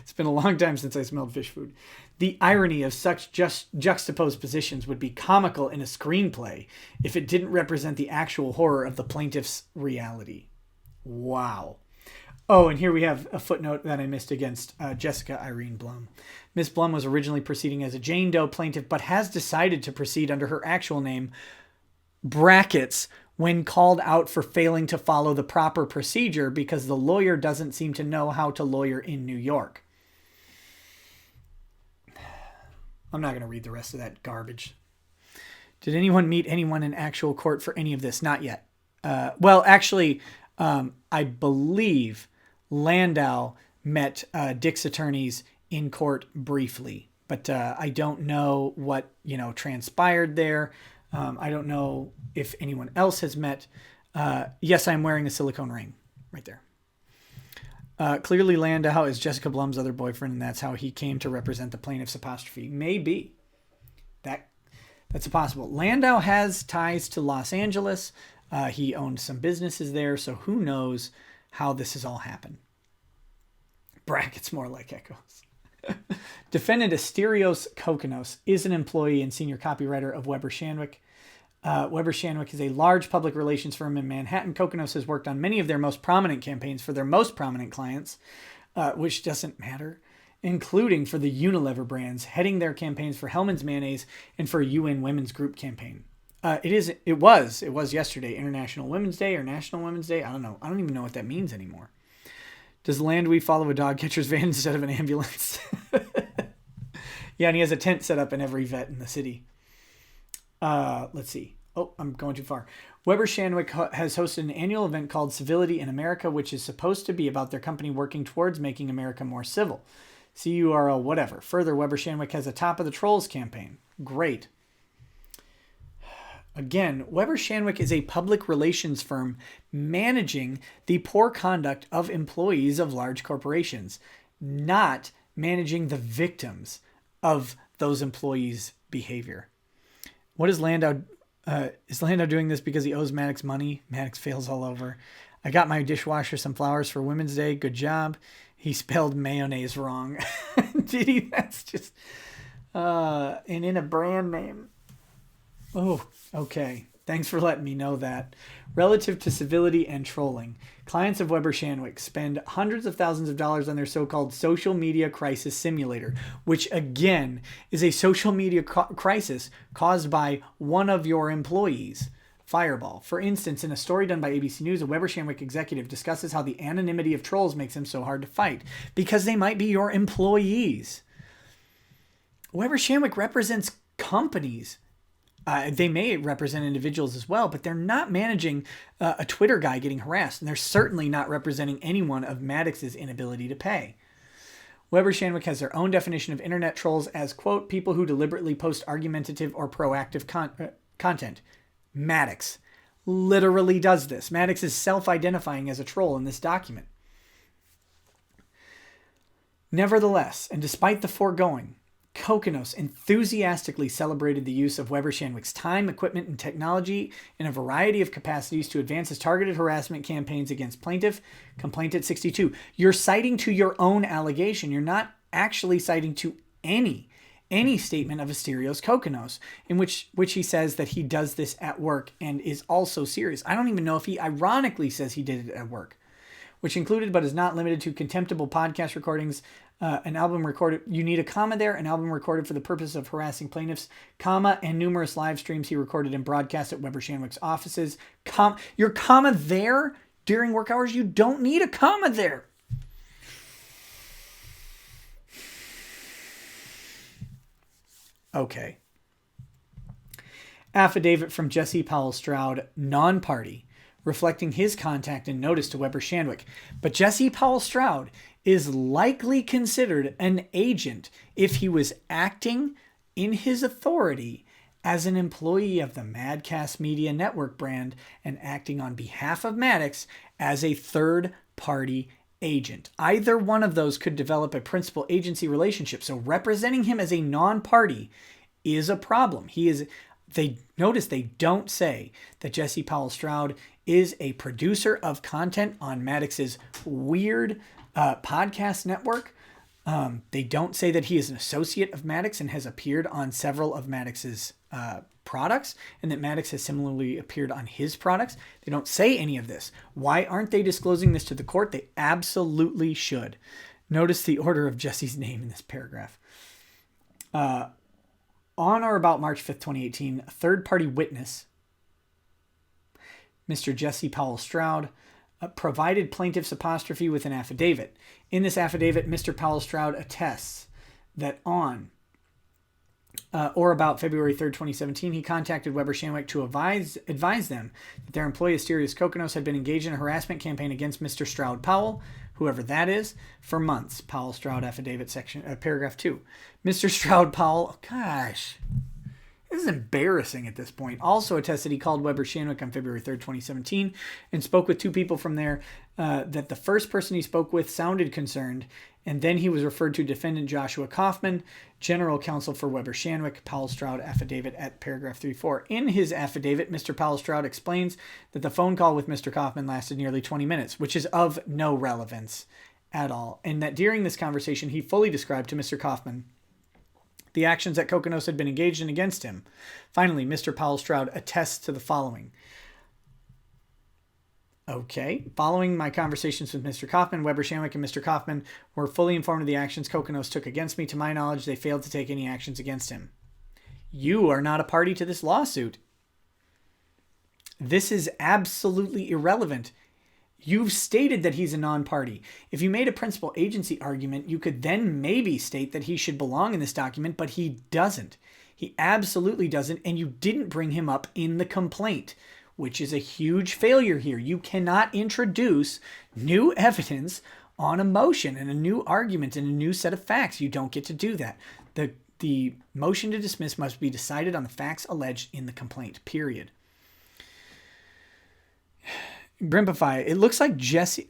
A: It's been a long time since I smelled fish food. The irony of such juxtaposed positions would be comical in a screenplay if it didn't represent the actual horror of the plaintiff's reality. Wow. Oh, and here we have a footnote that I missed against Jessica Irene Blum. Miss Blum was originally proceeding as a Jane Doe plaintiff, but has decided to proceed under her actual name, brackets, when called out for failing to follow the proper procedure because the lawyer doesn't seem to know how to lawyer in New York. I'm not going to read the rest of that garbage. Did anyone meet anyone in actual court for any of this? Not yet. Well, actually, I believe Landau met Dick's attorneys in court briefly, but I don't know what transpired there. I don't know if anyone else has met. Yes, I'm wearing a silicone ring right there. Clearly, Landau is Jessica Blum's other boyfriend, and that's how he came to represent the plaintiff's apostrophe. Maybe. That's possible. Landau has ties to Los Angeles. He owned some businesses there, so who knows how this has all happened. Brackets more like echoes. Defendant Asterios Kokkinos is an employee and senior copywriter of Weber Shandwick. Weber Shandwick is a large public relations firm in Manhattan. Kokkinos has worked on many of their most prominent campaigns for their most prominent clients, which doesn't matter, including for the Unilever brands, heading their campaigns for Hellmann's Mayonnaise and for a UN Women's Group campaign. It was yesterday, International Women's Day or National Women's Day. I don't know. I don't even know what that means anymore. Does LanDUI follow a dog catcher's van instead of an ambulance? Yeah, and he has a tent set up in every vet in the city. Let's see. Oh, I'm going too far. Weber Shandwick has hosted an annual event called Civility in America, which is supposed to be about their company working towards making America more civil. See URL, whatever. Further, Weber Shandwick has a Top of the Trolls campaign. Great. Again, Weber Shandwick is a public relations firm managing the poor conduct of employees of large corporations, not managing the victims of those employees' behavior. What is LanDUI? Is LanDUI doing this because he owes Maddox money? Maddox fails all over. I got my dishwasher some flowers for Women's Day. Good job. He spelled mayonnaise wrong. Did he? That's just... and in a brand name. Oh, okay. Thanks for letting me know that. Relative to civility and trolling, clients of Weber Shandwick spend hundreds of thousands of dollars on their so-called social media crisis simulator, which again is a social media crisis caused by one of your employees, Fireball. For instance, in a story done by ABC News, a Weber Shandwick executive discusses how the anonymity of trolls makes them so hard to fight because they might be your employees. Weber Shandwick represents companies. They may represent individuals as well, but they're not managing a Twitter guy getting harassed, and they're certainly not representing anyone of Maddox's inability to pay. Weber Shandwick has their own definition of internet trolls as, quote, people who deliberately post argumentative or proactive content. Maddox literally does this. Maddox is self-identifying as a troll in this document. Nevertheless, and despite the foregoing, Kokonos enthusiastically celebrated the use of Weber Shandwick's time, equipment, and technology in a variety of capacities to advance his targeted harassment campaigns against plaintiff. Complaint at 62. You're citing to your own allegation. You're not actually citing to any statement of Asterios Kokonos, in which he says that he does this at work and is also serious. I don't even know if he ironically says he did it at work, which included but is not limited to contemptible podcast recordings, an album recorded, you need a comma there, an album recorded for the purpose of harassing plaintiffs, comma, and numerous live streams he recorded and broadcast at Weber Shandwick's offices. Your comma there during work hours, you don't need a comma there. Okay. Affidavit from Jesse Powell Stroud, non-party, reflecting his contact and notice to Weber Shandwick. But Jesse Powell Stroud is likely considered an agent if he was acting in his authority as an employee of the Madcast Media Network brand and acting on behalf of Maddox as a third-party agent. Either one of those could develop a principal-agency relationship, so representing him as a non-party is a problem. They don't say that Jesse Powell Stroud is a producer of content on Maddox's weird podcast network. They don't say that he is an associate of Maddox and has appeared on several of Maddox's products, and that Maddox has similarly appeared on his products. They don't say any of this. Why aren't they disclosing this to the court? They absolutely should. Notice the order of Jesse's name in this paragraph. On or about March 5th, 2018, a third-party witness, Mr. Jesse Powell Stroud, provided plaintiff's apostrophe with an affidavit. In this affidavit, Mr. Powell Stroud attests that on or about February 3rd, 2017, he contacted Weber Shandwick to advise them that their employee Asterios Kokonos had been engaged in a harassment campaign against Mr. Stroud Powell, whoever that is, for months. Powell Stroud affidavit section, paragraph 2. Mr. Stroud Powell, gosh, this is embarrassing at this point. Also attested he called Weber Shandwick on February 3rd, 2017 and spoke with two people from there that the first person he spoke with sounded concerned, and then he was referred to defendant Joshua Kaufman, general counsel for Weber Shandwick. Powell Stroud affidavit at paragraph 3-4. In his affidavit, Mr. Powell Stroud explains that the phone call with Mr. Kaufman lasted nearly 20 minutes, which is of no relevance at all, and that during this conversation he fully described to Mr. Kaufman the actions that Kokonos had been engaged in against him. Finally, Mr. Powell Stroud attests to the following. Okay. Following my conversations with Mr. Kaufman, Weber Shandwick and Mr. Kaufman were fully informed of the actions Kokonos took against me. To my knowledge, they failed to take any actions against him. You are not a party to this lawsuit. This is absolutely irrelevant. You've stated that he's a non-party. If you made a principal agency argument, you could then maybe state that he should belong in this document, but he doesn't. He absolutely doesn't, and you didn't bring him up in the complaint. which is a huge failure here. You cannot introduce new evidence on a motion and a new argument and a new set of facts. You don't get to do that. The motion to dismiss must be decided on the facts alleged in the complaint, period. Grimpify, it looks like Jesse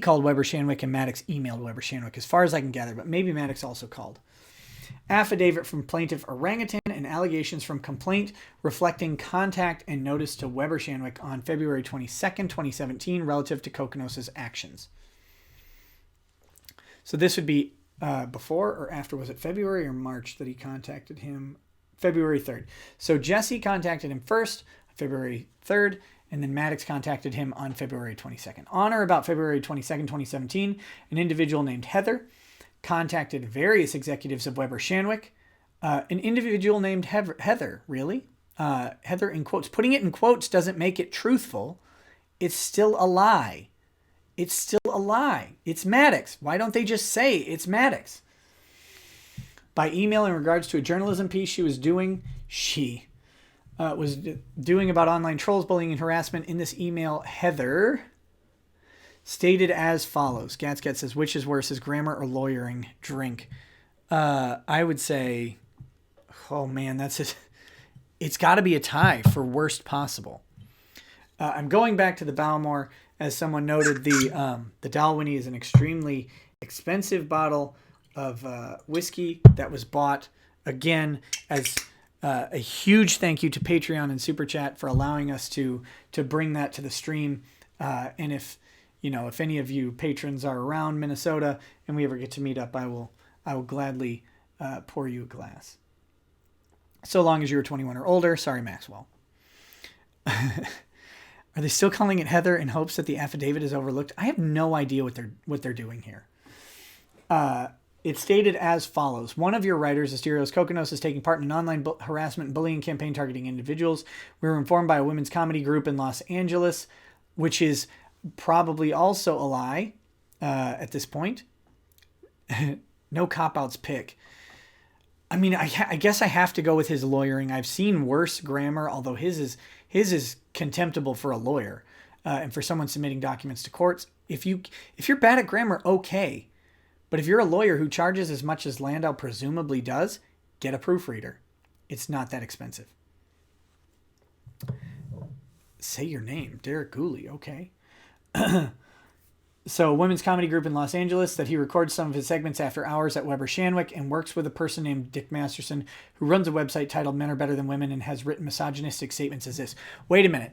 A: called Weber Shandwick and Maddox emailed Weber Shandwick, as far as I can gather, but maybe Maddox also called. Affidavit from plaintiff Orangutan and allegations from complaint reflecting contact and notice to Weber Shandwick on February 22nd, 2017 relative to Kokonos' actions. So this would be before or after, was it February or March that he contacted him? February 3rd. So Jesse contacted him first, February 3rd, and then Maddox contacted him on February 22nd. On or about February 22nd, 2017, an individual named Heather contacted various executives of Weber Shandwick. An individual named Heather, really? Heather in quotes. Putting it in quotes doesn't make it truthful. It's still a lie. It's still a lie. It's Maddox. Why don't they just say it's Maddox? By email in regards to a journalism piece she was doing about online trolls, bullying, and harassment. In this email, Heather stated as follows. Gatscat says, which is worse, is grammar or lawyering? Drink. I would say, oh man, that's it. It's got to be a tie for worst possible. I'm going back to the Bowmore. As someone noted, the Dalwhinnie is an extremely expensive bottle of whiskey that was bought, again, as a huge thank you to Patreon and Super Chat for allowing us to bring that to the stream. And if any of you patrons are around Minnesota and we ever get to meet up, I will gladly pour you a glass. So long as you're 21 or older. Sorry, Maxwell. Are they still calling it Heather in hopes that the affidavit is overlooked? I have no idea what they're doing here. It's stated as follows. One of your writers, Asterios Kokonos, is taking part in an online harassment and bullying campaign targeting individuals. We were informed by a women's comedy group in Los Angeles, which is probably also a lie at this point. No cop-outs pick. I mean, I guess I have to go with his lawyering. I've seen worse grammar, although his is contemptible for a lawyer and for someone submitting documents to courts. If you're bad at grammar, okay. But if you're a lawyer who charges as much as LanDUI presumably does, get a proofreader. It's not that expensive. Say your name, Derek Gooley, okay. So, a women's comedy group in Los Angeles that he records some of his segments after hours at Weber Shandwick and works with a person named Dick Masterson who runs a website titled Men Are Better Than Women and has written misogynistic statements as this. Wait a minute.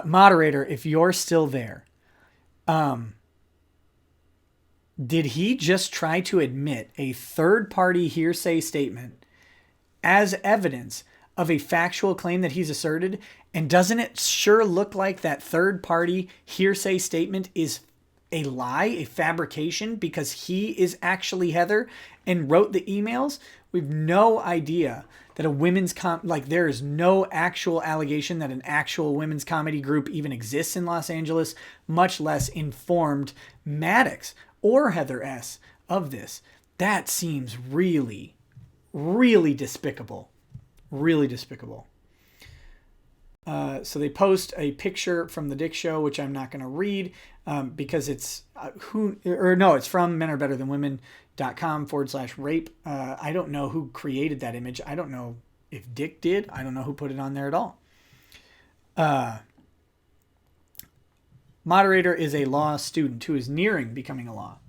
A: Moderator, if you're still there, did he just try to admit a third-party hearsay statement as evidence of a factual claim that he's asserted? And doesn't it sure look like that third-party hearsay statement is a lie, a fabrication, because he is actually Heather and wrote the emails? We've no idea that a women's there is no actual allegation that an actual women's comedy group even exists in Los Angeles, much less informed Maddox or Heather S. of this. That seems really, really despicable. Really despicable. So they post a picture from the Dick Show, which I'm not going to read because it's it's from menarbetterthanwomen.com/rape. I don't know who created that image. I don't know if Dick did. I don't know who put it on there at all. Moderator is a law student who is nearing becoming a law.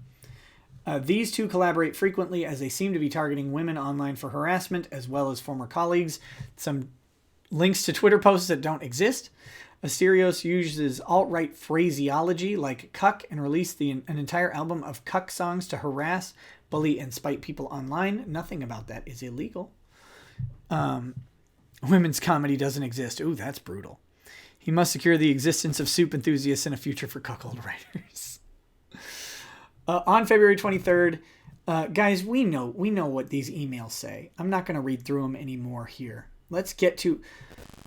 A: These two collaborate frequently as they seem to be targeting women online for harassment as well as former colleagues. Some links to Twitter posts that don't exist. Asterios uses alt-right phraseology like cuck and released an entire album of cuck songs to harass, bully, and spite people online. Nothing about that is illegal. Women's comedy doesn't exist. Ooh, that's brutal. He must secure the existence of soup enthusiasts in a future for cuckold writers. On February 23rd, guys, we know what these emails say. I'm not going to read through them anymore here. Let's get to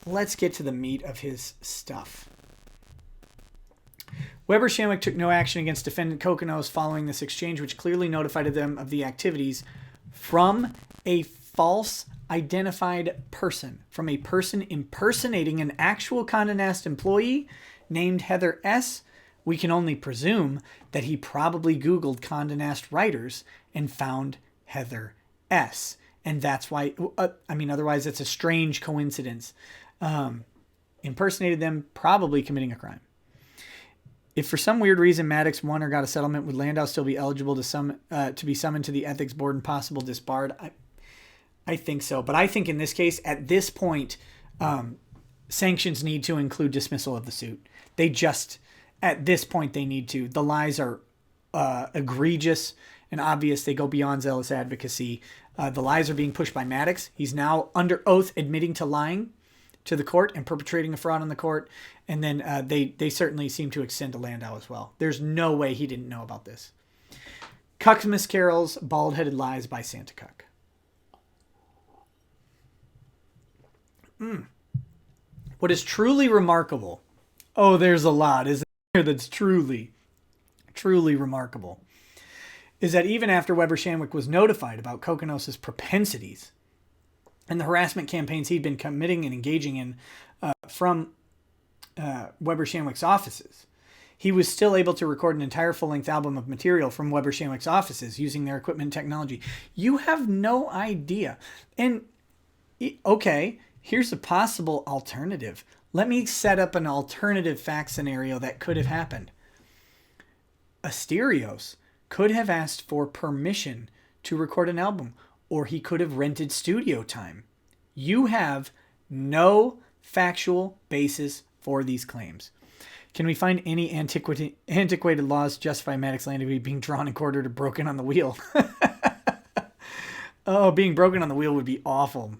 A: the meat of his stuff. Weber Shandwick took no action against defendant Kokonos following this exchange, which clearly notified them of the activities from a false identified person from a person impersonating an actual Condé Nast employee named Heather S., we can only presume that he probably Googled Condé Nast writers and found Heather S. And that's why, otherwise it's a strange coincidence. Impersonated them, probably committing a crime. If for some weird reason Maddox won or got a settlement, would Landau still be eligible to be summoned to the ethics board and possible disbarred? I think so. But I think in this case, at this point, sanctions need to include dismissal of the suit. At this point, they need to. The lies are egregious and obvious. They go beyond zealous advocacy. The lies are being pushed by Maddox. He's now under oath admitting to lying to the court and perpetrating a fraud on the court. And then they certainly seem to extend to Landau as well. There's no way he didn't know about this. Cuckmas Carol's Bald-Headed Lies by Santa Cuck. What is truly remarkable, there's a lot, isn't there, that's truly remarkable, is that even after Weber Shandwick was notified about Kokkinos' propensities and the harassment campaigns he'd been committing and engaging in from Weber Shandwick's offices, he was still able to record an entire full-length album of material from Weber Shandwick's offices using their equipment and technology. You have no idea. And, okay, here's a possible alternative. Let me set up an alternative fact scenario that could have happened. Asterios could have asked for permission to record an album, or he could have rented studio time. You have no factual basis for these claims. Can we find any antiquated laws justify Maddox LanDUI being drawn and quartered or broken on the wheel? Being broken on the wheel would be awful.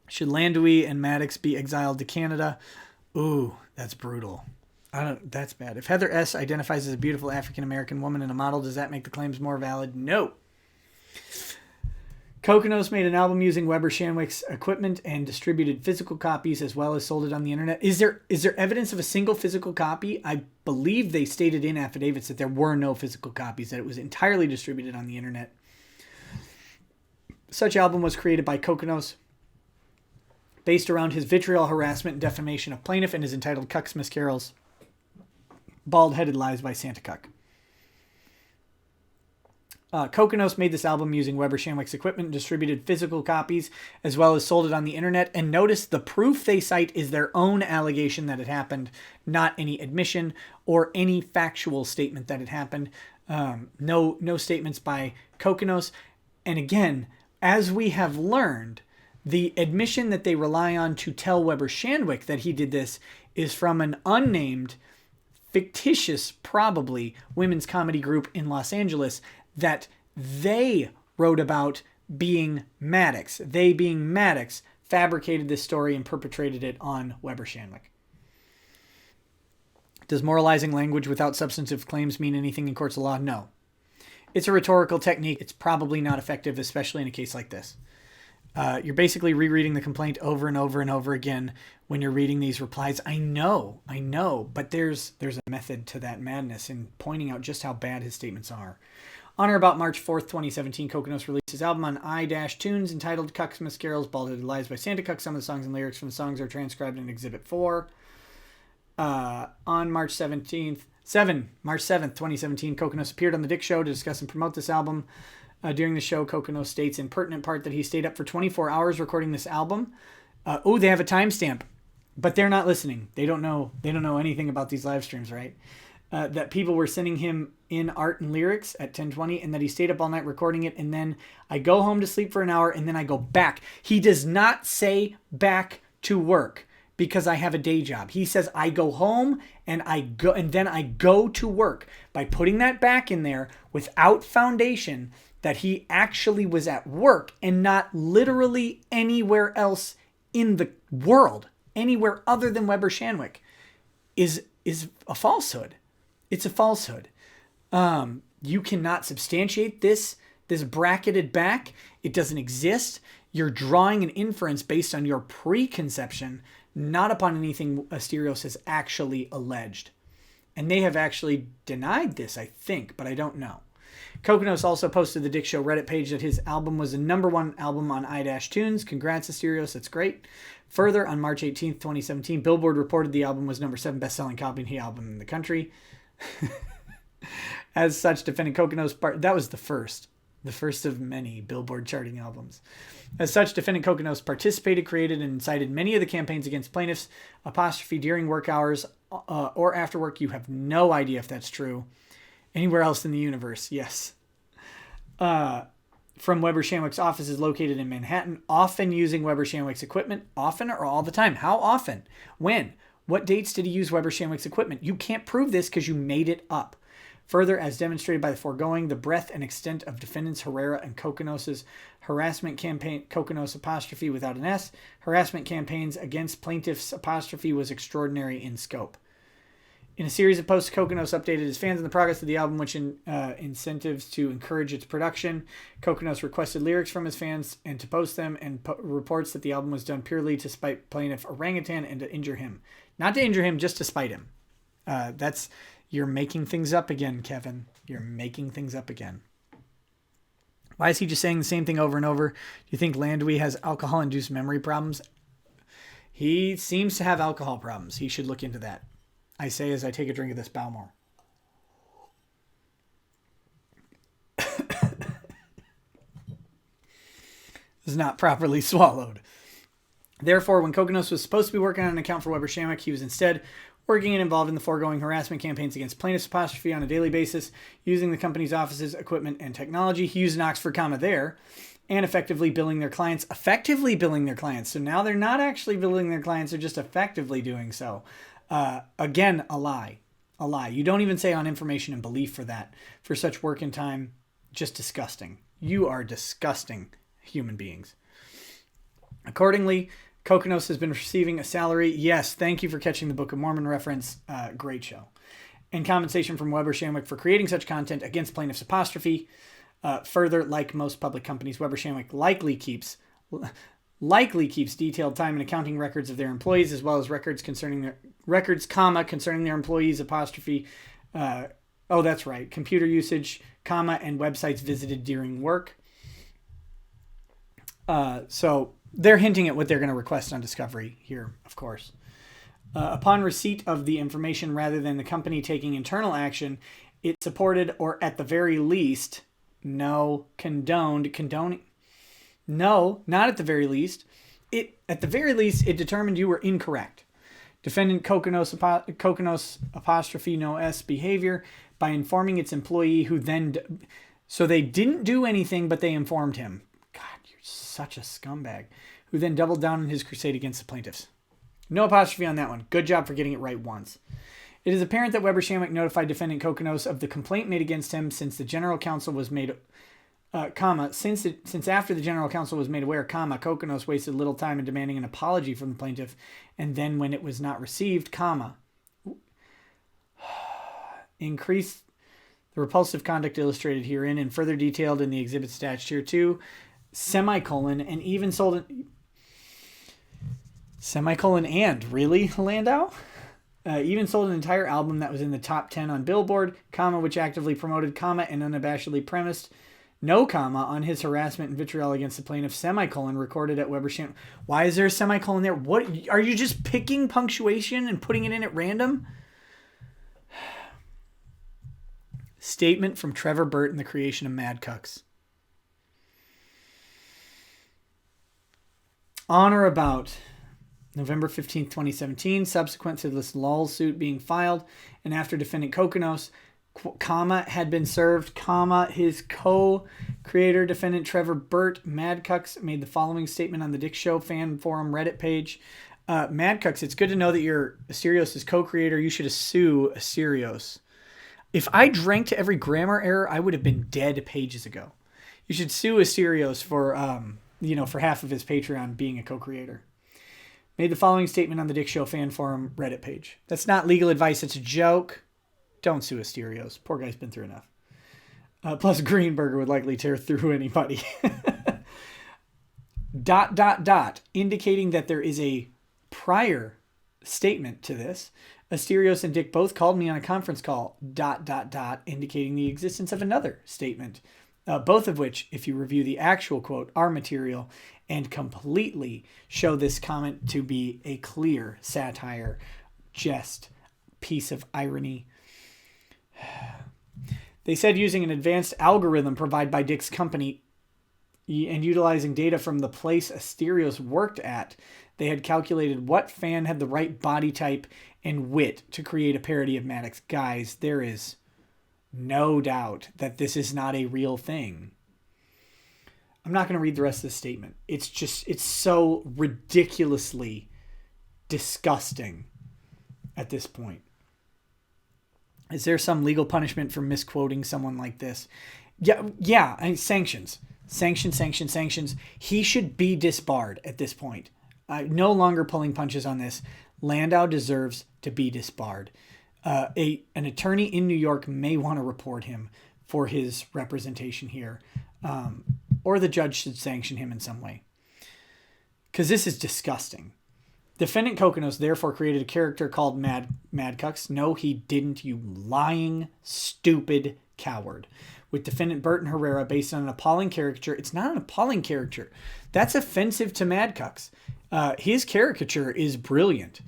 A: Should LanDUI and Maddox be exiled to Canada? Ooh, that's brutal. That's bad. If Heather S. identifies as a beautiful African-American woman and a model, does that make the claims more valid? No. Kokkinos made an album using Weber Shandwick's equipment and distributed physical copies as well as sold it on the internet. Is there evidence of a single physical copy? I believe they stated in affidavits that there were no physical copies, that it was entirely distributed on the internet. Such album was created by Kokkinos based around his vitriol, harassment, and defamation of plaintiff, and is entitled Cuckmas Carol's Bald-Headed Lies by Santa Cuck. Kokkinos made this album using Weber Shandwick's equipment and distributed physical copies as well as sold it on the internet. And notice the proof they cite is their own allegation that it happened, not any admission or any factual statement that it happened. No statements by Kokkinos. And again, as we have learned, the admission that they rely on to tell Weber Shandwick that he did this is from an unnamed, fictitious, probably, women's comedy group in Los Angeles that they wrote about being Maddox. They, being Maddox, fabricated this story and perpetrated it on Weber Shandwick. Does moralizing language without substantive claims mean anything in courts of law? No. It's a rhetorical technique. It's probably not effective, especially in a case like this. You're basically rereading the complaint over and over and over again when you're reading these replies. I know, but there's a method to that madness in pointing out just how bad his statements are. On or about March 4th, 2017, Kokkinos released his album on iTunes entitled Cuckmas Carol's Bald-Headed Lies by Santa Cuck. Some of the songs and lyrics from the songs are transcribed in Exhibit 4. On March 7th, 2017, Kokkinos appeared on The Dick Show to discuss and promote this album. During the show, Kokkinos states in pertinent part that he stayed up for 24 hours recording this album. They have a timestamp, but they're not listening. They don't know anything about these live streams, right? That people were sending him in art and lyrics at 10:20, and that he stayed up all night recording it, and then I go home to sleep for an hour, and then I go back. He does not say back to work because I have a day job. He says I go home and then I go to work. By putting that back in there without foundation that he actually was at work and not literally anywhere else in the world, anywhere other than Weber Shandwick, is a falsehood. It's a falsehood. You cannot substantiate this bracketed back. It doesn't exist. You're drawing an inference based on your preconception, not upon anything Asterios has actually alleged. And they have actually denied this, I think, but I don't know. Kokonos also posted the Dick Show Reddit page that his album was the #1 album on iTunes. Congrats, Asterios. That's great. Further, on March 18th, 2017, Billboard reported the album was #7 best-selling copy album in the country. As such, defendant Kokonos... That was the first of many Billboard charting albums. As such, defendant Kokonos participated, created, and incited many of the campaigns against plaintiffs, apostrophe during work hours or after work. You have no idea if that's true. Anywhere else in the universe, yes. From Weber Shandwick's offices located in Manhattan, often using Weber Shandwick's equipment. Often or all the time? How often? When? What dates did he use Weber Shandwick's equipment? You can't prove this because you made it up. Further, as demonstrated by the foregoing, the breadth and extent of defendants Herrera and Kokonos' harassment campaign, Kokonos apostrophe without an S, harassment campaigns against plaintiffs apostrophe was extraordinary in scope. In a series of posts, Kokonos updated his fans on the progress of the album, which incentives to encourage its production. Kokonos requested lyrics from his fans and to post them, and reports that the album was done purely to spite plaintiff Orangutan and to injure him. Not to injure him, just to spite him. You're making things up again, Kevin. You're making things up again. Why is he just saying the same thing over and over? Do you think LanDUI has alcohol-induced memory problems? He seems to have alcohol problems. He should look into that. I say as I take a drink of this Bowmore. This is not properly swallowed. Therefore, when Kokonos was supposed to be working on an account for Weber Shandwick, he was instead working and involved in the foregoing harassment campaigns against plaintiffs apostrophe on a daily basis, using the company's offices, equipment, and technology. He used an Oxford comma there, and effectively billing their clients. Effectively billing their clients. So now they're not actually billing their clients, they're just effectively doing so. Again, a lie. A lie. You don't even say on information and belief for that. For such work and time, just disgusting. You are disgusting human beings. Accordingly, Kokonos has been receiving a salary. Yes, thank you for catching the Book of Mormon reference. Great show. And compensation from Weber Shandwick for creating such content against plaintiffs apostrophe. Further, like most public companies, Weber Shandwick likely keeps detailed time and accounting records of their employees, as well as records concerning their employees apostrophe. That's right. Computer usage, comma, and websites visited during work. So they're hinting at what they're going to request on discovery here, of course. Upon receipt of the information, rather than the company taking internal action, it supported, or at the very least, condoning. No, not at the very least. At the very least, it determined you were incorrect. Defendant Kokonos apostrophe no S behavior by informing its employee who then... So they didn't do anything, but they informed him. God, you're such a scumbag. Who then doubled down on his crusade against the plaintiffs. No apostrophe on that one. Good job for getting it right once. It is apparent that Weber Shandwick notified defendant Kokonos of the complaint made against him since the general counsel was made... since after the general counsel was made aware, Kokonos wasted little time in demanding an apology from the plaintiff, and then when it was not received, increased the repulsive conduct illustrated herein and further detailed in the exhibits attached here too, and even sold it, and really, LanDUI? Even sold an entire album that was in the top 10 on Billboard, which actively promoted, and unabashedly premised, no comma on his harassment and vitriol against the plaintiff, recorded at Weber Shandwick. Why is there a semicolon there? What, are you just picking punctuation and putting it in at random? Statement from Trevor Burt in the creation of Mad Cucks. On or about November 15th, 2017, subsequent to this LoLsuit being filed, and after defendant Kokonos, had been served, his co-creator, defendant Trevor Burt, Mad Cucks, made the following statement on the Dick Show fan forum Reddit page. Mad Cucks, it's good to know that you're Asterios' co-creator. You should sue Asterios. If I drank to every grammar error, I would have been dead pages ago. You should sue Asterios for, for half of his Patreon being a co-creator. Made the following statement on the Dick Show fan forum Reddit page. That's not legal advice. It's a joke. Don't sue Asterios. Poor guy's been through enough. Plus, Greenberger would likely tear through anybody. ... indicating that there is a prior statement to this. Asterios and Dick both called me on a conference call, ... indicating the existence of another statement. Both of which, if you review the actual quote, are material and completely show this comment to be a clear satire, jest, piece of irony. They said using an advanced algorithm provided by Dick's company and utilizing data from the place Asterios worked at, they had calculated what fan had the right body type and wit to create a parody of Maddox. Guys, there is no doubt that this is not a real thing. I'm not going to read the rest of the statement. It's so ridiculously disgusting at this point. Is there some legal punishment for misquoting someone like this? Yeah. I mean, sanctions. Sanctions. He should be disbarred at this point. No longer pulling punches on this. LanDUI deserves to be disbarred. An attorney in New York may want to report him for his representation here. Or the judge should sanction him in some way. Because this is disgusting. Defendant Kokonos therefore created a character called Mad Cucks. No, he didn't, you lying, stupid coward. With defendant Burton Herrera based on an appalling caricature. It's not an appalling caricature. That's offensive to Mad Cucks. His caricature is brilliant.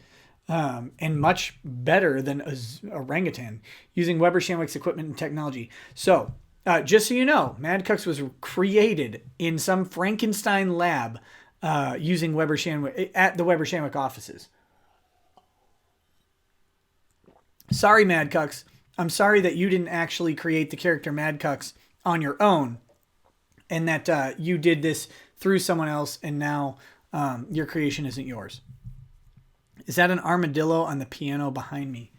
A: And much better than orangutan using Weber Shandwick's equipment and technology. So, just so you know, Mad Cucks was created in some Frankenstein lab using Weber Shandwick at the Weber Shandwick offices. Sorry, Mad Cucks. I'm sorry that you didn't actually create the character Mad Cucks on your own, and that you did this through someone else, and now your creation isn't yours. Is that an armadillo on the piano behind me?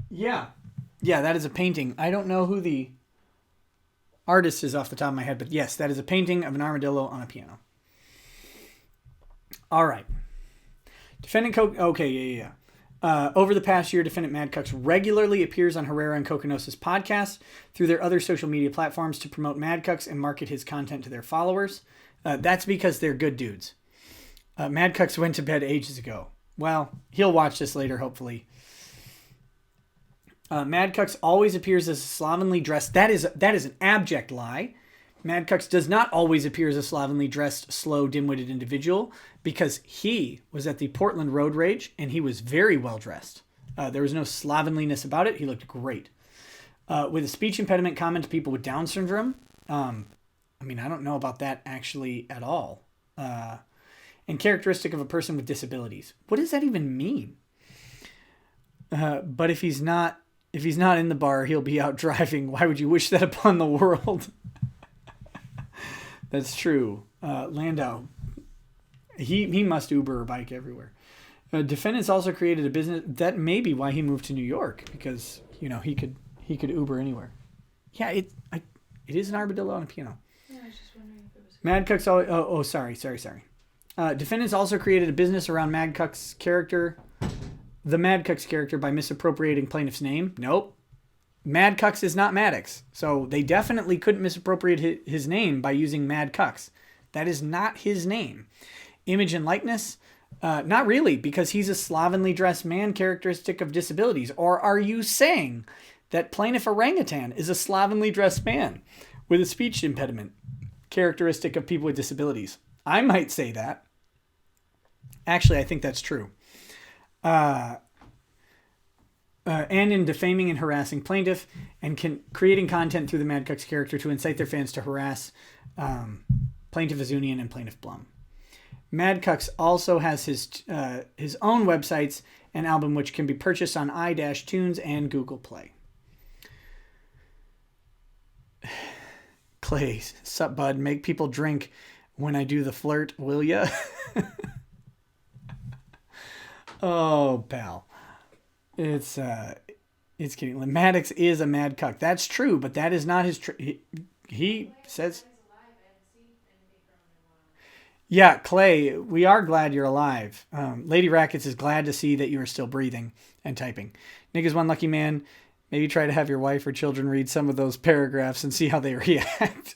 A: Yeah. Yeah, that is a painting. I don't know who the artist is off the top of my head, but yes, that is a painting of an armadillo on a piano. All right. Defendant okay, yeah. Over the past year, Defendant Mad Cucks regularly appears on Herrera and Kokonos' podcasts through their other social media platforms to promote Mad Cucks and market his content to their followers. That's because they're good dudes. Mad Cucks went to bed ages ago. Well, he'll watch this later, hopefully. Mad Cucks always appears as a slovenly dressed... That is an abject lie. Mad Cucks does not always appear as a slovenly dressed, slow, dim-witted individual because he was at the Portland Road Rage and he was very well dressed. There was no slovenliness about it. He looked great. With a speech impediment common to people with Down syndrome. I don't know about that actually at all. And characteristic of a person with disabilities. What does that even mean? But if he's not in the bar, he'll be out driving. Why would you wish that upon the world? That's true. LanDUI, he must Uber or bike everywhere. Defendants also created a business. That may be why he moved to New York, because he could Uber anywhere. Yeah, it is an armadillo on a piano.
B: Yeah, I was just wondering if it was...
A: Mad Cucks always... sorry. Defendants also created a business around Mad Cucks' character, the Mad Cucks character, by misappropriating plaintiff's name. Nope. Mad Cucks is not Maddox, so they definitely couldn't misappropriate his name by using Mad Cucks. That is not his name. Image and likeness? Not really, because he's a slovenly dressed man characteristic of disabilities. Or are you saying that plaintiff orangutan is a slovenly dressed man with a speech impediment characteristic of people with disabilities? I might say that. Actually, I think that's true. And in defaming and harassing plaintiff and creating content through the Mad Cucks character to incite their fans to harass plaintiff Azunian and plaintiff Blum. Mad Cucks also has his own websites and album, which can be purchased on iTunes and Google Play. Clay, sup bud, make people drink when I do the flirt, will ya? Oh, pal. It's kidding. Maddox is a mad cuck. That's true, but that is not his... He says... Yeah, Clay, we are glad you're alive. Lady Rackets is glad to see that you are still breathing and typing. Nick is one lucky man. Maybe try to have your wife or children read some of those paragraphs and see how they react.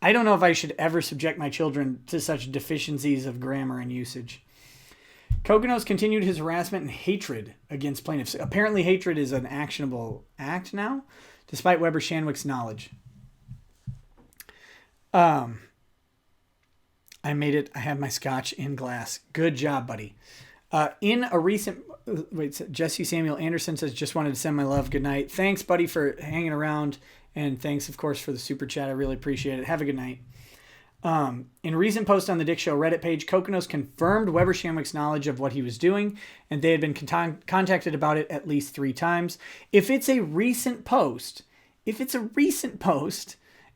A: I don't know if I should ever subject my children to such deficiencies of grammar and usage. Kokonos continued his harassment and hatred against plaintiffs. Apparently, hatred is an actionable act now, despite Weber Shandwick's knowledge. I made it. I have my scotch in glass. Good job, buddy. In a recent... Jesse Samuel Anderson says, just wanted to send my love. Good night. Thanks, buddy, for hanging around. And thanks, of course, for the super chat. I really appreciate it. Have a good night. In a recent post on the Dick Show Reddit page, Kokonos confirmed Weber Shandwick's knowledge of what he was doing, and they had been contacted about it at least 3 times. If it's a recent post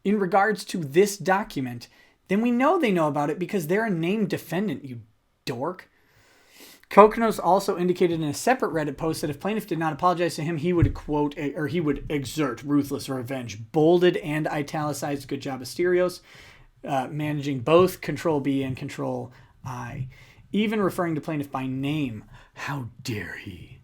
A: in regards to this document, then we know they know about it because they're a named defendant, you dork. Kokonos also indicated in a separate Reddit post that if plaintiff did not apologize to him, he would, quote, or he would exert ruthless revenge. Bolded and italicized. Good job, Asterios. Managing both Control B and Control I. Even referring to plaintiff by name. How dare he?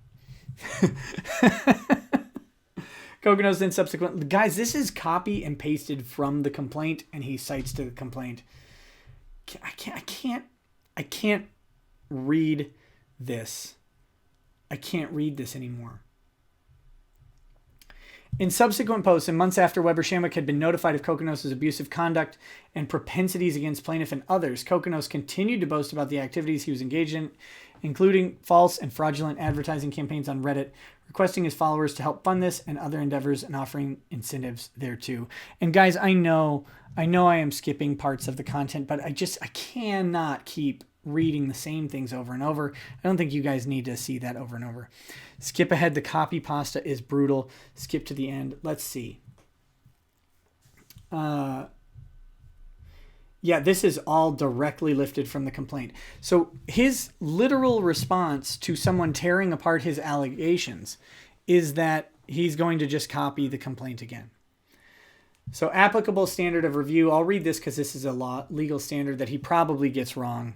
A: Kokonos then subsequently... Guys, this is copy and pasted from the complaint, and he cites to the complaint. I can't read this. I can't read this anymore. In subsequent posts and months after Weber Shandwick had been notified of Kokonos' abusive conduct and propensities against plaintiff and others, Kokonos continued to boast about the activities he was engaged in, including false and fraudulent advertising campaigns on Reddit, requesting his followers to help fund this and other endeavors and offering incentives thereto. And guys, I know I am skipping parts of the content, but I cannot keep reading the same things over and over. I don't think you guys need to see that over and over. Skip ahead. The copy pasta is brutal. Skip to the end. Let's see. Yeah, this is all directly lifted from the complaint. So his literal response to someone tearing apart his allegations is that he's going to just copy the complaint again. So applicable standard of review. I'll read this because this is a legal standard that he probably gets wrong.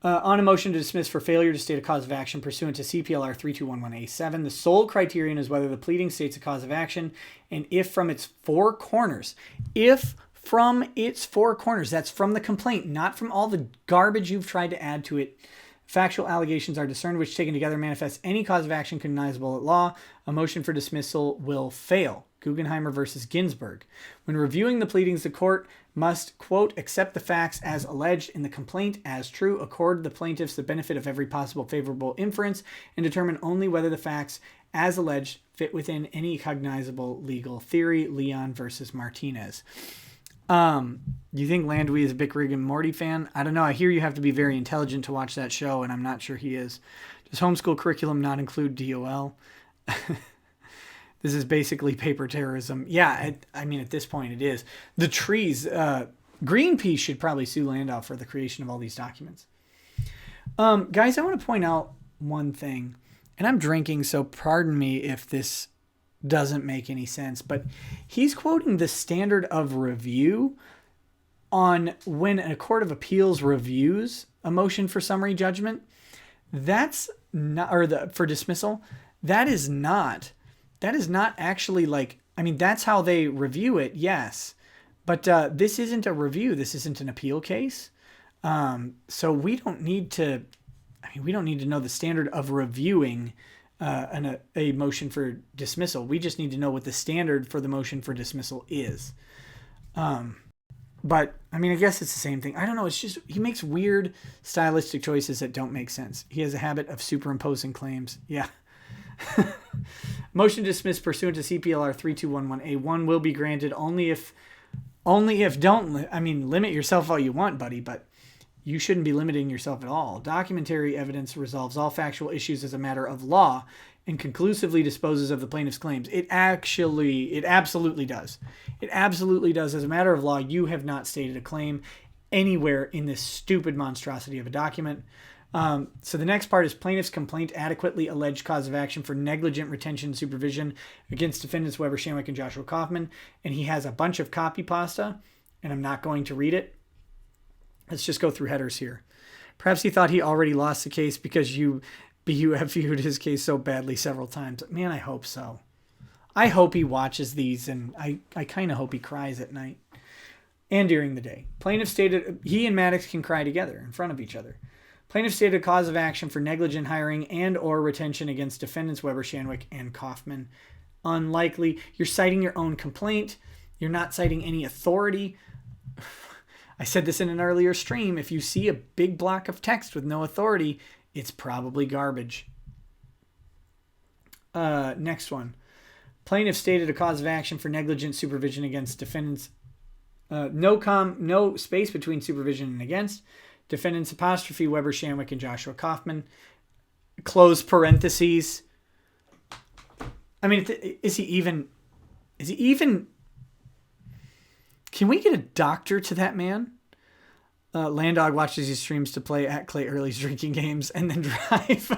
A: On a motion to dismiss for failure to state a cause of action pursuant to CPLR 3211A7, the sole criterion is whether the pleading states a cause of action, and if from its 4 corners, that's from the complaint, not from all the garbage you've tried to add to it, factual allegations are discerned which taken together manifest any cause of action cognizable at law, a motion for dismissal will fail. Guggenheimer versus Ginsburg. When reviewing the pleadings, the court must, quote, accept the facts as alleged in the complaint as true, accord the plaintiffs the benefit of every possible favorable inference, and determine only whether the facts as alleged fit within any cognizable legal theory. Leon versus Martinez. Do you think LanDUI is a big Rick and Morty fan? I don't know. I hear you have to be very intelligent to watch that show, and I'm not sure he is. Does homeschool curriculum not include DOL? This is basically paper terrorism. Yeah, I mean, at this point it is. The trees, Greenpeace should probably sue LanDUI for the creation of all these documents. Guys, I want to point out one thing. And I'm drinking, so pardon me if this doesn't make any sense. But he's quoting the standard of review on when a court of appeals reviews a motion for summary judgment. That's not, for dismissal. That is not actually like, I mean, that's how they review it, yes. But this isn't a review. This isn't an appeal case. So we don't need to know the standard of reviewing a motion for dismissal. We just need to know what the standard for the motion for dismissal is. But, I mean, I guess it's the same thing. I don't know. It's just, he makes weird stylistic choices that don't make sense. He has a habit of superimposing claims. Yeah. Motion to dismiss pursuant to CPLR 3211A1 will be granted only if limit yourself all you want, buddy, but you shouldn't be limiting yourself at all. Documentary evidence resolves all factual issues as a matter of law and conclusively disposes of the plaintiff's claims. It absolutely does. It absolutely does. As a matter of law, you have not stated a claim anywhere in this stupid monstrosity of a document. So the next part is plaintiff's complaint adequately alleged cause of action for negligent retention and supervision against defendants Weber Shandwick and Joshua Kaufman. And he has a bunch of copy pasta, and I'm not going to read it. Let's just go through headers here. Perhaps he thought he already lost the case because you have viewed his case so badly several times. Man, I hope so. I hope he watches these, and I kind of hope he cries at night. and during the day. Plaintiff stated he and Maddox can cry together in front of each other. Plaintiff stated a cause of action for negligent hiring and or retention against defendants Weber, Shandwick, and Kaufman. Unlikely. You're citing your own complaint. You're not citing any authority. I said this in an earlier stream. If you see a big block of text with no authority, it's probably garbage. Next one. Plaintiff stated a cause of action for negligent supervision against defendants. No space between supervision and against. Defendants apostrophe Weber, Shandwick, and Joshua Kaufman. Close parentheses. I mean, is he even... Can we get a doctor to that man? Landog watches his streams to play at Clay Early's drinking games and then drive.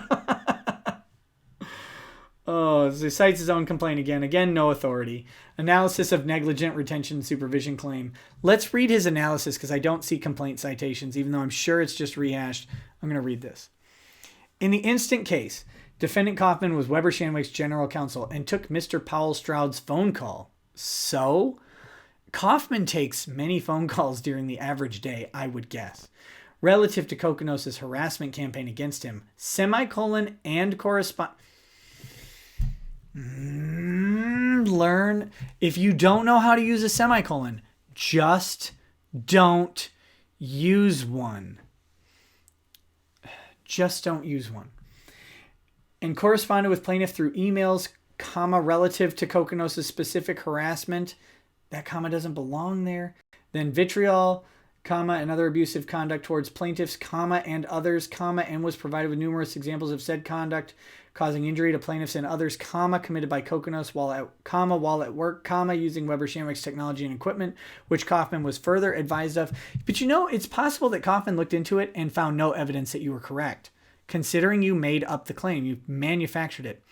A: Oh, so he cites his own complaint again. Again, no authority. Analysis of negligent retention supervision claim. Let's read his analysis because I don't see complaint citations, even though I'm sure it's just rehashed. I'm going to read this. In the instant case, defendant Kaufman was Weber Shandwick's general counsel and took Mr. Powell Stroud's phone call. So, Kaufman takes many phone calls during the average day, I would guess, relative to Kokonos' harassment campaign against him. Semicolon and correspond... Learn. If you don't know how to use a semicolon, just don't use one. Just don't use one. And corresponded with plaintiff through emails, comma, relative to Kokonos' specific harassment. That comma doesn't belong there. Then vitriol, comma, and other abusive conduct towards plaintiffs, comma, and others, comma, and was provided with numerous examples of said conduct causing injury to plaintiffs and others, comma, committed by Kokonos while at work, comma, using Weber Shandwick's technology and equipment, which Kaufman was further advised of. But you know, it's possible that Kaufman looked into it and found no evidence that you were correct, considering you made up the claim. You manufactured it.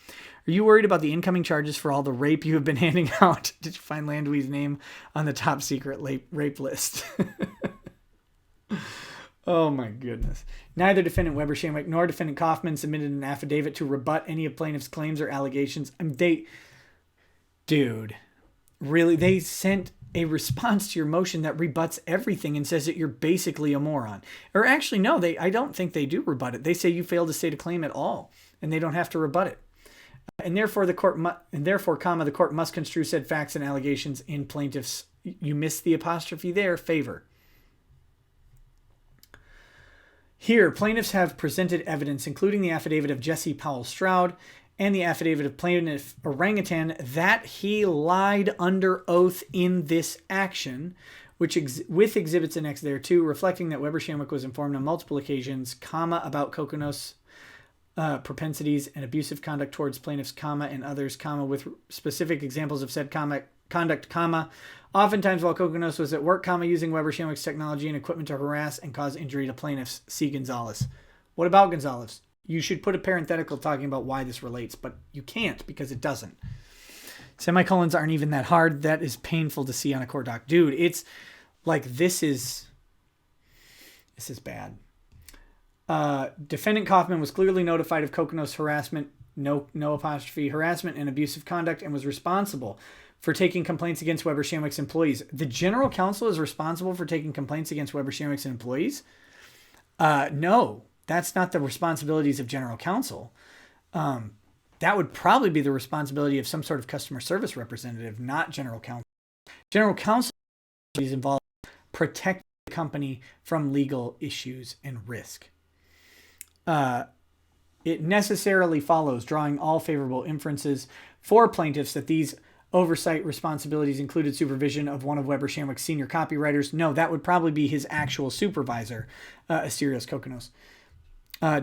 A: Are you worried about the incoming charges for all the rape you have been handing out? Did you find LanDUI's name on the top secret rape list? Oh my goodness. Neither defendant Weber Shandwick nor defendant Kaufman submitted an affidavit to rebut any of plaintiff's claims or allegations. I mean, they sent a response to your motion that rebuts everything and says that you're basically a moron. Or actually, no, I don't think they do rebut it. They say you failed to state a claim at all, and they don't have to rebut it. And therefore, the court must construe said facts and allegations in plaintiff's, you missed the apostrophe there, favor. Here, plaintiffs have presented evidence, including the affidavit of Jesse Powell Stroud and the affidavit of plaintiff Orangutan, that he lied under oath in this action, which with exhibits annexed thereto, reflecting that Weber Shandwick was informed on multiple occasions, comma, about Kokonos' propensities and abusive conduct towards plaintiffs, comma, and others, comma, with specific examples of said conduct, comma, oftentimes while Kokonos was at work, comma, using Weber Shandwick's technology and equipment to harass and cause injury to plaintiffs. See Gonzalez. What about Gonzalez? You should put a parenthetical talking about why this relates, but you can't because it doesn't. Semicolons aren't even that hard. That is painful to see on a court doc. Dude, it's like this is bad. Defendant Kaufman was clearly notified of Kokonos harassment, no apostrophe, harassment and abusive conduct, and was responsible for taking complaints against Weber Shandwick's employees. The general counsel is responsible for taking complaints against Weber Shandwick's employees? No, that's not the responsibilities of general counsel. That would probably be the responsibility of some sort of customer service representative, not general counsel. General counsel is involved in protecting the company from legal issues and risk. It necessarily follows, drawing all favorable inferences for plaintiffs, that these oversight responsibilities included supervision of one of Weber Shandwick's senior copywriters. No, that would probably be his actual supervisor, Asterios Kokonos.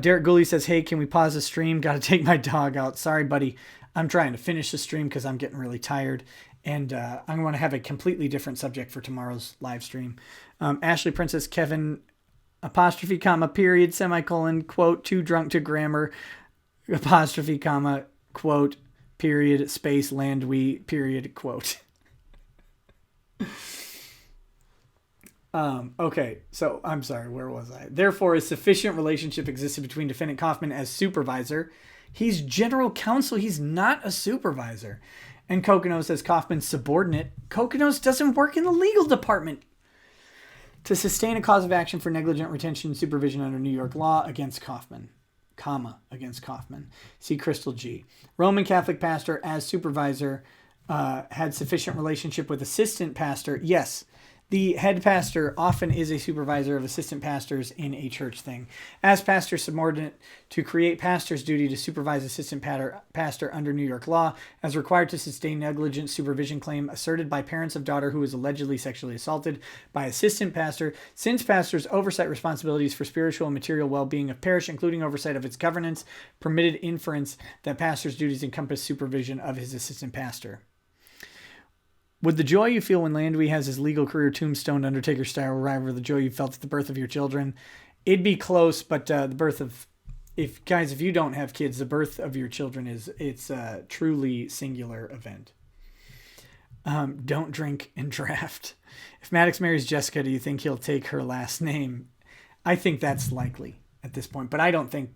A: Derek Gooley says, hey, can we pause the stream? Got to take my dog out. Sorry, buddy. I'm trying to finish the stream because I'm getting really tired. And I'm going to have a completely different subject for tomorrow's live stream. Ashley Princess Kevin, apostrophe, comma, period, semicolon, quote, too drunk to grammar, apostrophe, comma, quote, period, space, LanDUI, period, quote. Okay, so I'm sorry, where was I? Therefore, a sufficient relationship existed between defendant Kaufman as supervisor. He's general counsel. He's not a supervisor. And Kokonos as Kaufman's subordinate. Kokonos doesn't work in the legal department. to sustain a cause of action for negligent retention and supervision under New York law against Kaufman, against Kaufman. See Crystal G. Roman Catholic pastor as supervisor had sufficient relationship with assistant pastor. Yes, the head pastor often is a supervisor of assistant pastors in a church thing. As pastor subordinate to create pastor's duty to supervise assistant pastor under New York law, as required to sustain negligent supervision claim asserted by parents of daughter who was allegedly sexually assaulted by assistant pastor, since pastor's oversight responsibilities for spiritual and material well-being of parish, including oversight of its governance, permitted inference that pastor's duties encompass supervision of his assistant pastor. Would the joy you feel when LanDUI has his legal career tombstoned Undertaker-style rival the joy you felt at the birth of your children? It'd be close, but the birth of... If you don't have kids, the birth of your children it's a truly singular event. Don't drink and draft. If Maddox marries Jessica, do you think he'll take her last name? I think that's likely at this point, but I don't think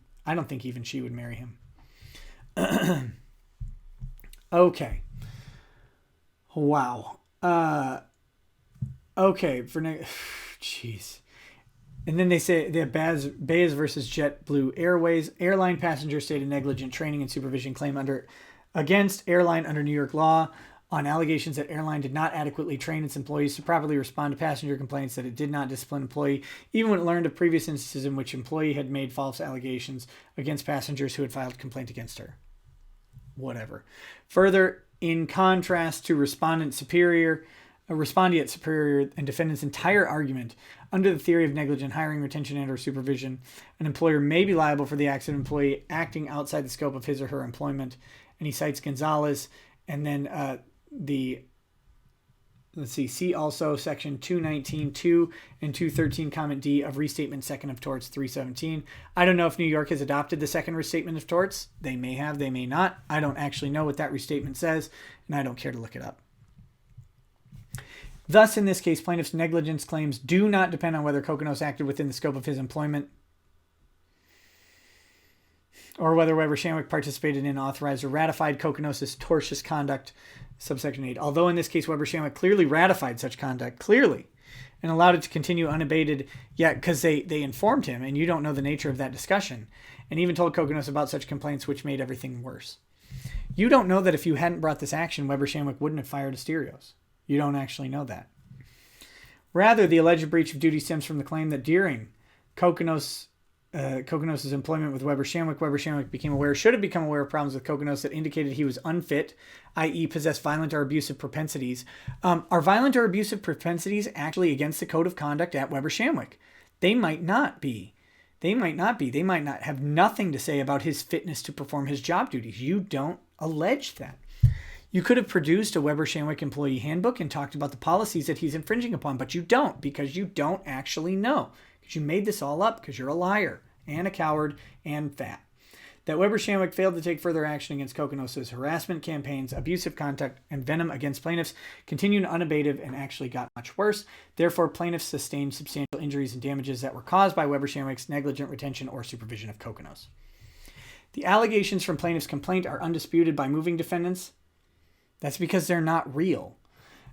A: even she would marry him. Okay. Wow. Okay. Jeez. And then they say they have Baez versus JetBlue Airways. Airline passenger stated negligent training and supervision claim against airline under New York law on allegations that airline did not adequately train its employees to properly respond to passenger complaints, that it did not discipline employee, even when it learned of previous instances in which employee had made false allegations against passengers who had filed complaint against her. Whatever. Further, in contrast to respondeat superior and defendant's entire argument, under the theory of negligent hiring, retention, and or supervision, an employer may be liable for the acts of an employee acting outside the scope of his or her employment. And he cites Gonzalez, and then see also section 219.2 and 213 comment D of Restatement Second of Torts 317. I don't know if New York has adopted the Second Restatement of Torts. They may have, they may not. I don't actually know what that restatement says, and I don't care to look it up. Thus, in this case, plaintiff's negligence claims do not depend on whether Kokonos acted within the scope of his employment or whether Weber Shandwick participated in, authorized, or ratified Kokonos' tortious conduct, subsection 8. Although in this case Weber Shandwick clearly ratified such conduct, and allowed it to continue unabated, yet because they informed him, and you don't know the nature of that discussion, and even told Kokonos about such complaints, which made everything worse. You don't know that if you hadn't brought this action, Weber Shandwick wouldn't have fired Asterios. You don't actually know that. Rather, the alleged breach of duty stems from the claim that during Kokonos' employment with Weber Shandwick should have become aware of problems with Kokonos that indicated he was unfit, i.e. possessed violent or abusive propensities. Are violent or abusive propensities actually against the code of conduct at Weber Shandwick? They might not be. They might not have nothing to say about his fitness to perform his job duties. You don't allege that. You could have produced a Weber Shandwick employee handbook and talked about the policies that he's infringing upon, but you don't, because you don't actually know. Because you made this all up because you're a liar and a coward and fat. That Weber Shandwick failed to take further action against Kokonos' harassment campaigns, abusive conduct, and venom against plaintiffs continued unabated and actually got much worse. Therefore, plaintiffs sustained substantial injuries and damages that were caused by Weber Shandwick's negligent retention or supervision of Kokonos. The allegations from plaintiff's complaint are undisputed by moving defendants. That's because they're not real.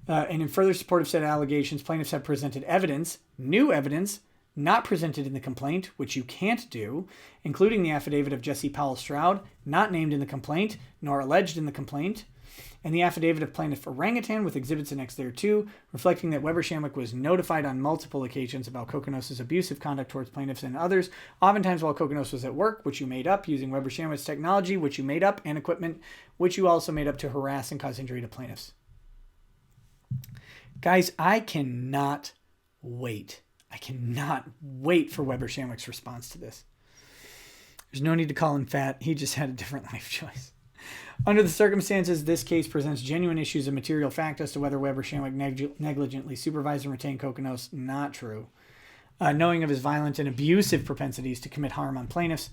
A: And in further support of said allegations, plaintiffs have presented evidence, new evidence, not presented in the complaint, which you can't do, including the affidavit of Jesse Powell Stroud, not named in the complaint, nor alleged in the complaint, and the affidavit of plaintiff Orangutan with exhibits annexed thereto, reflecting that Weber Shandwick was notified on multiple occasions about Kokonos' abusive conduct towards plaintiffs and others, oftentimes while Kokonos was at work, which you made up, using Weber Shandwick's technology, which you made up, and equipment, which you also made up to harass and cause injury to plaintiffs. Guys, I cannot wait. I cannot wait for Weber Shandwick's response to this. There's no need to call him fat. He just had a different life choice. Under the circumstances, this case presents genuine issues of material fact as to whether Weber Shandwick negligently supervised and retained Kokonos. Not true. Knowing of his violent and abusive propensities to commit harm on plaintiffs,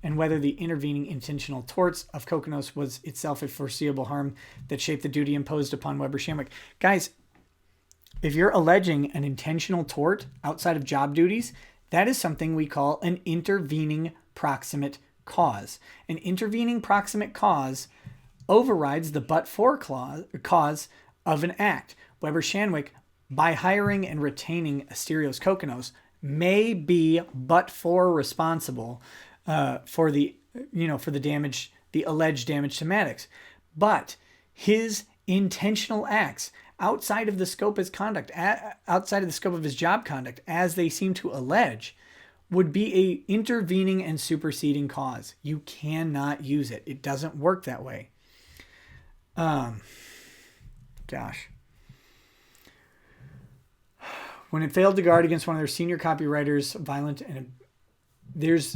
A: and whether the intervening intentional torts of Kokonos was itself a foreseeable harm that shaped the duty imposed upon Weber Shandwick. Guys, if you're alleging an intentional tort outside of job duties, that is something we call an intervening proximate cause. An intervening proximate cause overrides the but-for cause of an act. Weber Shandwick by hiring and retaining Asterios Kokkinos may be but for responsible for the damage, the alleged damage to Maddox. But his intentional acts outside of the scope of his conduct, outside of the scope of his job conduct, as they seem to allege, would be a intervening and superseding cause. You cannot use it. It doesn't work that way. Gosh. When it failed to guard against one of their senior copywriters, violent and it's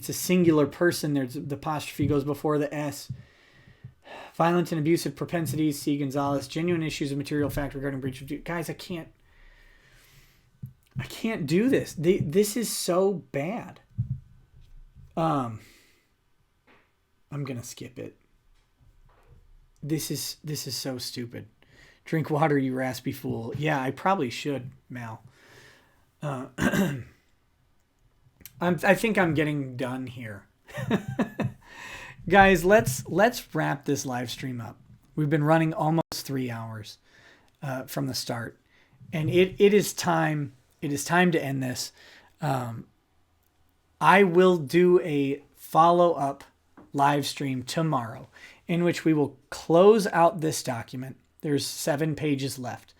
A: a singular person. There's the apostrophe goes before the S. Violent and abusive propensities, C. Gonzalez. Genuine issues of material fact regarding breach of duty. Guys, I can't do this. This is so bad. I'm gonna skip it. This is so stupid. Drink water, you raspy fool. Yeah, I probably should, Mal. I think I'm getting done here. Guys, let's wrap this live stream up. We've been running almost 3 hours from the start, and it is time. It is time to end this. I will do a follow-up live stream tomorrow in which we will close out this document. There's 7 pages left.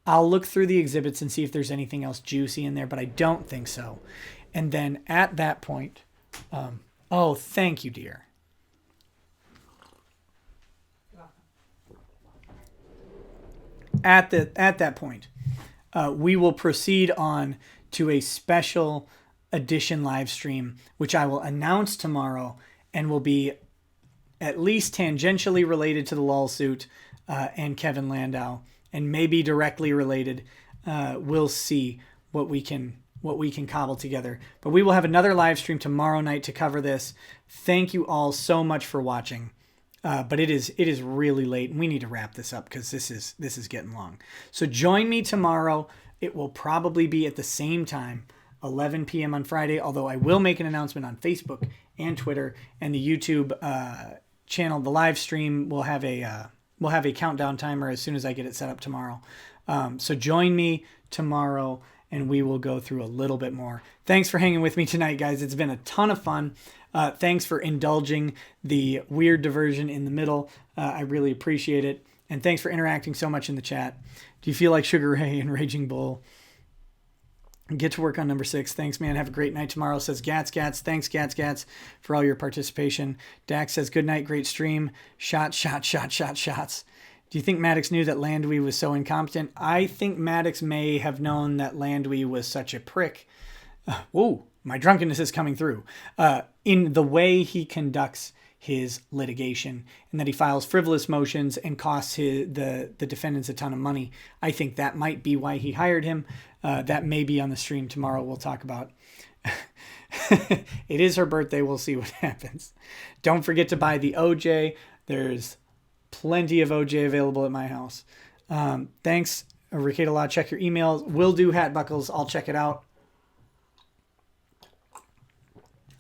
A: I'll look through the exhibits and see if there's anything else juicy in there, but I don't think so. And then at that point, oh, thank you, dear. At that point, we will proceed on to a special edition live stream, which I will announce tomorrow and will be at least tangentially related to the LoLsuit and Kevin Landau, and maybe directly related. We'll see what we can cobble together. But we will have another live stream tomorrow night to cover this. Thank you all so much for watching. But it is really late, and we need to wrap this up because this is getting long. So join me tomorrow. It will probably be at the same time, 11 p.m. on Friday, although I will make an announcement on Facebook and Twitter and the YouTube channel. The live stream will have a countdown timer as soon as I get it set up tomorrow. So join me tomorrow, and we will go through a little bit more. Thanks for hanging with me tonight, guys. It's been a ton of fun. Thanks for indulging the weird diversion in the middle. I really appreciate it. And thanks for interacting so much in the chat. Do you feel like Sugar Ray and Raging Bull? Get to work on number 6. Thanks, man. Have a great night tomorrow, says Gats. Thanks, Gats, for all your participation. Dax says, good night, great stream. Shots. Do you think Maddox knew that LanDUI was so incompetent? I think Maddox may have known that LanDUI was such a prick. Whoa, my drunkenness is coming through. In the way he conducts his litigation, and that he files frivolous motions and costs the defendants a ton of money. I think that might be why he hired him. That may be on the stream tomorrow. We'll talk about. It is her birthday. We'll see what happens. Don't forget to buy the OJ. There's plenty of OJ available at my house. Thanks, Rekieta Law. Check your emails. Will do hat buckles. I'll check it out.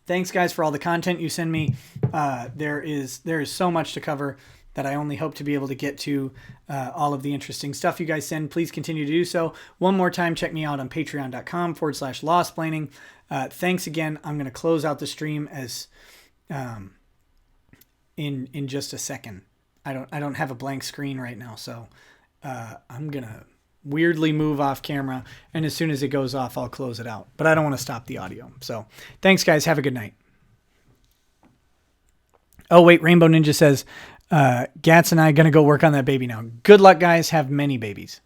A: Thanks, guys, for all the content you send me. There is so much to cover that I only hope to be able to get to all of the interesting stuff you guys send. Please continue to do so. One more time, check me out on patreon.com/Lawsplaining. Thanks again. I'm going to close out the stream as in just a second. I don't have a blank screen right now, so I'm going to weirdly move off camera, and as soon as it goes off, I'll close it out. But I don't want to stop the audio. So thanks, guys. Have a good night. Oh, wait. Rainbow Ninja says, Gats and I going to go work on that baby now. Good luck, guys. Have many babies.